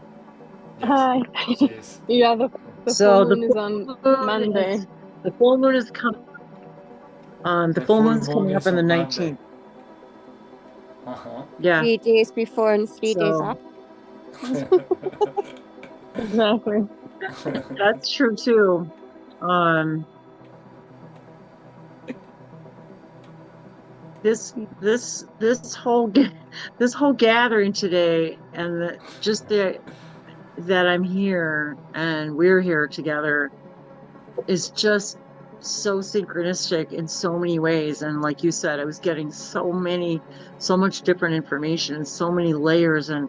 Yes. Hi. Yes. Yeah, the full moon is on Monday. The full moon is coming. The full moon is coming up on the 19th. Yeah. 3 days before and 3 days after. Exactly. That's true too. This whole gathering today, and that I'm here and we're here together, is just so synchronistic in so many ways. And like you said, I was getting so much different information, so many layers, and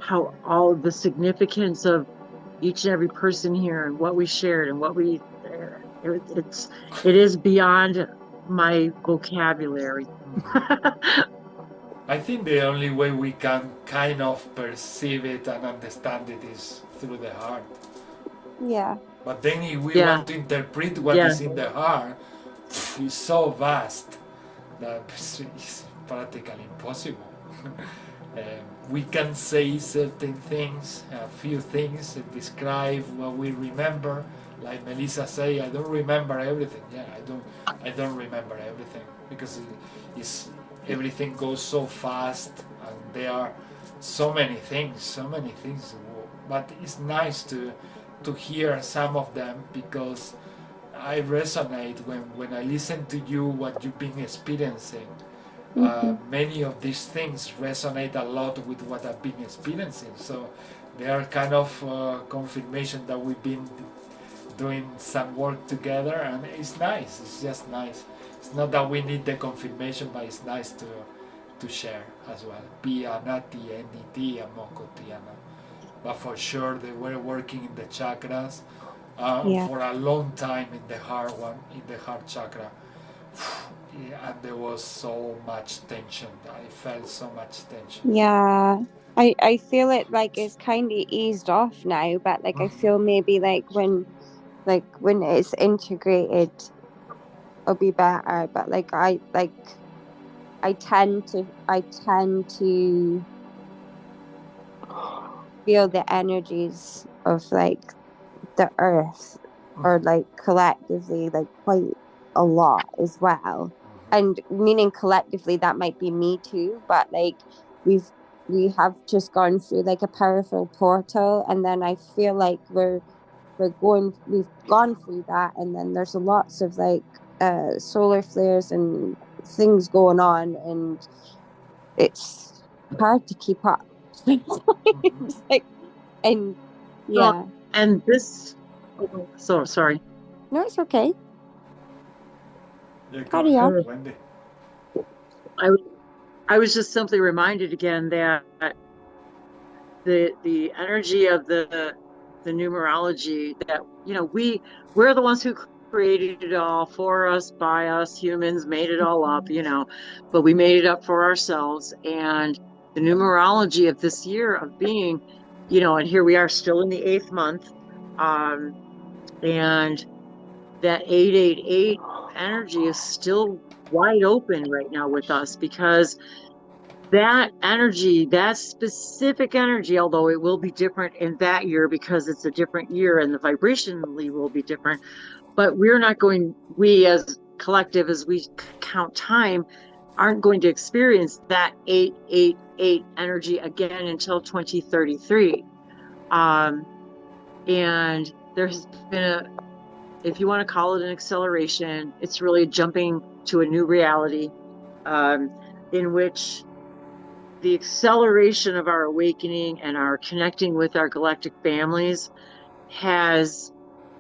how all the significance of each and every person here and what we shared and what it is beyond my vocabulary. I think the only way we can kind of perceive it and understand it is through the heart. Yeah. But then if we want to interpret what is in the heart, it's so vast that it's practically impossible. We can say certain things, a few things, and describe what we remember. Like Melissa say, I don't remember everything. Yeah, I don't remember everything, because everything goes so fast, and there are so many things. But it's nice to hear some of them, because I resonate when I listen to you, what you've been experiencing. Many of these things resonate a lot with what I've been experiencing. So they are kind of confirmation that we've been doing some work together, and it's nice. It's just nice. It's not that we need the confirmation, but it's nice to share as well. Pia, Nati, Niti, Moko, Tiana. But for sure, they were working in the chakras for a long time in the heart one, in the heart chakra. And there was so much tension. I felt so much tension. Yeah. I feel it like it's kind of eased off now, but like I feel maybe like when it's integrated, it'll be better. But like I tend to feel the energies of like the earth, or like collectively, like quite a lot as well. And meaning collectively, that might be me too, but like we have just gone through like a powerful portal, and then I feel like we've gone through that, and then there's lots of like solar flares and things going on, and it's hard to keep up. Like, and yeah. And this, so sorry. No, it's okay. Yeah, Carry on. Wendy. I was just simply reminded again that the energy of the numerology, that, you know, we're the ones who created it all, for us, by us, humans, made it all up, you know, but we made it up for ourselves. And the numerology of this year of being, you know, and here we are still in the 8th month, and that 888 energy is still wide open right now with us, because that energy, that specific energy, although it will be different in that year because it's a different year and the vibrationally will be different, but we as collective, as we count time, aren't going to experience that 888 energy again until 2033. And there's been if you want to call it an acceleration, it's really jumping to a new reality, in which the acceleration of our awakening and our connecting with our galactic families has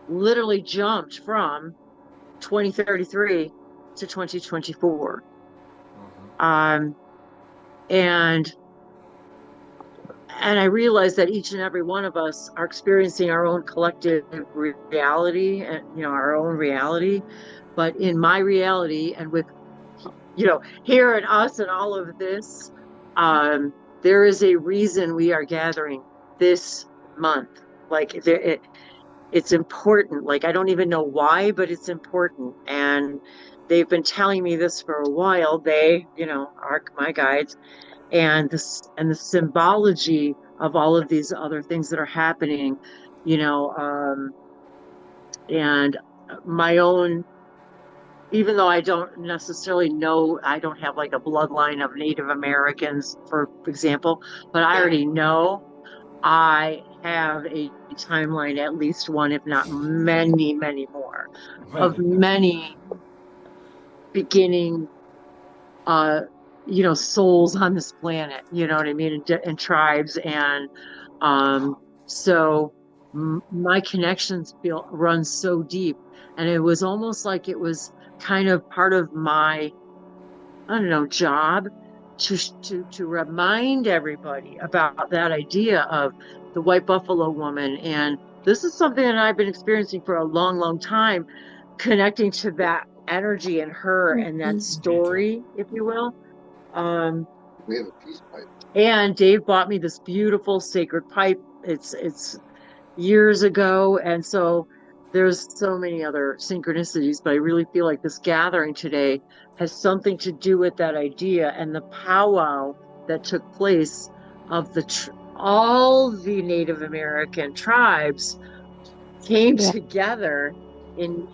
literally jumped from 2033 to 2024. And I realize that each and every one of us are experiencing our own collective reality, and, you know, our own reality. But in my reality, and with, you know, here and us and all of this, there is a reason we are gathering this month. Like, it's important. Like, I don't even know why, but it's important. And they've been telling me this for a while. They, you know, are my guides. And the symbology of all of these other things that are happening, you know, and my own, even though I don't necessarily know, I don't have like a bloodline of Native Americans, for example, but I already know I have a timeline, at least one, if not many, many more, of many beginning, you know, souls on this planet, you know what I mean, and tribes. And so my connections run so deep, and it was almost like it was kind of part of my, I don't know, job to remind everybody about that idea of the white buffalo woman. And this is something that I've been experiencing for a long, long time, connecting to that energy in her and that story, if you will. We have a peace pipe. And Dave bought me this beautiful sacred pipe. It's years ago, and so there's so many other synchronicities, but I really feel like this gathering today has something to do with that idea and the powwow that took place of all the Native American tribes came together in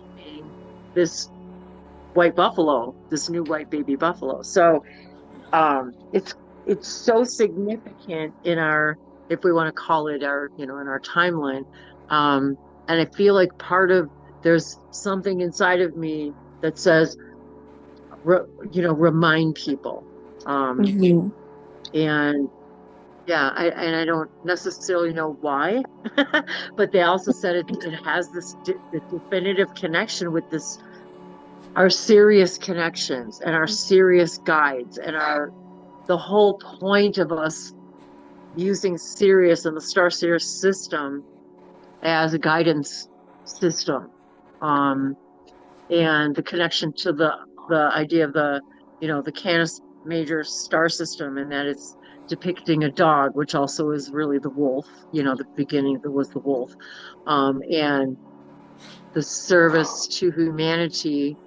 this white buffalo, this new white baby buffalo. So it's so significant in our, if we want to call it our, in our timeline. And I feel like there's something inside of me that says, remind people. Mhm. And yeah, I don't necessarily know why, but they also said it has this definitive connection with our serious connections and our serious guides and the whole point of us using Sirius and the Star Sirius system as a guidance system, and the connection to the idea of the Canis Major star system, and that it's depicting a dog, which also is really the wolf. The beginning was the wolf, and the service to humanity,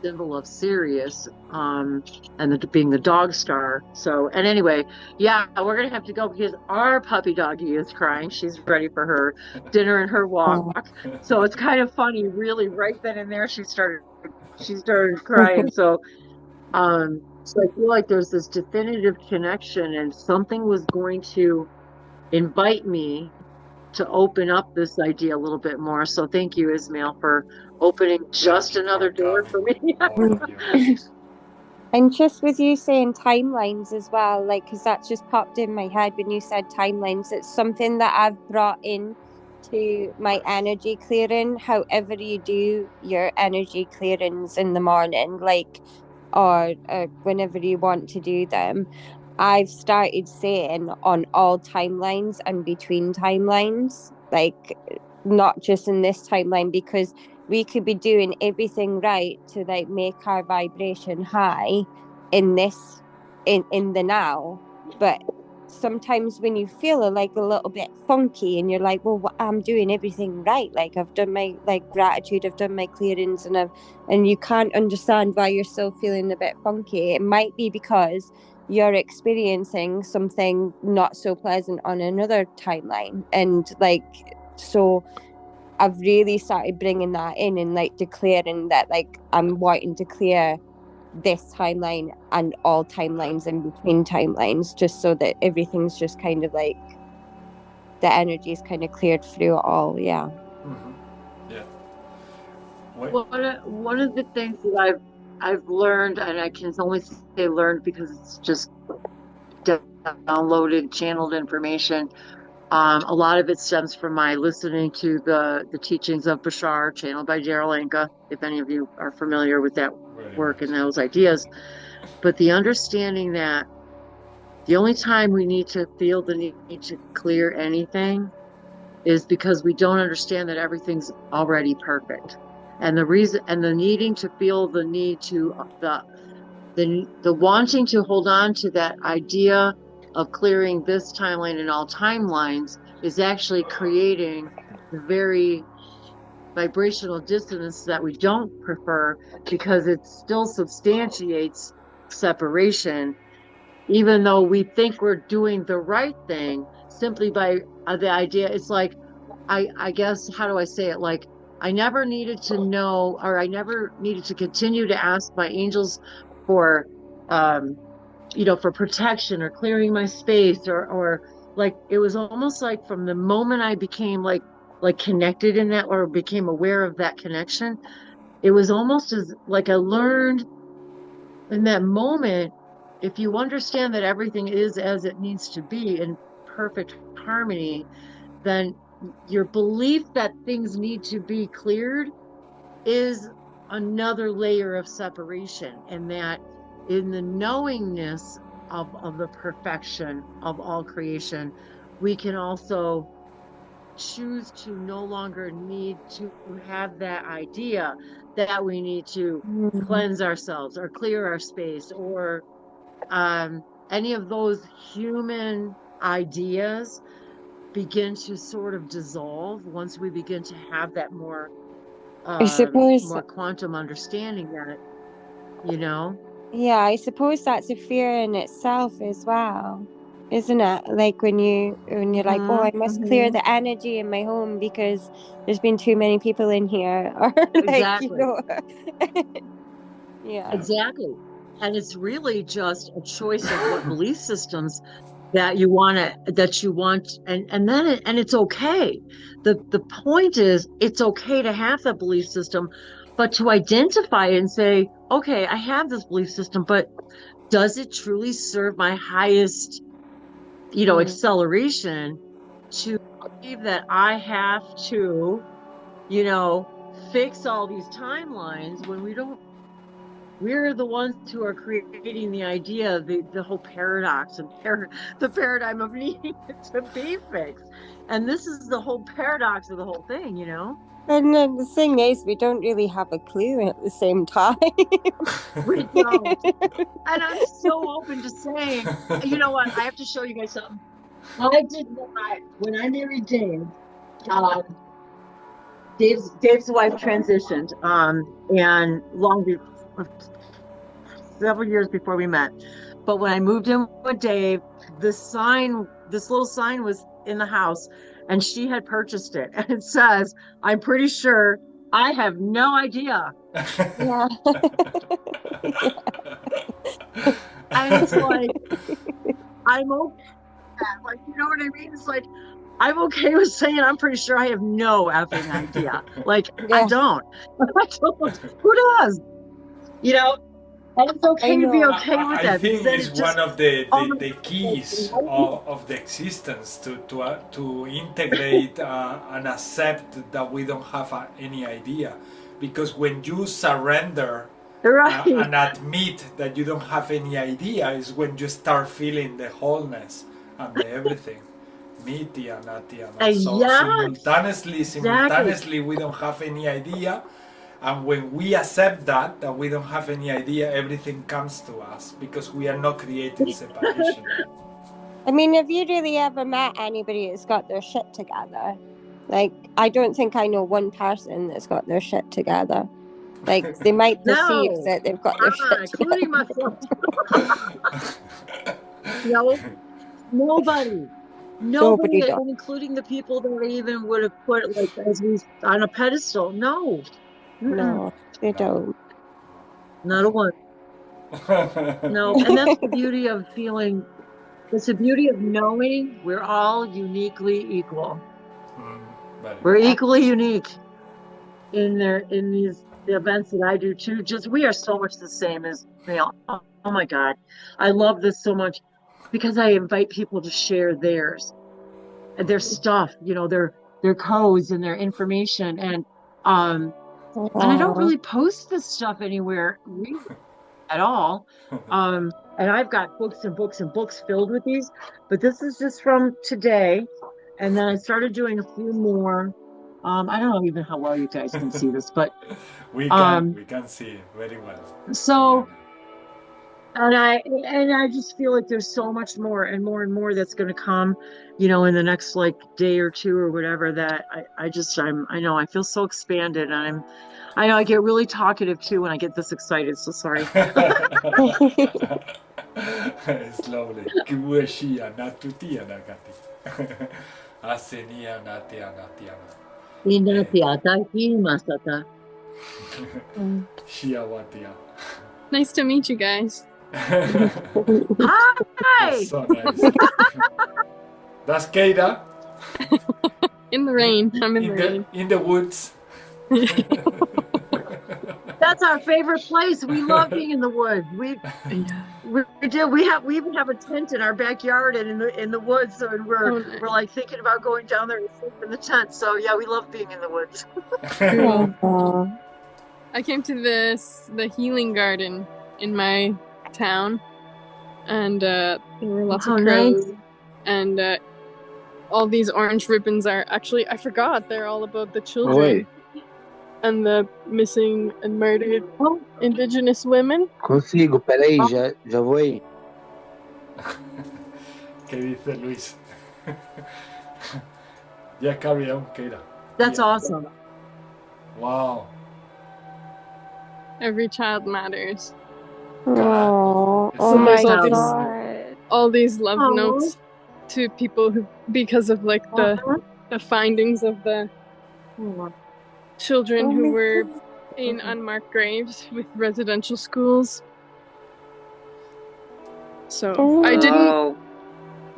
symbol of Sirius, and being the dog star. So, and anyway, yeah, we're gonna have to go because our puppy doggy is crying. She's ready for her dinner and her walk. So it's kind of funny, really, right then and there she started crying. So so I feel like there's this definitive connection, and something was going to invite me to open up this idea a little bit more. So thank you, Ismael, for opening just another door for me. And just with you saying timelines as well, like, because that just popped in my head when you said timelines. It's something that I've brought in to my energy clearing, however you do your energy clearings in the morning, like, or whenever you want to do them. I've started saying on all timelines and between timelines, like, not just in this timeline, because we could be doing everything right to like make our vibration high in this in the now, but sometimes when you feel like a little bit funky and you're like, well, I'm doing everything right, like I've done my gratitude, I've done my clearings, and you can't understand why you're still feeling a bit funky. It might be because you're experiencing something not so pleasant on another timeline, and so I've really started bringing that in and declaring that I'm wanting to clear this timeline and all timelines in between timelines, just so that everything's just kind of the energy is kind of cleared through it all. Yeah. Mm-hmm. Yeah. One of the things that I've learned, and I can only say learned because it's just downloaded, channeled information. A lot of it stems from my listening to the teachings of Bashar, channeled by Daryl Anka, if any of you are familiar with that work and those ideas. But the understanding that the only time we need to feel the need to clear anything is because we don't understand that everything's already perfect. And the reason, and the needing to feel the need to, the wanting to hold on to that idea of clearing this timeline and all timelines is actually creating the very vibrational dissonance that we don't prefer, because it still substantiates separation, even though we think we're doing the right thing simply by the idea. It's like, I guess, how do I say it? Like, I never needed to know, or I never needed to continue to ask my angels for, for protection or clearing my space, or like, it was almost like from the moment I became like connected in that, or became aware of that connection, it was almost as like I learned in that moment, if you understand that everything is as it needs to be in perfect harmony, then your belief that things need to be cleared is another layer of separation, and that in the knowingness of the perfection of all creation, we can also choose to no longer need to have that idea that we need to cleanse ourselves or clear our space, or any of those human ideas begin to sort of dissolve once we begin to have that more more quantum understanding that, Yeah, I suppose that's a fear in itself as well, isn't it? Like when you're like, oh, I must clear the energy in my home because there's been too many people in here, or exactly. Yeah, exactly. And it's really just a choice of what belief systems that you want, and then it's okay. The point is, it's okay to have that belief system, but to identify it and say, okay, I have this belief system, but does it truly serve my highest, acceleration to believe that I have to, fix all these timelines when we don't? We're the ones who are creating the idea, the whole paradox and the paradigm of needing it to be fixed. And this is the whole paradox of the whole thing, And then the thing is, we don't really have a clue at the same time. We don't. And I'm so open to saying, you know what? I have to show you guys something. I did not, when I married Dave, Dave's wife transitioned, and several years before we met. But when I moved in with Dave, this little sign was in the house, and she had purchased it, and it says, "I'm pretty sure I have no idea." Yeah. And it's like, I'm okay. Like, you know what I mean? It's like, I'm okay with saying I'm pretty sure I have no effing idea. Like, yeah. I don't. Who does? And it's okay to be okay with that. I think it's one of the keys of the existence to integrate and accept that we don't have any idea. Because when you surrender and admit that you don't have any idea is when you start feeling the wholeness and the everything. Miti and Nati and so simultaneously we don't have any idea. And when we accept that we don't have any idea, everything comes to us because we are not creating separation. I mean, have you really ever met anybody that's got their shit together? Like, I don't think I know one person that's got their shit together. Like, they might perceive that they've got their shit together. Including myself. Nobody, including the people that I even would have put on a pedestal. No, they don't. Not a one. No, and that's the beauty of feeling. It's the beauty of knowing we're all uniquely equal. We're equally unique in these events that I do too. We are so much the same as oh my God, I love this so much. Because I invite people to share their stuff, their codes and their information, and I don't really post this stuff anywhere at all. And I've got books and books and books filled with these, but this is just from today, and then I started doing a few more. I don't know even how well you guys can see this, but we can see it very well. So. And I just feel like there's so much more and more and more that's going to come, in the next day or two or whatever, that I feel so expanded, and I know I get really talkative too when I get this excited. So sorry. Slowly. Nice to meet you guys. Hi! So nice. That's Keyra. In the rain. I'm in the rain. In the woods. That's our favorite place. We love being in the woods. We do. We even have a tent in our backyard and in the woods. So we're thinking about going down there and sleep in the tent. So yeah, we love being in the woods. I came to the healing garden in my town, and there were lots of crows, nice. And all these orange ribbons are actually, I forgot, they're all about the children and the missing and murdered indigenous women. Consigo, peraí, já vou aí. ¿Qué dice Luis? Yeah, carry on, Keyra. That's awesome. Wow. Every child matters. Oh my God. All these love notes to people who, because of the findings of the children who were in unmarked graves with residential schools. So I didn't. Oh,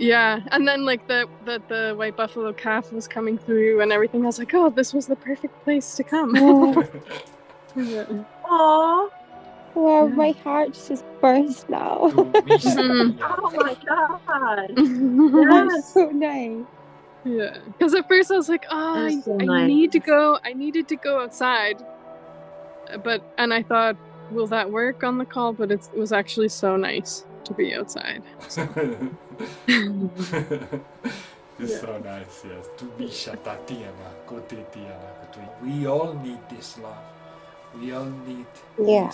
Yeah, and then like the white buffalo calf was coming through and everything. I was like, oh, this was the perfect place to come. Yeah. aw. Well, Yeah. my heart just burst now. Mhm. Oh my God. It's Yes. so nice. Yeah, because at first I was like, oh, That's so I nice. need to go. I needed to go outside, and I thought, will that work on the call? But it was actually so nice to be outside. So. It's so nice, yes. To be shatatiana, kotetiana, we all need this love. We all need Yeah.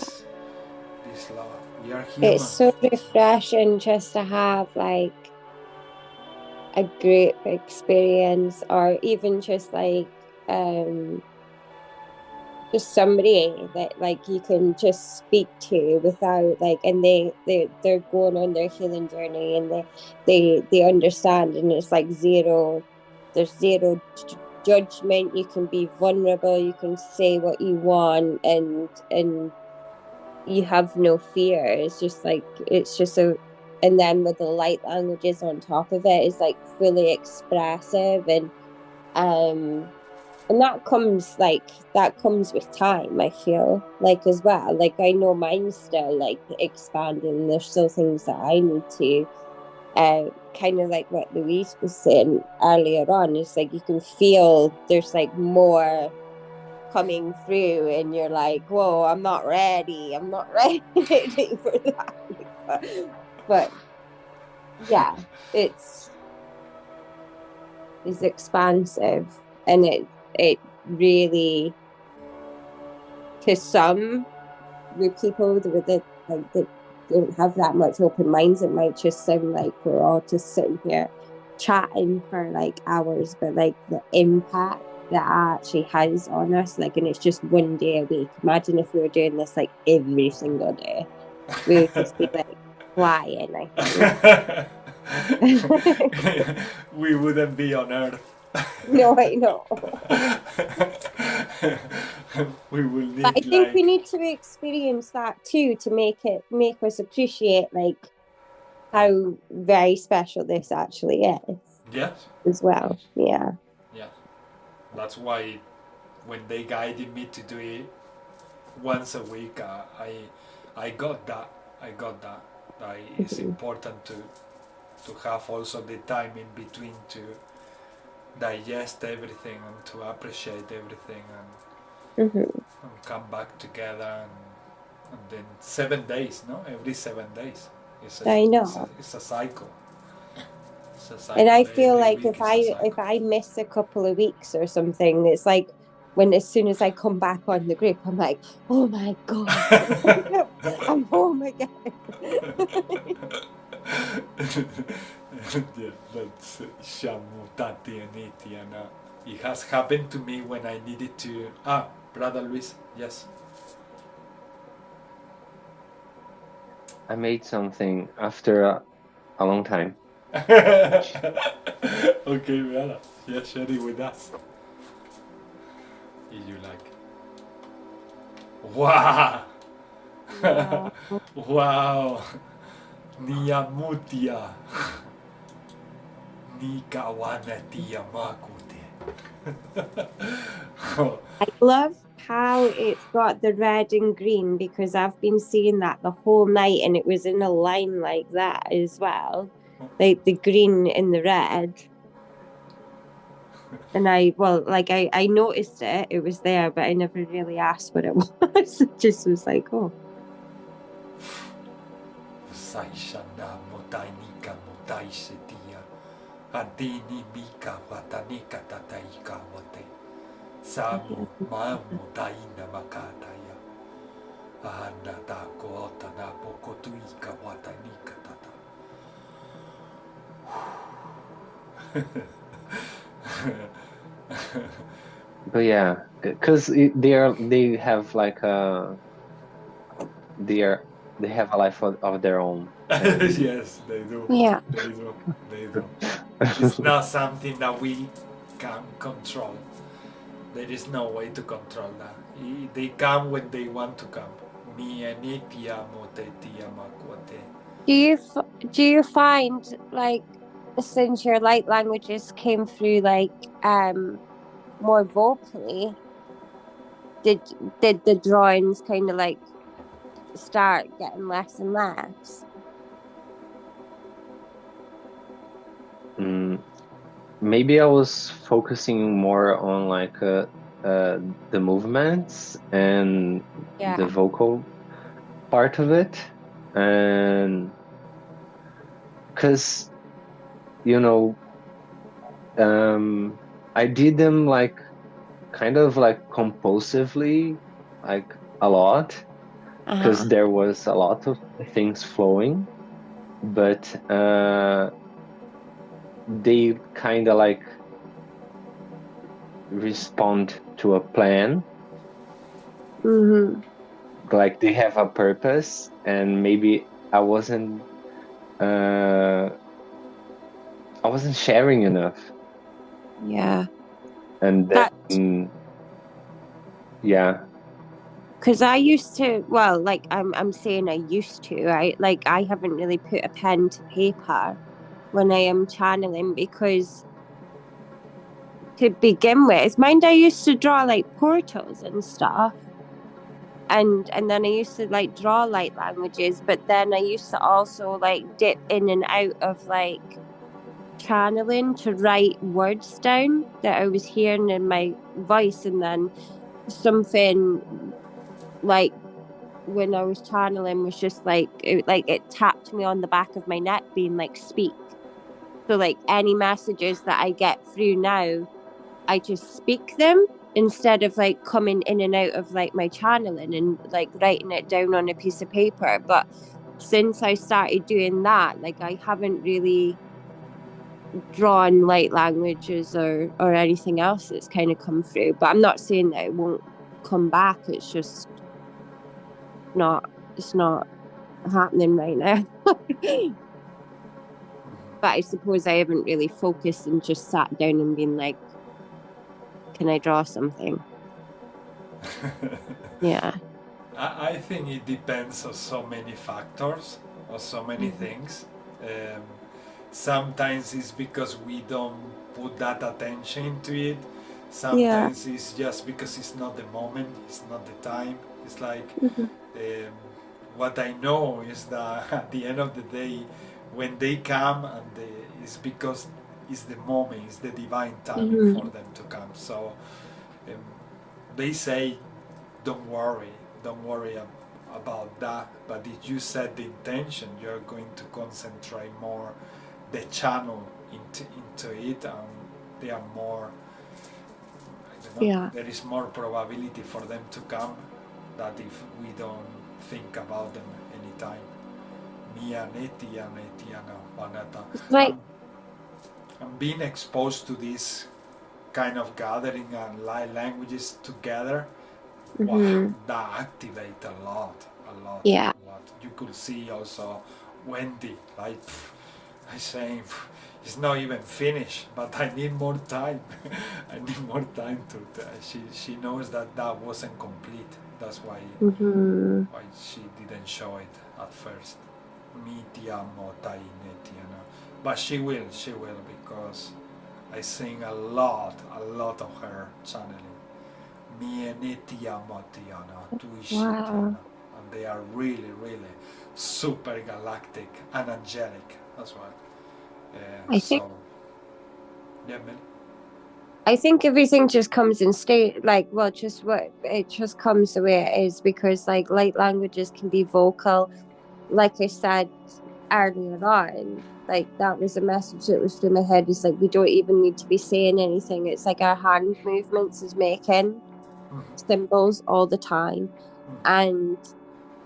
this love. We are human. It's so refreshing just to have like a group experience, or even just like just somebody that like you can just speak to without like, and they're going on their healing journey, and they understand, and it's like there's zero judgment. You can be vulnerable, you can say what you want, and you have no fear. It's just and then with the light languages on top of it, it's like fully expressive, and that comes with time, I feel like, as well. Like I know mine's still like expanding. There's still things that I need to kind of like what Luiz was saying earlier on. It's like you can feel there's like more coming through, and you're like, whoa, I'm not ready for that. But yeah, it's expansive, and it really, to some, with people that don't have that much open minds, it might just sound like we're all just sitting here chatting for like hours, but like the impact that actually has on us, like, and it's just one day a week. Imagine if we were doing this like every single day. We would just be like flying, I think. We wouldn't be on Earth. No, I know. We will need. But I think we need to experience that too, to make us appreciate like how very special this actually is. Yes. As well. Yeah. Yeah. That's why when they guided me to do it once a week, I got that. It's important to have also the time in between to digest everything and to appreciate everything, and come back together, and then 7 days, no? Every 7 days. It's a cycle. And I feel like if I miss a couple of weeks or something, it's like as soon as I come back on the group, I'm like, oh my God, I'm home again. Yeah, that's it has happened to me when I needed to. Brother Luis, yes. I made something after a long time. Okay, well, yeah, share it with us. If you like. Wow! Wow! Niyamutia. Nikawanetia makute. I love how it's got the red and green, because I've been seeing that the whole night, and it was in a line like that as well. Like the green and the red. And I noticed it was there, but I never really asked what it was. It just was like, oh. Saishana motainika motaisetia. Adini mika watanika tataika wate. Samu mamu taina makataya. Ahana tako otana pokotuika watanika tata. But yeah, because they have like they have a life of their own. Yes, they do. Yeah. They do. It's not something that we can control. There is no way to control that. They come when they want to come. Mi enitia motetia makwate. Do you find, like, since your light languages came through, like, more vocally, did the drawings kind of like start getting less and less? Maybe I was focusing more on like the movements and Yeah. the vocal part of it, and because I did them like kind of like compulsively, like a lot, because there was a lot of things flowing, but they kind of like respond to a plan. Like they have a purpose, and maybe I wasn't sharing enough. Yeah. And then yeah, because I used to, well, like I'm saying I used to, right? Like I haven't really put a pen to paper when I am channeling, because to begin with, mind, I used to draw like portals and stuff, and then I used to like draw light languages, but then I used to also like dip in and out of like channeling to write words down that I was hearing in my voice, and then something like when I was channeling was just like it tapped me on the back of my neck, being like, speak. So like any messages that I get through now, I just speak them instead of like coming in and out of like my channeling and like writing it down on a piece of paper. But since I started doing that, like I haven't really drawn light languages or anything else that's kind of come through. But I'm not saying that it won't come back. It's just it's not happening right now. But I suppose I haven't really focused and just sat down and been like, can I draw something? Yeah. I think it depends on so many factors or so many things. Sometimes it's because we don't put that attention into it. Sometimes it's just because it's not the moment, it's not the time. It's like what I know is that at the end of the day, when they come, and it's because it's the moment, it's the divine timing for them to come. So they say, don't worry about that. But if you set the intention, you're going to concentrate more the channel into it, and they are more, I don't know, there is more probability for them to come that if we don't think about them anytime. Right. I'm being exposed to this kind of gathering and light languages together. Wow, that activate a lot. Yeah. A lot. You could see also Wendy, like I saying, it's not even finished, but I need more time. I need more time to. She knows that wasn't complete. That's why she didn't show it at first. Mi ti amo, tainetiana. But she will, because I sing a lot of her channeling. Mi ti amo, tiana, tu ishitiana. And they are really, really super galactic and angelic. That's why. I think everything just comes in state, like, well, it just comes the way it is, because like light languages can be vocal. Like I said earlier on, like that was a message that was through my head, is like we don't even need to be saying anything. It's like our hand movements is making symbols all the time, and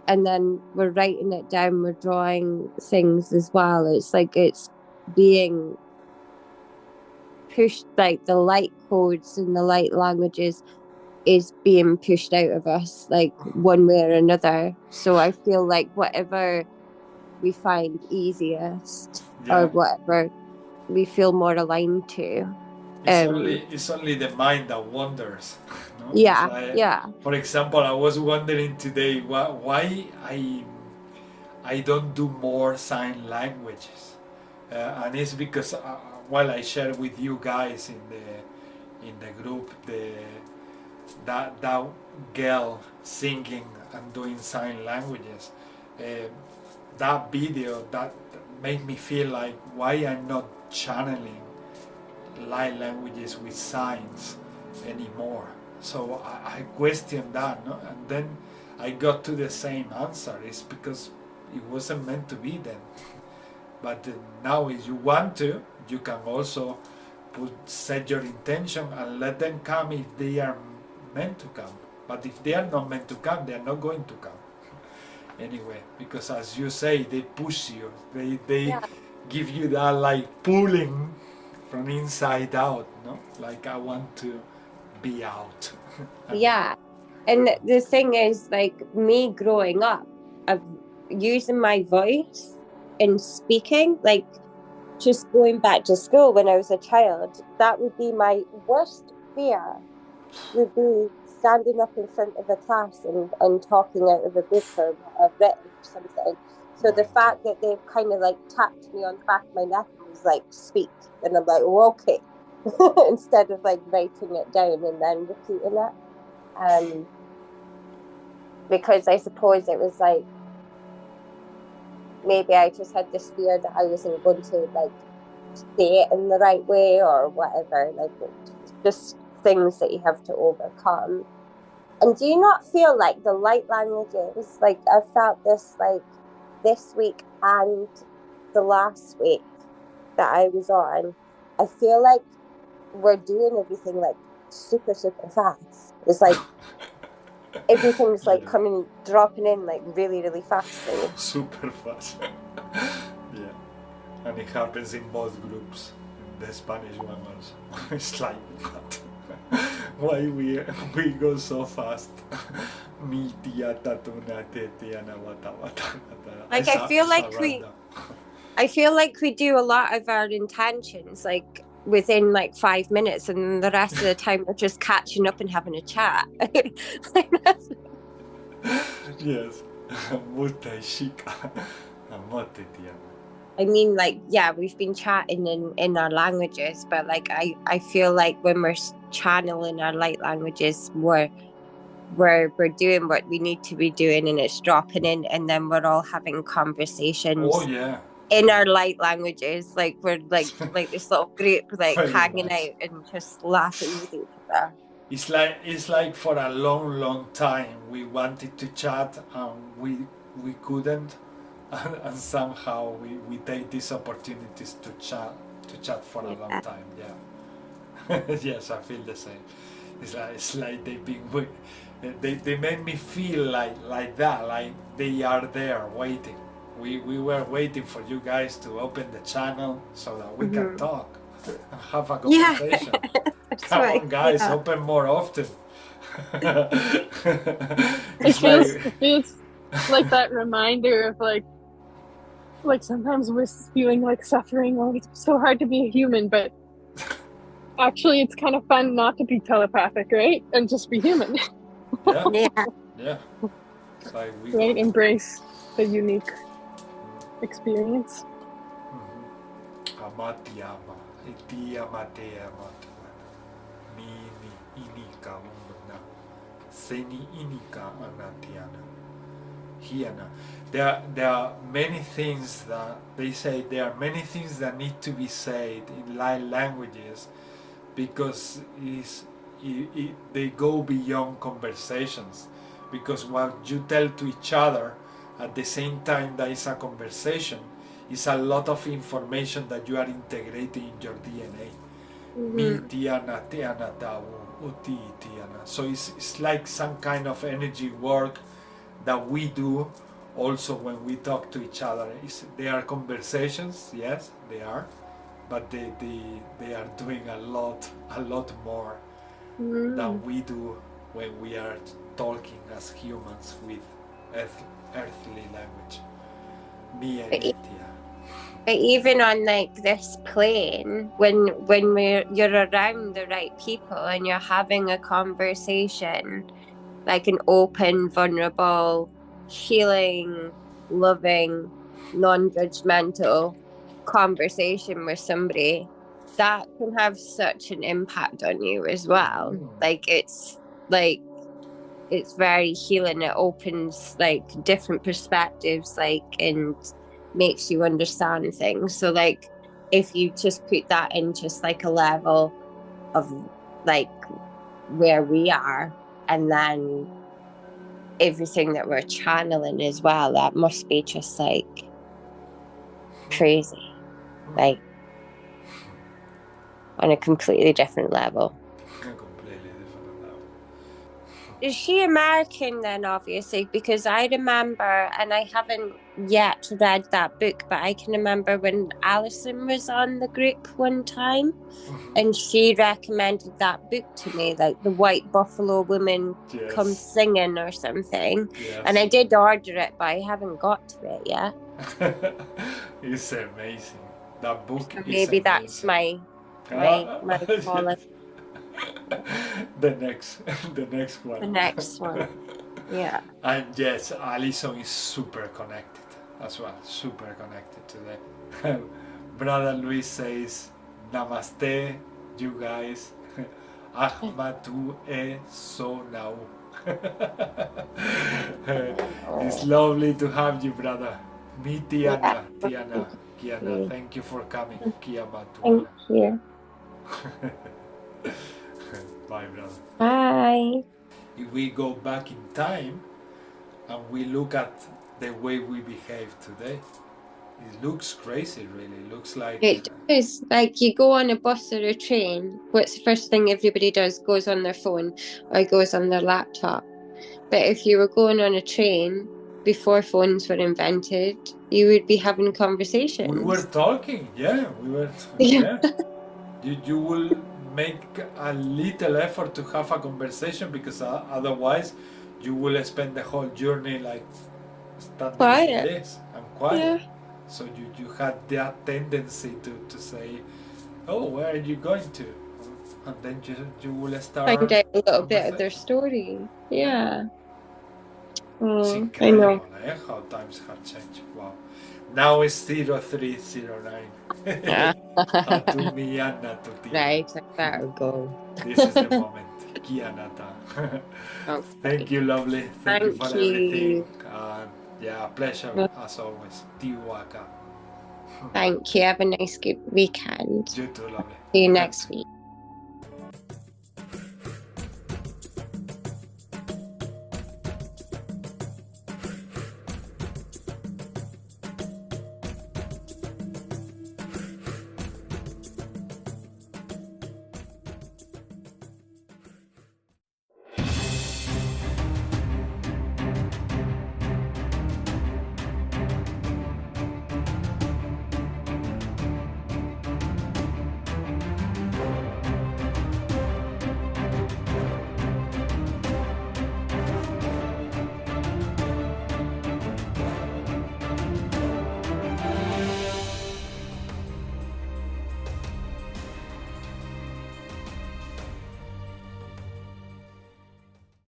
then we're writing it down, we're drawing things as well. It's like it's being pushed, like the light codes and the light languages is being pushed out of us, like one way or another. So I feel like whatever we find easiest or whatever we feel more aligned to. It's only the mind that wanders. No? Yeah. For example, I was wondering today why I don't do more sign languages, and it's because well, I share with you guys in the group that girl singing and doing sign languages. That video that made me feel like why I'm not channeling light languages with signs anymore. So I questioned that, no? And then I got to the same answer. It's because it wasn't meant to be then. But now if you want to, you can also set your intention and let them come if they are meant to come. But if they are not meant to come, they are not going to come. Anyway, because as you say, they push you. They give you that like pulling from inside out, no? Like I want to be out. Yeah. And the thing is, like, me growing up, of using my voice in speaking, like just going back to school when I was a child, that would be my worst fear, would be standing up in front of a class and talking out of a book or a written or something. So the fact that they've kind of like tapped me on the back of my neck and was like, speak, and I'm like, oh, okay, instead of like writing it down and then repeating it. Because I suppose it was like, maybe I just had this fear that I wasn't going to like say it in the right way or whatever. Like it's just things that you have to overcome. And do you not feel like the light languages, like I felt this like this week and the last week that I was on, I feel like we're doing everything like super fast. It's like everything's like dropping in like really fast. Super fast. Yeah. And it happens in both groups. The Spanish one also. It's like, what? Why we go so fast? Like I feel like we do a lot of our intentions like within like 5 minutes, and the rest of the time we're just catching up and having a chat. Yes. I mean, like, yeah, we've been chatting in our languages, but like I feel like when we're channeling our light languages, we're doing what we need to be doing, and it's dropping in, and then we're all having conversations. Oh yeah. In our light languages, like we're like this little group, like hanging out and just laughing with each other. It's like for a long time we wanted to chat and we couldn't, and somehow we take these opportunities to chat for a long time. Yeah. Yes, I feel the same. It's like they've been they made me feel like that, like they are there waiting. We were waiting for you guys to open the channel so that we can talk and have a conversation. Come on, guys, open more often. It feels like that reminder of like sometimes we're feeling like suffering, or it's so hard to be a human, but actually it's kind of fun not to be telepathic, right? And just be human. Yeah. Like right, embrace the unique experience. Amatiama, itiamatea matuana, mini inika umna, seni inika anatiana. Hiana. There are many things that they say. There are many things that need to be said in light languages, because they go beyond conversations. Because what you tell to each other at the same time that is a conversation is a lot of information that you are integrating in your DNA. So it's like some kind of energy work that we do also when we talk to each other. They are conversations, yes, they are, but they are doing a lot more than we do when we are talking as humans with earthly language. Even on like this plane, when you're around the right people and you're having a conversation, like an open, vulnerable, healing loving, non-judgmental conversation with somebody, that can have such an impact on you as well. Like it's very healing. It opens like different perspectives, like, and makes you understand things. So like if you just put that in just like a level of like where we are, and then everything that we're channeling as well, that must be just like crazy, like on a completely different level. Is she American then, obviously? Because I remember, and I haven't yet read that book, but I can remember when Alison was on the group one time, and she recommended that book to me, like The White Buffalo Woman Comes Singing or something. Yes. And I did order it, but I haven't got to it yet. It's amazing. That book so is maybe amazing. That's my calling. The next one. The next one. Yeah. And yes, Alison is super connected as well. Super connected today. Brother Luis says, Namaste, you guys. Ahmatu e so now. It's lovely to have you, brother. Me, Tiana. Thank you for coming. Thank you. Bye, brother. Bye. If we go back in time and we look at the way we behave today, it looks crazy, really. It looks like... It does. Like you go on a bus or a train, what's the first thing everybody does? Goes on their phone or goes on their laptop. But if you were going on a train before phones were invented, you would be having conversations. We were talking, we were you will make a little effort to have a conversation, because otherwise you will spend the whole journey like standing like this and quiet. So you had that tendency to say, oh, where are you going to? And then you will start find out a little bit of their story. It's incredible, how times have changed. Wow. Now it's 0309. Right, I better go. This is the moment. Thank you, lovely. Thank you for everything. Pleasure as always. Thank you. Have a nice good weekend. You too, lovely. See you next week.